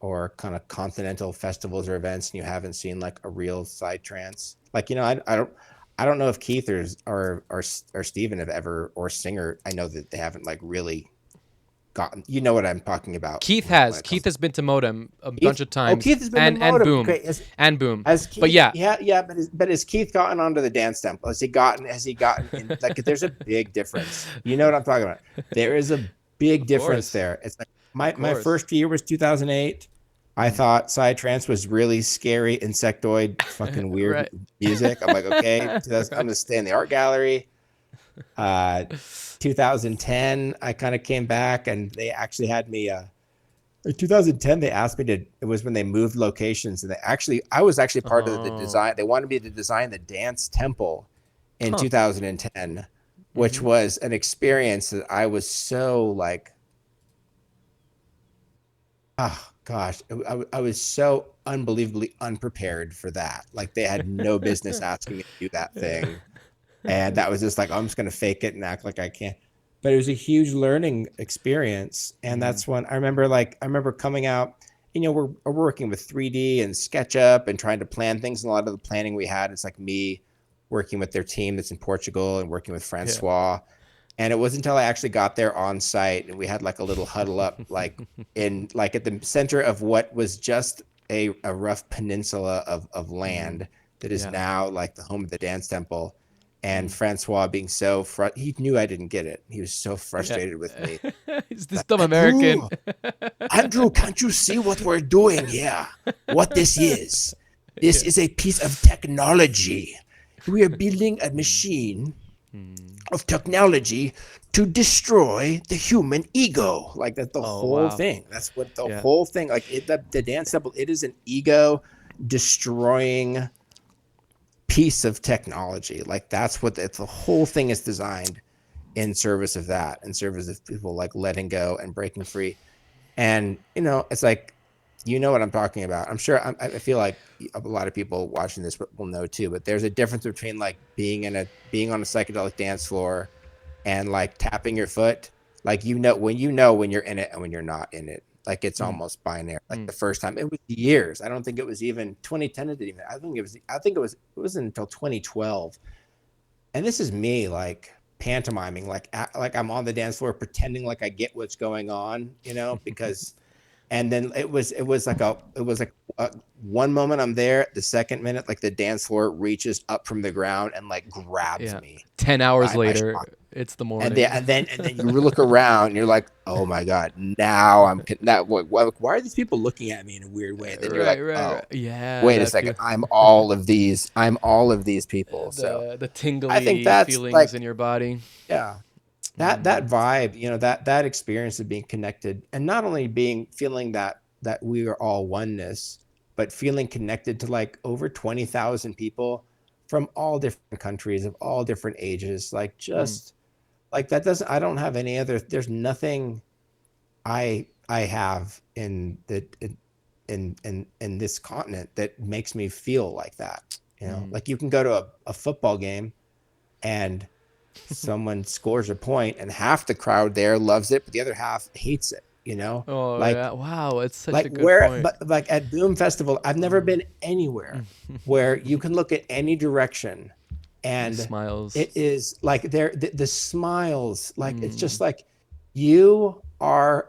S3: or kind of continental festivals or events, and you haven't seen like a real side trance, like I don't know if Keith or Steven have ever, or Singer, I know that they haven't like really gotten, you know what I'm talking about.
S1: Keith has been to Modem a bunch of times.
S3: Oh, Keith has been to Modem.
S1: And Boom.
S3: Okay.
S1: And Boom.
S3: Keith,
S1: but yeah.
S3: But has Keith gotten onto the dance temple? Has he gotten in, like, there's a big difference. You know what I'm talking about? There is a big difference there. It's like my first year was 2008. I thought psytrance was really scary, insectoid, fucking weird music. I'm like, okay, I'm going to stay in the art gallery. 2010, I kind of came back, and they actually had me. In 2010, they asked me to. It was when they moved locations, and I was actually part of the design. They wanted me to design the dance temple in 2010, which was an experience that I was so like, oh gosh, I was so unbelievably unprepared for that. Like they had no business asking me to do that thing. And that was just like, I'm just going to fake it and act like I can't. But it was a huge learning experience. And that's when I remember coming out, we're working with 3D and SketchUp and trying to plan things. And a lot of the planning we had, it's like me working with their team that's in Portugal and working with Francois. And it wasn't until I actually got there on site and we had like a little huddle up, like at the center of what was just a rough peninsula of land that is now like the home of the dance temple. And Francois being so he knew I didn't get it. He was so frustrated with me.
S1: He's this dumb American.
S3: Andrew, can't you see what we're doing here? What this is? This is a piece of technology. We are building a machine of technology to destroy the human ego. Like that's the
S1: Oh
S3: whole
S1: wow.
S3: thing. That's what the
S1: Yeah.
S3: whole thing. Like the dance sample. It is an ego destroying piece of technology. Like that's what the whole thing is designed in service of that, in service of people like letting go and breaking free. And it's like, what I'm talking about. I'm sure. I feel like a lot of people watching this will know too. But there's a difference between like being on a psychedelic dance floor and like tapping your foot. Like when you're in it and when you're not in it. Like it's almost binary. Like the first time, it was years. I don't think it was even 2010. It didn't even. I think it wasn't until 2012. And this is me like pantomiming, like I'm on the dance floor pretending like I get what's going on, because. And then it was like one moment I'm there, the second minute like the dance floor reaches up from the ground and like grabs
S1: Yeah.
S3: me
S1: 10 hours
S3: by my
S1: later,
S3: shock.
S1: it's the
S3: And
S1: morning.
S3: then you look around and you're like, oh my god, now why are these people looking at me in a weird way? And then you're
S1: Right,
S3: like,
S1: right, right.
S3: oh,
S1: Yeah,
S3: wait a
S1: that
S3: second,
S1: feel
S3: I'm all of these people. So
S1: the
S3: I think
S1: tingly
S3: that's
S1: feelings
S3: like,
S1: in your body.
S3: yeah, that vibe, that experience of being connected, and not only feeling that we are all oneness, but feeling connected to like over 20,000 people from all different countries of all different ages. Like just like that doesn't I don't have any other there's nothing I have in this continent that makes me feel like that. Like you can go to a football game and someone scores a point and half the crowd there loves it, but the other half hates it,
S1: Oh
S3: like
S1: yeah, wow, it's such
S3: like
S1: a good
S3: where
S1: point.
S3: but like at Boom Festival, I've never been anywhere where you can look at any direction
S1: The
S3: and
S1: smiles.
S3: it is like the smiles, like it's just like you are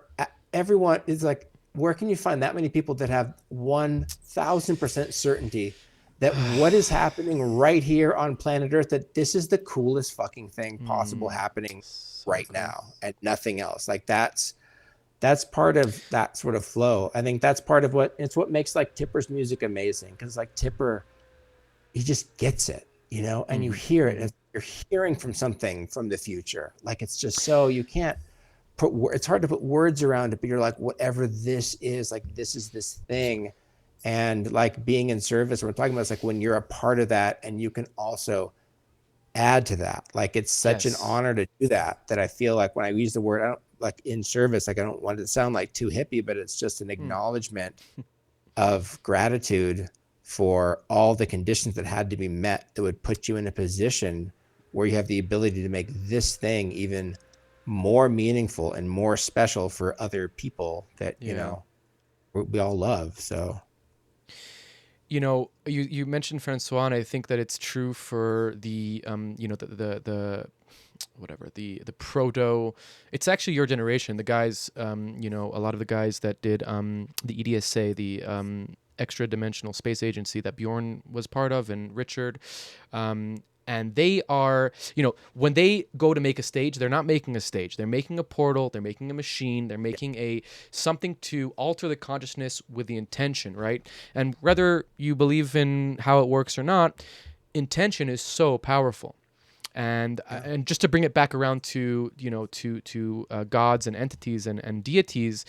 S3: everyone is like, where can you find that many people that have 1,000% certainty that what is happening right here on planet Earth, that this is the coolest fucking thing possible happening
S1: So
S3: right
S1: cool.
S3: now and nothing else. Like that's part of that sort of flow. I think that's part of what makes like Tipper's music amazing, because like Tipper, he just gets it, and you hear it. You're hearing from something from the future. Like it's just so you can't it's hard to put words around it, but you're like, whatever this is, like this is this thing. And like being in service, what we're talking about is like when you're a part of that and you can also add to that. Like it's such an
S1: Yes.
S3: honor to do that, that I feel like when I use the word, I don't like in service, like I don't want it to sound like too hippie, but it's just an acknowledgement of gratitude for all the conditions that had to be met that would put you in a position where you have the ability to make this thing even more meaningful and more special for other people that
S1: Yeah.
S3: we all love. So
S1: You mentioned Francois, and I think that it's true for the the whatever the proto. It's actually your generation, the guys. A lot of the guys that did the EDSA, the extra dimensional space agency that Bjorn was part of, and Richard. And they are, when they go to make a stage, they're not making a stage. They're making a portal. They're making a machine. They're making something to alter the consciousness with the intention, right? And whether you believe in how it works or not, intention is so powerful. And just to bring it back around to gods and entities and deities,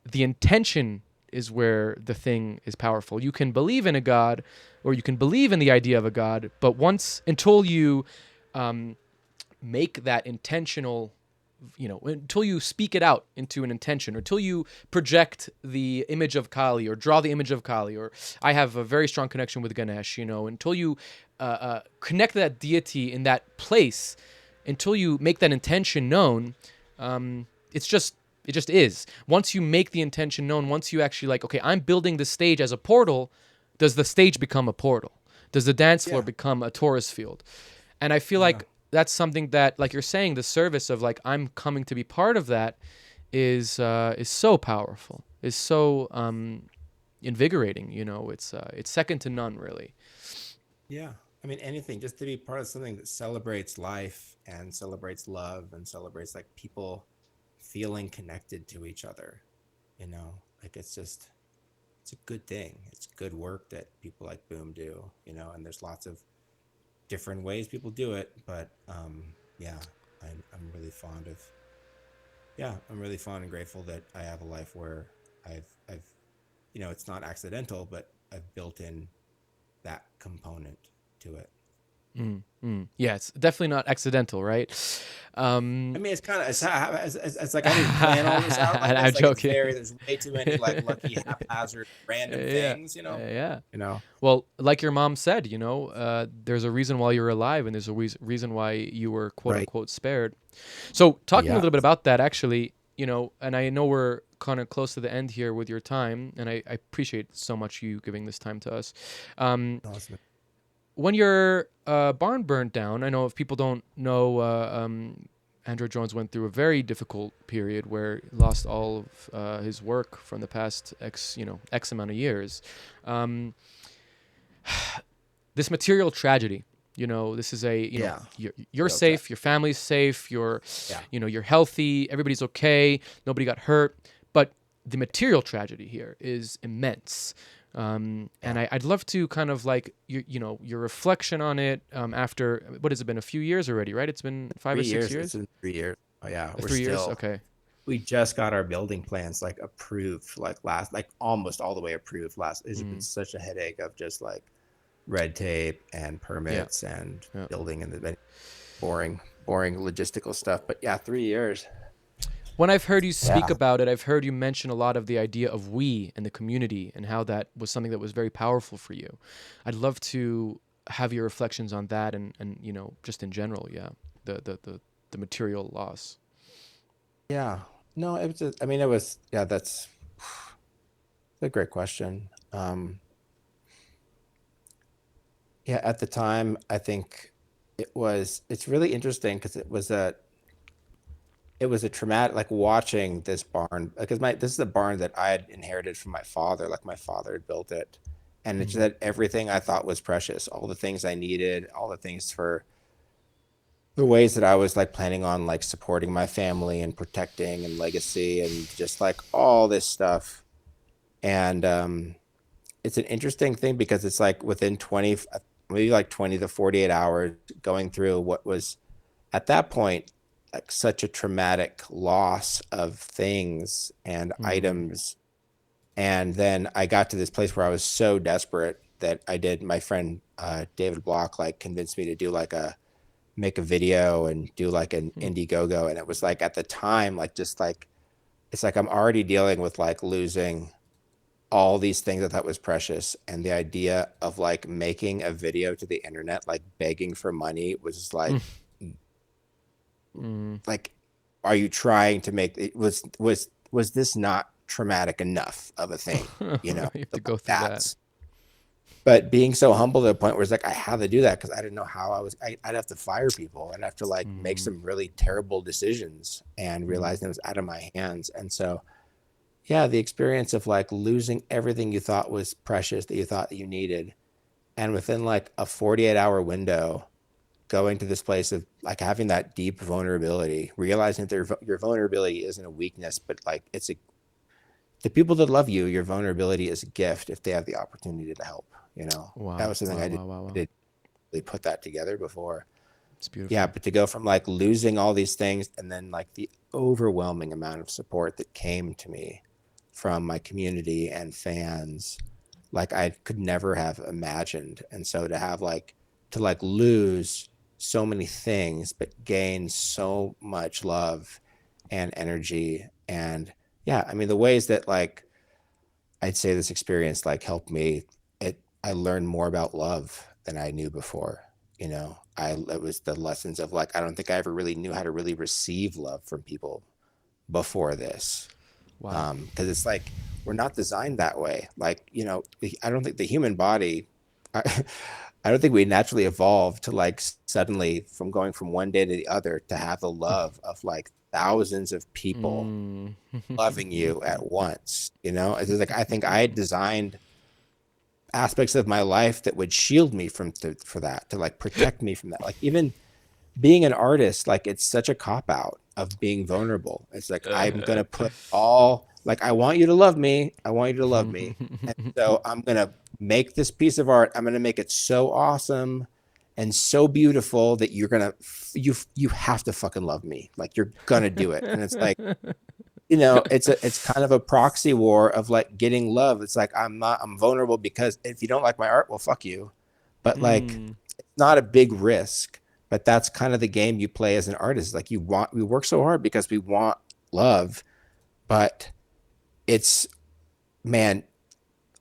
S1: the intention is where the thing is powerful. You can believe in a god, or you can believe in the idea of a god, but until you make that intentional, until you speak it out into an intention, or until you project the image of Kali or draw the image of Kali, or I have a very strong connection with Ganesh, until you connect that deity in that place, until you make that intention known, it just is. Once you make the intention known, once you actually like, okay, I'm building the stage as a portal, does the stage become a portal? Does the dance floor become a Taurus field? And I feel like that's something that, like you're saying, the service of like, I'm coming to be part of that is so powerful, is so invigorating. It's second to none, really.
S3: yeah, I mean, anything just to be part of something that celebrates life and celebrates love and celebrates like people feeling connected to each other, like it's a good thing. It's good work that people like Boom do, and there's lots of different ways people do it, but yeah. I'm really fond of, yeah, I'm really fond and grateful that I have a life where I've, it's not accidental, but I've built in that component to it.
S1: Yeah, it's definitely not accidental, right?
S3: I
S1: Um,
S3: mean, it's kind of it's like I didn't plan all this out like
S1: I'm
S3: this. Like
S1: joking.
S3: there's way too many like lucky, haphazard, random
S1: Yeah,
S3: things.
S1: yeah.
S3: You know.
S1: Well, like your mom said, there's a reason why you're alive, and there's a reason why you were quote
S3: Right.
S1: unquote spared. So, talking a
S3: Yeah.
S1: little bit about that, actually, and I know we're kind of close to the end here with your time, and I appreciate so much you giving this time to us. Um,
S3: Awesome.
S1: when your barn burnt down, I know if people don't know, Andrew Jones went through a very difficult period where he lost all of his work from the past X amount of years. Um, this material tragedy, this is
S3: Yeah.
S1: you're
S3: Real track.
S1: safe, your family's safe, you're,
S3: Yeah.
S1: you're healthy, everybody's okay, nobody got hurt, but the material tragedy here is immense. And
S3: Yeah.
S1: I'd love to kind of like your reflection on it after what has it been, a few years already, right? It's been 5 or 6
S3: It's
S1: years.
S3: in 3 years. Oh yeah, we're
S1: 3 years,
S3: still.
S1: okay.
S3: We just got our building plans like approved, like almost all the way approved. It's been
S1: Mm,
S3: such a headache of just like red tape and
S1: yeah,
S3: permits and
S1: yeah.
S3: building and the boring logistical stuff. But yeah, 3 years.
S1: When I've heard you speak
S3: Yeah.
S1: about it, I've heard you mention a lot of the idea of we and the community and how that was something that was very powerful for you. I'd love to have your reflections on that and just in general, yeah, the material loss.
S3: Yeah. No, it was. I mean, it was. Yeah, that's a great question. Yeah, at the time, I think it was. It's really interesting because it was a traumatic, like watching this barn, because this is a barn that I had inherited from my father. Like my father had built it, and it's
S1: Mm,
S3: that everything I thought was precious, all the things I needed, all the things for the ways that I was like planning on like supporting my family and protecting and legacy and just like all this stuff. And it's an interesting thing because it's like within 20, maybe like 20 to 48 hours going through what was at that point like such a traumatic loss of things and
S1: mm,
S3: items. And then I got to this place where I was so desperate that my friend David Block like convinced me to do like make a video and do like an
S1: mm,
S3: Indiegogo. And it was like at the time, like just like it's like I'm already dealing with like losing all these things I thought was precious. And the idea of like making a video to the internet, like begging for money was
S1: mm,
S3: like, are you trying to make it was this not traumatic enough of a thing? You know,
S1: you have to
S3: like
S1: go through that.
S3: that's but being so humble to the point where it's like I had to do that because I didn't know how I'd have to fire people. I'd have to like make
S1: Mm,
S3: some really terrible decisions and
S1: mm,
S3: realize it was out of my hands. And so, yeah, the experience of like losing everything you thought was precious that you thought that you needed, and within like a 48-hour window, going to this place of like having that deep vulnerability, realizing that your vulnerability isn't a weakness, but like the people that love you, your vulnerability is a gift if they have the opportunity to help. That
S1: wow,
S3: was something
S1: wow, wow, wow,
S3: I
S1: wow.
S3: did really put that together before.
S1: It's
S3: Yeah,
S1: beautiful.
S3: but to go from like losing all these things and then like the overwhelming amount of support that came to me from my community and fans, like I could never have imagined. And so to have like to like lose so many things but gain so much love and energy. And yeah, I mean the ways that like I'd say this experience like helped me. I learned more about love than I knew before. It was the lessons of like I don't think I ever really knew how to really receive love from people before this.
S1: Wow.
S3: Because it's like we're not designed that way. Like I don't think the human body. I, I don't think we naturally evolved to like suddenly from going from one day to the other to have the love of like thousands of people
S1: Mm.
S3: loving you at once. It's just like I think I had designed aspects of my life that would shield me for that, to like protect me from that. Like even being an artist, like it's such a cop out of being vulnerable. It's like I'm gonna put all like I want you to love me. I want you to love me. And so I'm gonna make this piece of art. I'm gonna make it so awesome and so beautiful that you have to fucking love me. Like, you're gonna do it. And it's like, it's kind of a proxy war of like getting love. It's like, I'm vulnerable because if you don't like my art, well, fuck you. But like, it's not a big risk, but that's kind of the game you play as an artist. Like, we work so hard because we want love, but man,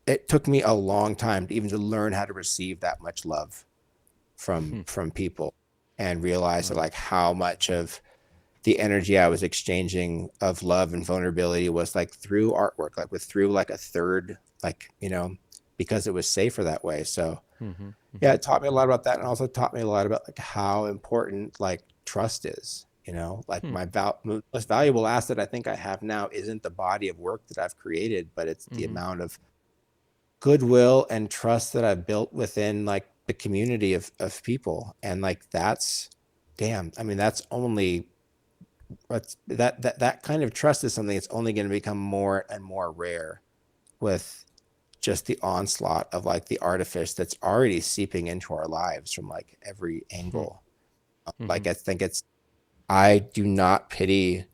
S3: it took me a long time to learn how to receive that much love from people, and realize that like how much of the energy I was exchanging of love and vulnerability was like through artwork, like through like a third, like, because it was safer that way. So yeah, it taught me a lot about that, and also taught me a lot about like how important like trust is. Like my most valuable asset I think I have now isn't the body of work that I've created, but it's the amount of goodwill and trust that I've built within like the community of people. And like, that's only that kind of trust is something that's only going to become more and more rare with just the onslaught of like the artifice that's already seeping into our lives from like every angle. Like, I do not pity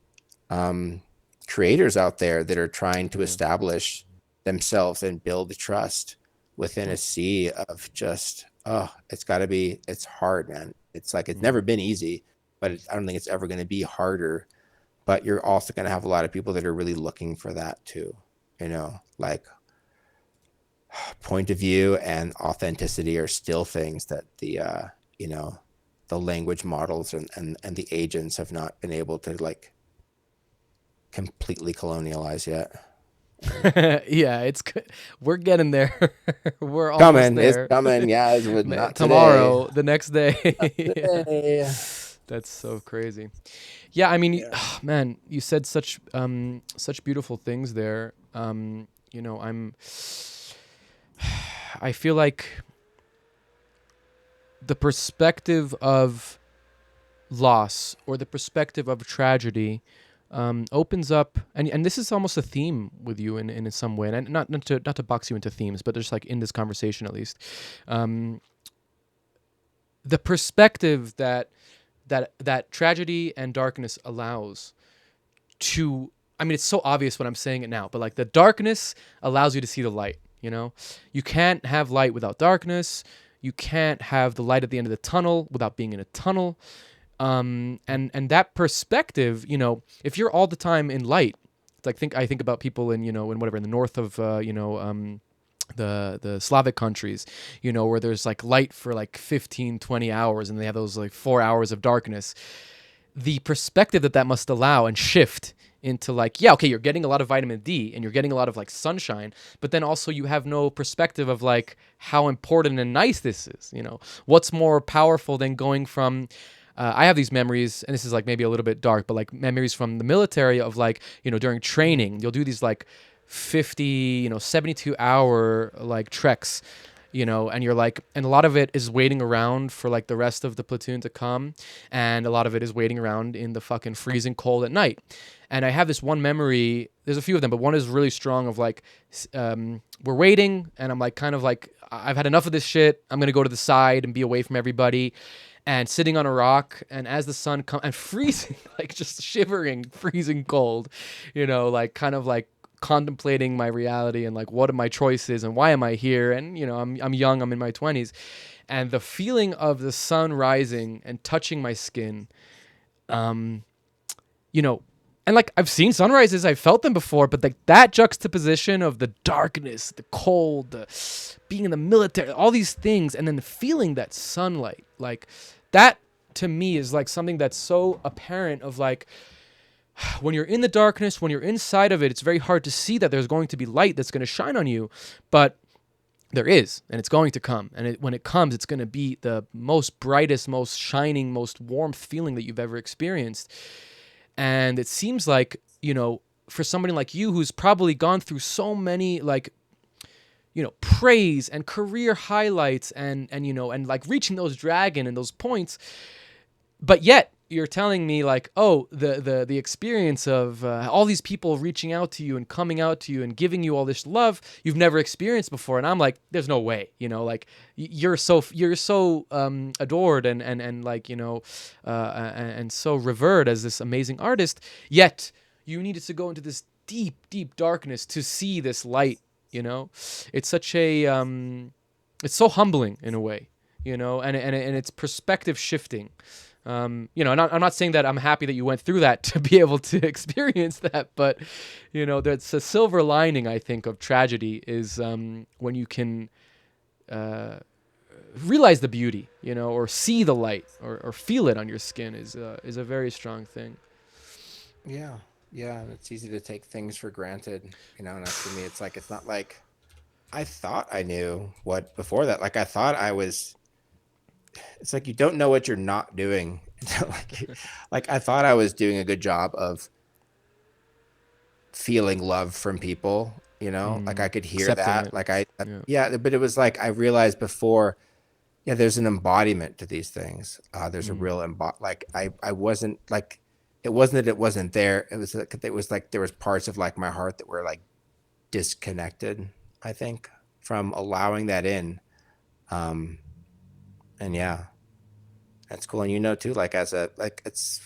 S3: creators out there that are trying to establish themselves and build trust within a sea of just, it's hard, man. It's like, it's never been easy, but I don't think it's ever going to be harder. But you're also going to have a lot of people that are really looking for that too, like point of view and authenticity are still things that the language models and the agents have not been able to like completely colonialize yet.
S1: Yeah, it's good. We're getting there. We're almost
S3: Coming.
S1: there.
S3: It's coming. Yeah, not
S1: tomorrow,
S3: today.
S1: the next day.
S3: Yeah.
S1: That's so crazy. Yeah, I mean, man, you said such beautiful things there. I feel like the perspective of loss or the perspective of tragedy opens up, and this is almost a theme with you in some way, and not to box you into themes, but just like in this conversation at least, the perspective that tragedy and darkness allows to, I mean, it's so obvious when I'm saying it now, but like the darkness allows you to see the light. You can't have light without darkness. You can't have the light at the end of the tunnel without being in a tunnel. And that perspective, if you're all the time in light, it's like I think about people in the north of the Slavic countries, where there's like light for like 15, 20 hours, and they have those like 4 hours of darkness. The perspective that must allow and shift into like, yeah, okay, you're getting a lot of vitamin D and you're getting a lot of like sunshine, but then also you have no perspective of like how important and nice this is. What's more powerful than going from I have these memories, and this is like maybe a little bit dark, but like memories from the military of like, during training, you'll do these like 50, 72 hour like treks, and you're like, and a lot of it is waiting around for like the rest of the platoon to come. And a lot of it is waiting around in the fucking freezing cold at night. And I have this one memory, there's a few of them, but one is really strong of like, we're waiting and I'm like, kind of like, I've had enough of this shit. I'm going to go to the side and be away from everybody. And sitting on a rock, and as the sun comes, and freezing, like just shivering, freezing cold, like kind of like contemplating my reality and like what are my choices and why am I here? And I'm young, I'm in my 20s, and the feeling of the sun rising and touching my skin, and like I've seen sunrises, I've felt them before, but like that juxtaposition of the darkness, the cold, the being in the military, all these things, and then feeling that sunlight, like that to me is like something that's so apparent of like, when you're in the darkness, when you're inside of it, it's very hard to see that there's going to be light that's going to shine on you, but there is, and it's going to come. And when it comes, it's going to be the most brightest, most shining, most warmth feeling that you've ever experienced. And it seems like, for somebody like you who's probably gone through so many like, praise and career highlights and like reaching those dragon and those points, but yet you're telling me like, oh, the experience of all these people reaching out to you and coming out to you and giving you all this love you've never experienced before, and I'm like, there's no way, like you're so adored and like and so revered as this amazing artist, yet you needed to go into this deep darkness to see this light. It's such a it's so humbling in a way, and it's perspective shifting. And I'm not saying that I'm happy that you went through that to be able to experience that, but that's a silver lining, I think, of tragedy is when you can realize the beauty, or see the light, or feel it on your skin is a very strong thing.
S3: Yeah. Yeah. And it's easy to take things for granted, and for me, it's like, it's not like I thought I knew what before that. Like I thought I was, it's like you don't know what you're not doing. like I thought I was doing a good job of feeling love from people, like I could hear
S1: Accepting
S3: that.
S1: it.
S3: Like I,
S1: Yeah.
S3: yeah, but it was like I realized before, yeah, there's an embodiment to these things. There's a real like I wasn't like, it wasn't that it wasn't there. It was like there was parts of like my heart that were like disconnected, I think, from allowing that in. Um, and yeah, that's cool. And too, like it's,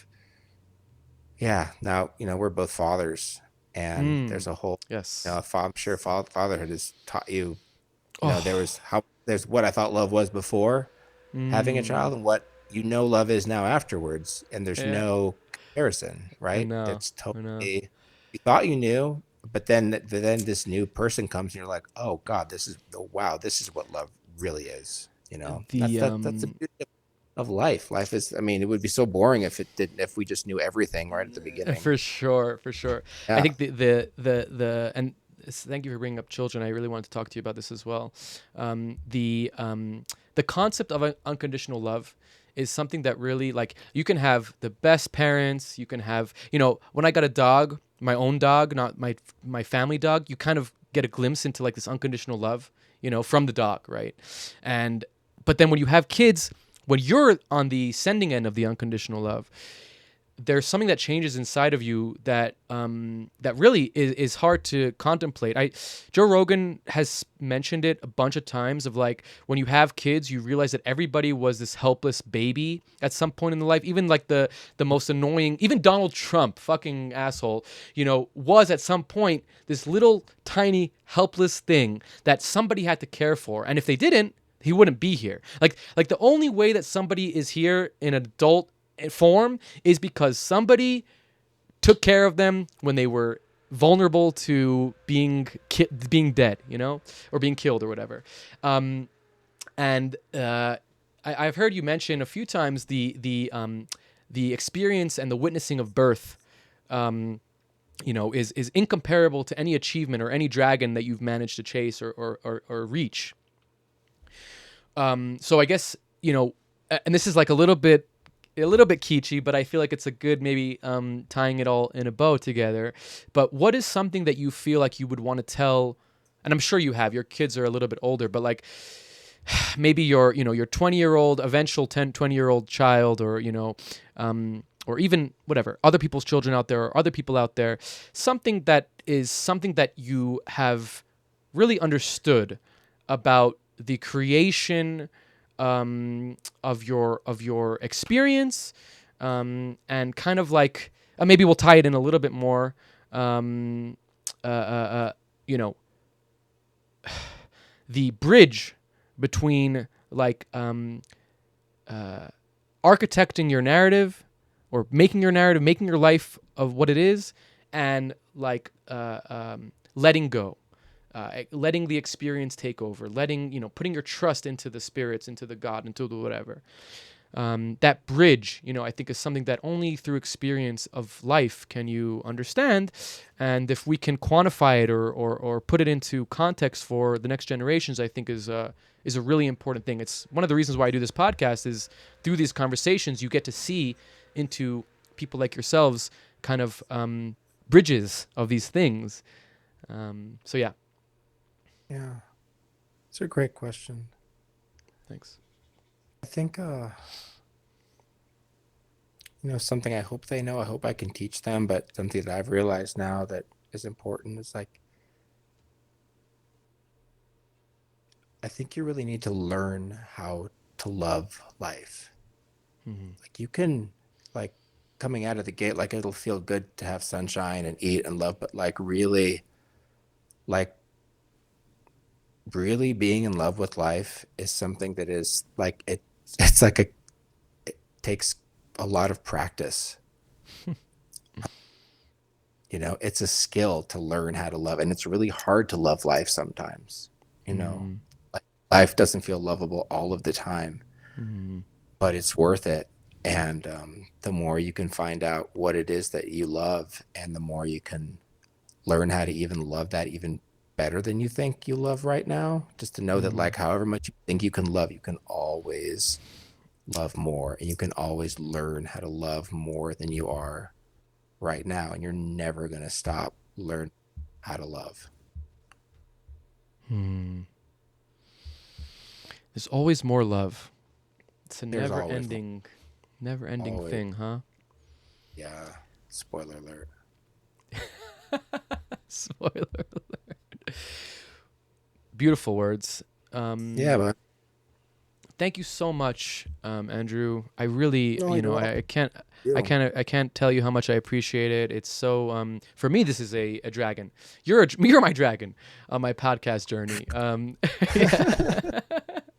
S3: yeah, now, we're both fathers, and there's a whole,
S1: Yes.
S3: I'm sure fatherhood has taught you,
S1: Oh.
S3: there's what I thought love was before having a child and what, love is now afterwards. And there's
S1: Yeah.
S3: no comparison,
S1: I
S3: right?
S1: know.
S3: It's
S1: I know.
S3: totally, you thought you knew, but then this new person comes and you're like, oh God, wow, this is what love really is.
S1: The
S3: That's the beauty of life. Life is, I mean, it would be so boring if we just knew everything right at the beginning.
S1: For sure, for sure. I
S3: Yeah.
S1: think the and thank you for bringing up children. I really wanted to talk to you about this as well. The concept of unconditional love is something that really, like, you can have the best parents. You can have, when I got a dog, my own dog, not my family dog, you kind of get a glimpse into like this unconditional love, from the dog, right? But then when you have kids, when you're on the sending end of the unconditional love, there's something that changes inside of you that that really is hard to contemplate. Joe Rogan has mentioned it a bunch of times of like, when you have kids, you realize that everybody was this helpless baby at some point in the life. Even like the most annoying, even Donald Trump, fucking asshole, was at some point this little tiny helpless thing that somebody had to care for, and if they didn't, he wouldn't be here. Like the only way that somebody is here in adult form is because somebody took care of them when they were vulnerable to being dead, or being killed or whatever. And I've heard you mention a few times the experience and the witnessing of birth. Is incomparable to any achievement or any dragon that you've managed to chase or reach. So I guess, and this is like a little bit kitschy, but I feel like it's a good maybe tying it all in a bow together. But what is something that you feel like you would want to tell? And I'm sure you have. Your kids are a little bit older, but like maybe your 20-year-old, eventual 20-year-old child, or even whatever, other people's children out there, or other people out there, something that you have really understood about the creation of your experience, and kind of like maybe we'll tie it in a little bit more. You know, the bridge between like architecting your narrative, or making your narrative, making your life of what it is, and like letting go. Letting the experience take over, putting your trust into the spirits, into the God, into the whatever. That bridge, I think is something that only through experience of life can you understand. And if we can quantify it or put it into context for the next generations, I think is a really important thing. It's one of the reasons why I do this podcast, is through these conversations, you get to see into people like yourselves kind of bridges of these things. So yeah.
S3: Yeah. It's a great question.
S1: Thanks.
S3: I think something I hope they know. I hope I can teach them, but something that I've realized now that is important is like, I think you really need to learn how to love life.
S1: Mm-hmm.
S3: Like you can, like, coming out of the gate, like it'll feel good to have sunshine and eat and love, but like really being in love with life is something that is like it's like it takes a lot of practice. It's a skill to learn how to love, and it's really hard to love life sometimes.
S1: Mm-hmm.
S3: Like life doesn't feel lovable all of the time,
S1: Mm-hmm.
S3: but it's worth it. And the more you can find out what it is that you love, and the more you can learn how to even love that even better than you think you love right now, just to know that
S1: Mm-hmm.
S3: like however much you think you can love, you can always love more, and you can always learn how to love more than you are right now, and you're never going to stop learning how to love.
S1: Hmm. There's always more love. It's a
S3: There's
S1: never
S3: always more.
S1: ending, never ending
S3: Always.
S1: thing, huh?
S3: Yeah. Spoiler alert.
S1: Spoiler alert. Beautiful words.
S3: Yeah, but
S1: Thank you so much, Andrew. I really,
S3: no, you're welcome.
S1: I can't tell you how much I appreciate it. It's so, for me, this is a dragon. You're my dragon on my podcast journey. Yeah.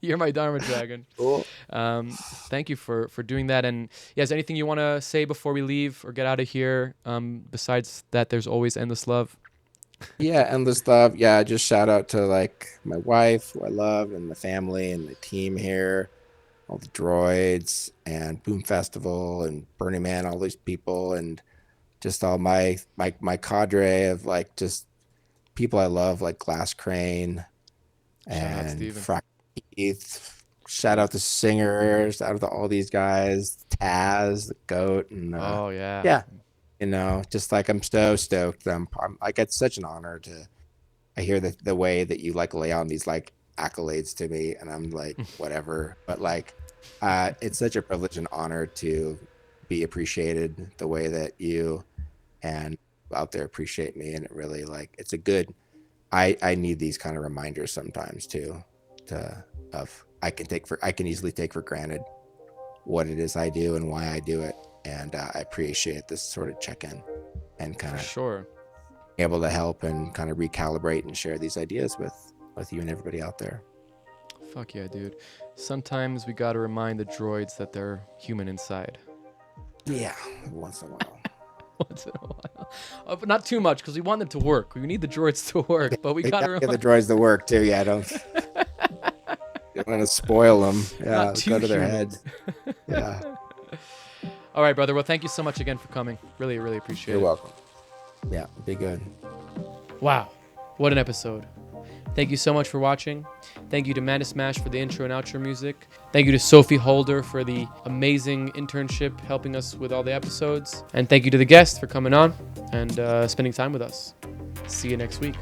S1: You're my Dharma dragon.
S3: Cool.
S1: Thank you for doing that. And yeah, is there anything you want to say before we leave or get out of here? Besides that, there's always endless love.
S3: Yeah, endless love. Yeah, just shout out to like my wife, who I love, and the family and the team here, all the droids and Boom Festival and Burning Man, all these people, and just all my cadre of like just people I love, like Glass Crane
S1: Shout out
S3: and
S1: Steven.
S3: Frack Keith. Shout out to singers, shout out to all these guys, Taz, the goat, and
S1: Oh yeah.
S3: yeah, just like I'm so stoked. I'm like, it's such an honor to. I hear the way that you like lay on these like accolades to me, and I'm like, whatever. But like, it's such a privilege and honor to be appreciated the way that you and out there appreciate me, and it really like it's a good. I need these kind of reminders sometimes too, I can easily take for granted what it is I do and why I do it, and I appreciate this sort of check-in and kind
S1: For
S3: of
S1: sure.
S3: able to help and kind of recalibrate and share these ideas with you and everybody out there.
S1: Fuck yeah, dude. Sometimes we gotta remind the droids that they're human inside.
S3: Yeah, once in a while.
S1: Once in a while. But not too much, because we want them to work. We need the droids to work, but we
S3: They
S1: gotta
S3: gotta get the
S1: remind
S3: droids to work too. Yeah, don't want to spoil them. Yeah,
S1: Not
S3: let's
S1: too
S3: go to their
S1: human.
S3: heads. Yeah,
S1: All right, brother. Well, thank you so much again for coming. Really, really appreciate
S3: you're
S1: it.
S3: welcome. Yeah, be good.
S1: Wow. What an episode. Thank you so much for watching. Thank you to Mana Smash for the intro and outro music. Thank you to Sophie Holder for the amazing internship helping us with all the episodes. And thank you to the guests for coming on and spending time with us. See you next week.